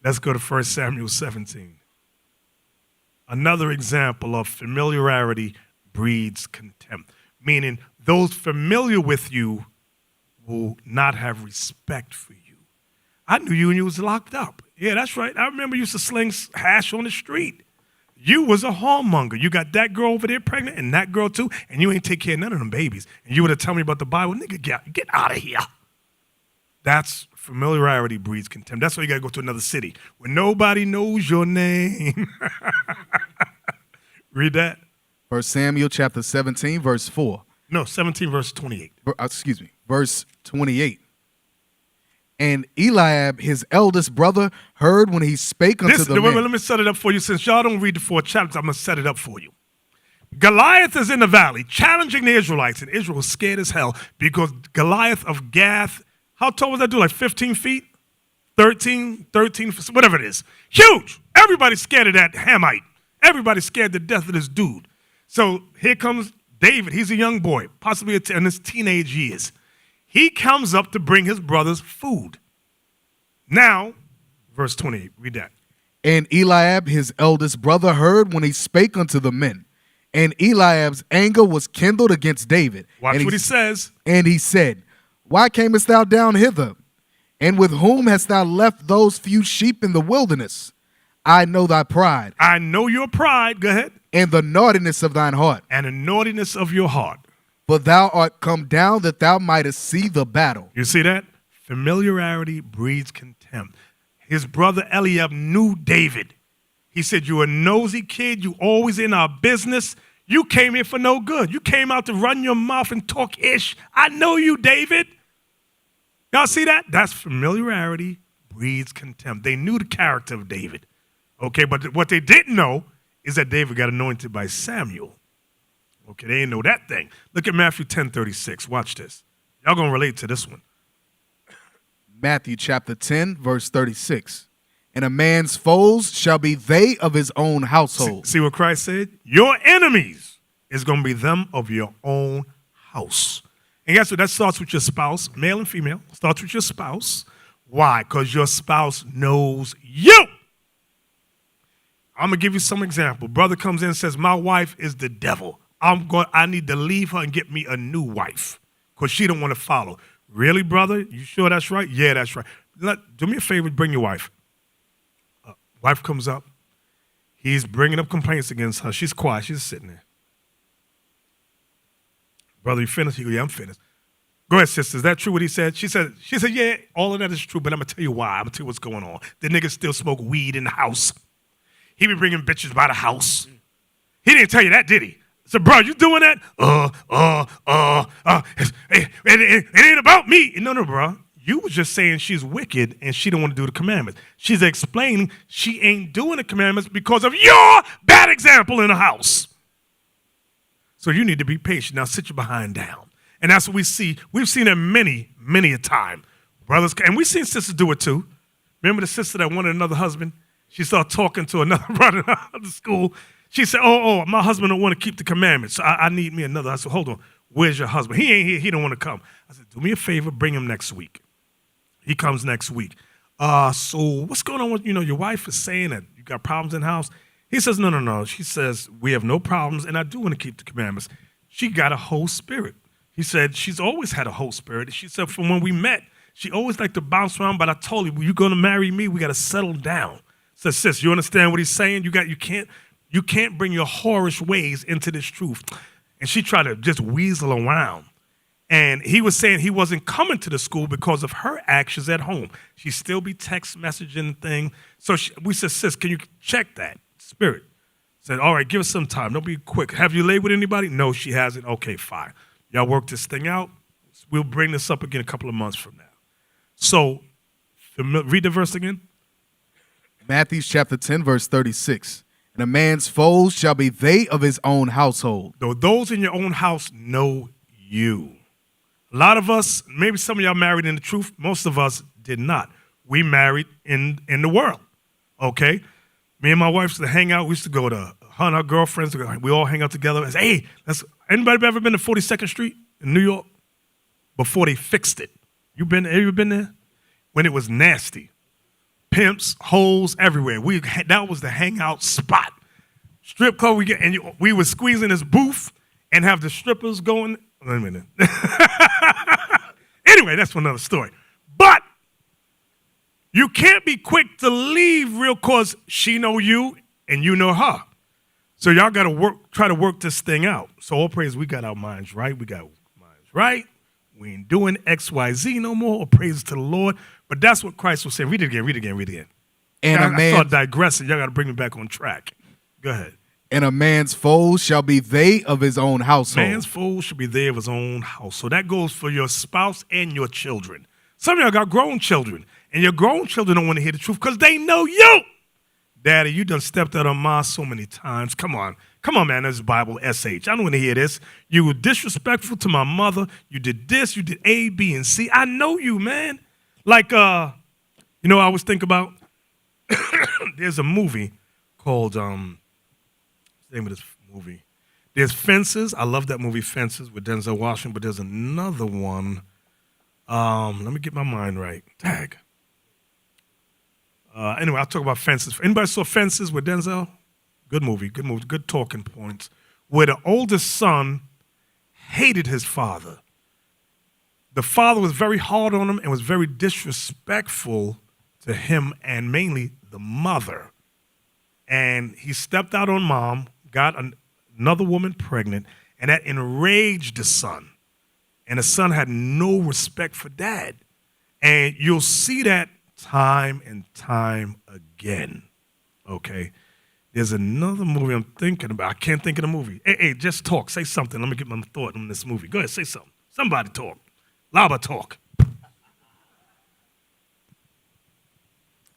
Let's go to 1 Samuel 17. Another example of familiarity breeds contempt, meaning those familiar with you will not have respect for you. I knew you when you was locked up. Yeah, that's right. I remember you used to sling hash on the street. You was a whoremonger. You got that girl over there pregnant and that girl too, and you ain't take care of none of them babies. And you would have told me about the Bible. Nigga, get out of here. That's familiarity breeds contempt. That's why you got to go to another city where nobody knows your name. Read that. 1 Samuel chapter 17, verse 4. No, 17, verse 28. Verse 28. And Eliab, his eldest brother, heard when he spake unto the men. Let me set it up for you. Since y'all don't read the 4 chapters, I'm going to set it up for you. Goliath is in the valley challenging the Israelites, and Israel was scared as hell because Goliath of Gath, how tall was that dude? Like 15 feet? 13, whatever it is. Huge. Everybody's scared of that Hamite. Everybody's scared to death of this dude. So here comes David. He's a young boy, possibly in his teenage years. He comes up to bring his brothers food. Now, verse 28, read that. And Eliab, his eldest brother, heard when he spake unto the men. And Eliab's anger was kindled against David. Watch what he says. And he said, why camest thou down hither? And with whom hast thou left those few sheep in the wilderness? I know thy pride. I know your pride. Go ahead. And the naughtiness of thine heart. And the naughtiness of your heart. For thou art come down that thou mightest see the battle. You see that? Familiarity breeds contempt. His brother Eliab knew David. He said, you're a nosy kid. You always in our business. You came here for no good. You came out to run your mouth and talk ish. I know you, David. Y'all see that? That's familiarity breeds contempt. They knew the character of David. Okay, but what they didn't know is that David got anointed by Samuel. Okay, they didn't know that thing. Look at Matthew 10:36. Watch this. Y'all gonna relate to this one. Matthew chapter 10, verse 36. And a man's foes shall be they of his own household. See what Christ said? Your enemies is gonna be them of your own house. And guess what? That starts with your spouse, male and female. Starts with your spouse. Why? Because your spouse knows you. I'm gonna give you some example. Brother comes in and says, my wife is the devil. I need to leave her and get me a new wife because she don't want to follow. Really, brother? You sure that's right? Yeah, that's right. Do me a favor, bring your wife. Wife comes up. He's bringing up complaints against her. She's quiet. She's sitting there. Brother, you finished? He goes, yeah, I'm finished. Go ahead, sister. Is that true what he said? She said, yeah, all of that is true, but I'm going to tell you why. I'm going to tell you what's going on. The nigga still smoke weed in the house. He be bringing bitches by the house. He didn't tell you that, did he? I said, bro, you doing that? It ain't about me. No, bro. You was just saying she's wicked and she don't want to do the commandments. She's explaining she ain't doing the commandments because of your bad example in the house. So you need to be patient. Now sit your behind down. And that's what we see. We've seen it many a time. Brothers, and we've seen sisters do it too. Remember the sister that wanted another husband? She started talking to another brother at the school. She said, oh, my husband don't want to keep the commandments. So I need me another. I said, hold on. Where's your husband? He ain't here. He don't want to come. I said, do me a favor. Bring him next week. He comes next week. So what's going on with, your wife is saying that you got problems in the house. He says, no. She says, we have no problems, and I do want to keep the commandments. She got a whole spirit. He said, she's always had a whole spirit. She said, from when we met, she always liked to bounce around, but I told her, you're going to marry me, we got to settle down. Said, sis, you understand what he's saying? You can't bring your whorish ways into this truth. And she tried to just weasel around. And he was saying he wasn't coming to the school because of her actions at home. She still be text messaging thing. So we said, sis, can you check that spirit? Said, all right, give us some time. Don't be quick. Have you laid with anybody? No, she hasn't. Okay, fine. Y'all work this thing out. We'll bring this up again a couple of months from now. So read the verse again. Matthew chapter 10, verse 36. And a man's foes shall be they of his own household. Though those in your own house know you. A lot of us, maybe some of y'all married in the truth. Most of us did not. We married in the world, okay? Me and my wife used to hang out. We used to go to her and her girlfriends. We all hang out together. And say, hey, anybody ever been to 42nd Street in New York? Before they fixed it. Have you ever been there? When it was nasty. Pimps, hoes everywhere. That was the hangout spot. Strip club, we would squeeze in this booth and have the strippers going. Wait a minute. Anyway, that's another story. But you can't be quick to leave real cause she know you and you know her. So y'all got to try to work this thing out. So all praise, we got our minds right. We got minds right. We ain't doing XYZ no more. All praise to the Lord. But that's what Christ was saying. Read it again. And I start digressing. Y'all got to bring me back on track. Go ahead. And a man's foes shall be they of his own household. Man's foes should be they of his own house. So that goes for your spouse and your children. Some of y'all got grown children, and your grown children don't want to hear the truth because they know you. Daddy, you done stepped out on Ma so many times. Come on, man, this is Bible SH. I don't want to hear this. You were disrespectful to my mother. You did this, you did A, B, and C. I know you, man. Like, I was thinking about, there's a movie called, what's the name of this movie? There's Fences. I love that movie, Fences, with Denzel Washington, but there's another one. Let me get my mind right. Tag. Anyway, I'll talk about Fences. Anybody saw Fences with Denzel? Good movie, good talking points. Where the oldest son hated his father. The father was very hard on him and was very disrespectful to him and mainly the mother. And he stepped out on mom, got another woman pregnant, and that enraged the son. And the son had no respect for dad. And you'll see that time and time again, okay? There's another movie I'm thinking about. I can't think of the movie. Hey, just talk. Say something. Let me get my thought on this movie. Go ahead, say something. Somebody talk. Laba talk.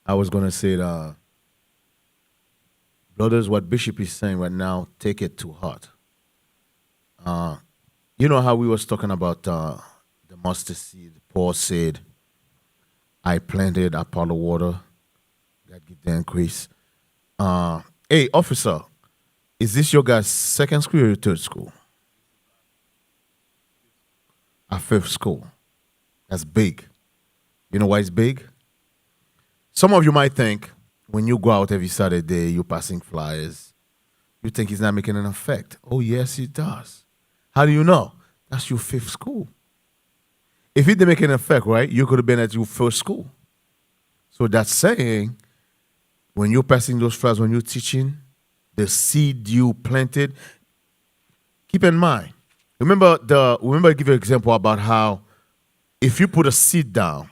I was gonna say the Brothers, what Bishop is saying right now, take it to heart. You know how we was talking about the mustard seed? Paul said, I planted, Apollo water, God give the increase. Hey, officer, is this your guys' second school or your third school? A fifth school. That's big. You know why it's big? Some of you might think when you go out every Saturday, you're passing flyers, you think it's not making an effect. Oh, yes, it does. How do you know? That's your fifth school. If it didn't make an effect, right, you could have been at your first school. So that's saying when you're passing those flyers, when you're teaching, the seed you planted, keep in mind. Remember, I give you an example about how if you put a seed down,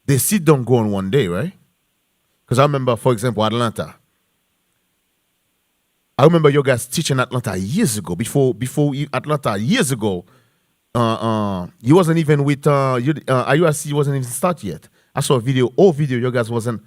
the seed don't go in one day, right? Because I remember, for example, Atlanta. I remember you guys teaching Atlanta years ago. Before Atlanta years ago, you wasn't even with IUIC wasn't even start yet. I saw a video, old video. You guys wasn't.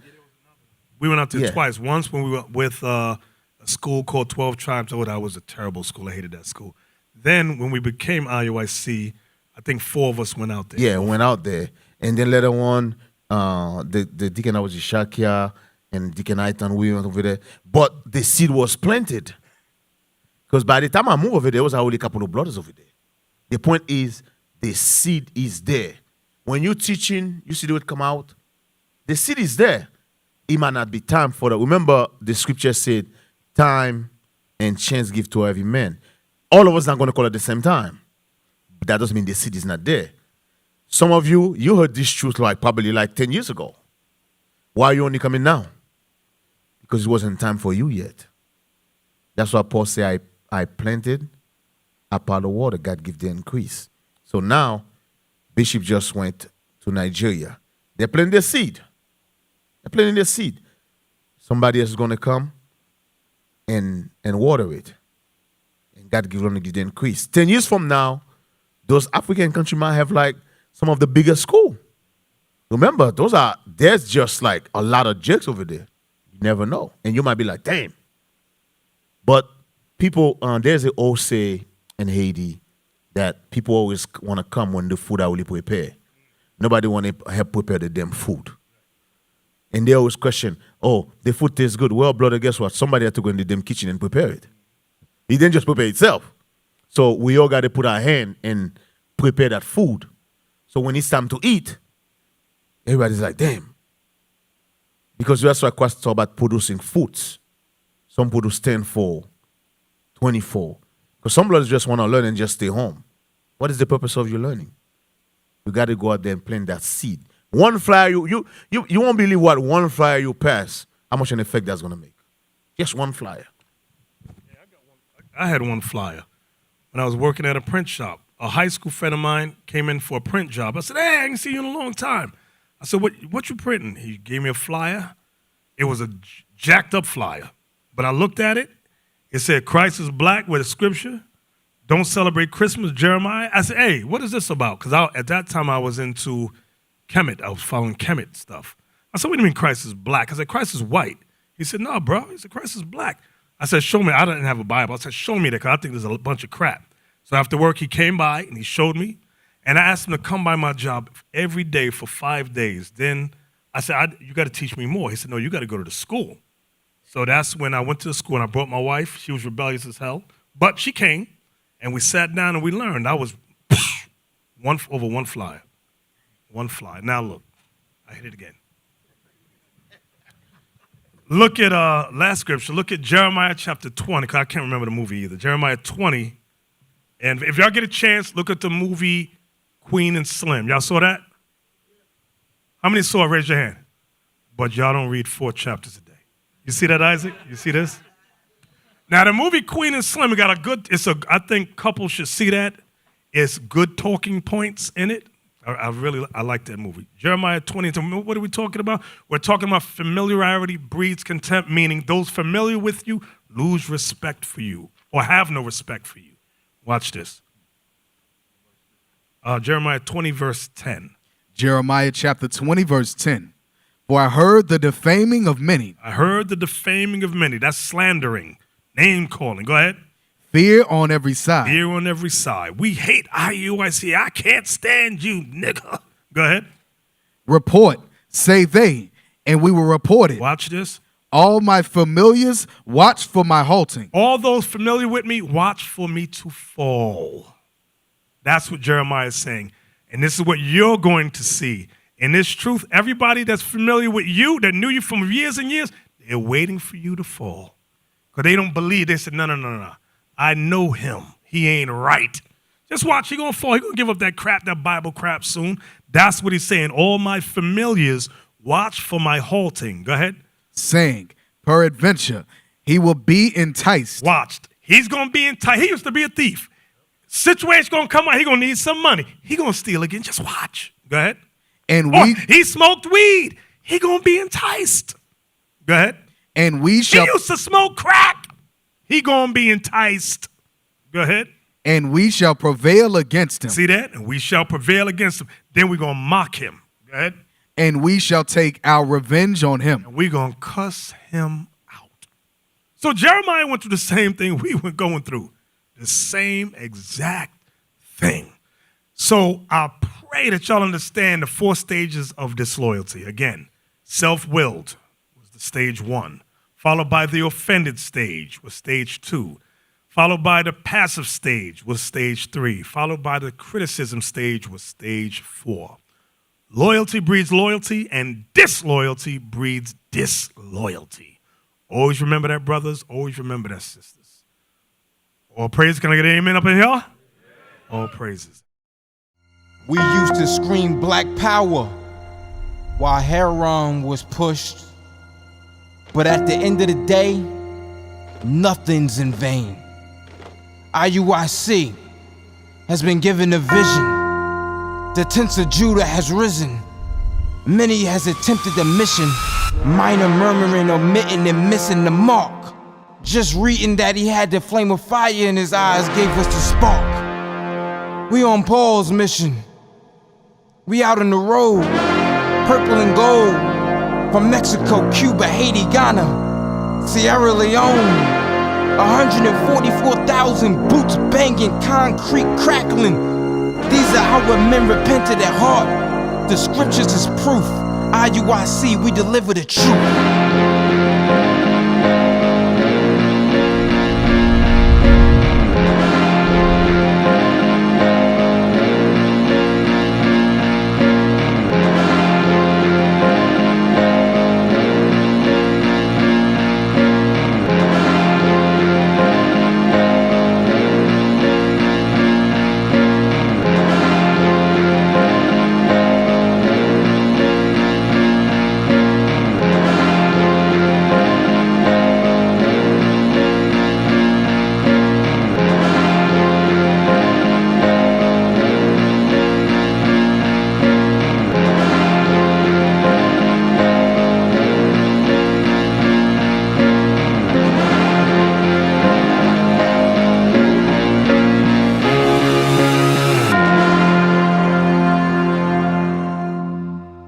We went out there Yeah. twice. Once when we were with a school called 12 Tribes. Oh, that was a terrible school. I hated that school. Then when we became IUIC, I think 4 of us went out there. Yeah, went out there, and then later on, the deacon I was Shakia and Deacon Aitan, we went over there. But the seed was planted. Because by the time I moved over there was already a couple of brothers over there. The point is, the seed is there. When you're teaching, you see the word come out, the seed is there. It might not be time for that. Remember, the scripture said, time and chance give to every man. All of us not going to call at the same time. But that doesn't mean the seed is not there. Some of you, you heard this truth probably 10 years ago. Why are you only coming now? Because it wasn't time for you yet. That's why Paul said, I planted, Apollo water, God give the increase. So now, Bishop just went to Nigeria. They're planting their seed. They're planting their seed. Somebody else is going to come and water it. And God going to give the increase. 10 years from now, those African countries might have some of the biggest school. Remember, there's just a lot of jerks over there. You never know. And you might be like, damn. But people, there's an old say in Haiti that people always want to come when the food are already prepared. Nobody want to help prepare the damn food. And they always question, oh, the food tastes good. Well, brother, guess what? Somebody had to go in the damn kitchen and prepare it. He didn't just prepare itself. So we all got to put our hand and prepare that food. So when it's time to eat, everybody's like, damn. Because that's why Christ talk about producing fruits. Some produce 10 for 24. Because some brothers just want to learn and just stay home. What is the purpose of your learning? You got to go out there and plant that seed. One flyer, you won't believe what one flyer you pass, how much an effect that's going to make. Just one flyer. I had one flyer when I was working at a print shop. A high school friend of mine came in for a print job. I said, hey, I ain't seen you in a long time. I said, what you printing? He gave me a flyer. It was a jacked up flyer. But I looked at it. It said, Christ is black with a scripture. Don't celebrate Christmas, Jeremiah. I said, hey, what is this about? Because at that time I was into Kemet. I was following Kemet stuff. I said, what do you mean Christ is black? I said, Christ is white. He said, no, bro. He said, Christ is black. I said, show me. I didn't have a Bible. I said, show me that because I think there's a bunch of crap. So after work, he came by and he showed me. And I asked him to come by my job every day for 5 days. Then I said, you got to teach me more. He said, no, you got to go to the school. So that's when I went to the school and I brought my wife. She was rebellious as hell. But she came and we sat down and we learned. I was over one flyer. One flyer. Now look, I hit it again. Look at last scripture. Look at Jeremiah chapter 20, because I can't remember the movie either. Jeremiah 20. And if y'all get a chance, look at the movie Queen and Slim. Y'all saw that? How many saw it? Raise your hand. But y'all don't read 4 chapters a day. You see that, Isaac? You see this? Now, the movie Queen and Slim, I think couples should see that. It's good talking points in it. I like that movie. Jeremiah 20, what are we talking about? We're talking about familiarity breeds contempt, meaning those familiar with you lose respect for you or have no respect for you. Watch this. Jeremiah 20, verse 10. Jeremiah chapter 20, verse 10. For I heard the defaming of many. I heard the defaming of many. That's slandering, name calling. Go ahead. Fear on every side. Fear on every side. We hate IUIC. I can't stand you, nigga. Go ahead. Report, say they, and we will report it. Watch this. All my familiars watch for my halting. All those familiar with me, watch for me to fall. That's what Jeremiah is saying. And this is what you're going to see. In this truth, everybody that's familiar with you, that knew you from years and years, they're waiting for you to fall. Because they don't believe. They said, no. I know him. He ain't right. Just watch. He going to fall. He going to give up that crap, that Bible crap soon. That's what he's saying. All my familiars watch for my halting. Go ahead. Saying, peradventure, he will be enticed. Watched. He's going to be enticed. He used to be a thief. Situation going to come out. He going to need some money. He going to steal again. Just watch. Go ahead. And he smoked weed. He going to be enticed. Go ahead. And we shall. He used to smoke crack. He going to be enticed. Go ahead. And we shall prevail against him. See that? And we shall prevail against him. Then we're going to mock him. Go ahead. And we shall take our revenge on him. And we're going to cuss him out. So Jeremiah went through the same thing we were going through. The same exact thing. So I pray that y'all understand the 4 stages of disloyalty. Again, self-willed was the stage 1. Followed by the offended stage was stage 2. Followed by the passive stage was stage 3. Followed by the criticism stage was stage 4. Loyalty breeds loyalty, and disloyalty breeds disloyalty. Always remember that, brothers. Always remember that, sisters. All praises. Can I get an amen up in here? All praises. We used to scream black power while heroin was pushed. But at the end of the day, nothing's in vain. IUIC has been given a vision. The tents of Judah has risen. Many has attempted the mission. Minor murmuring, omitting, and missing the mark. Just reading that he had the flame of fire in his eyes gave us the spark. We on Paul's mission. We out on the road, purple and gold. From Mexico, Cuba, Haiti, Ghana, Sierra Leone. 144,000 boots banging, concrete crackling. These are how men repented at heart. The scriptures is proof. IUIC, we deliver the truth.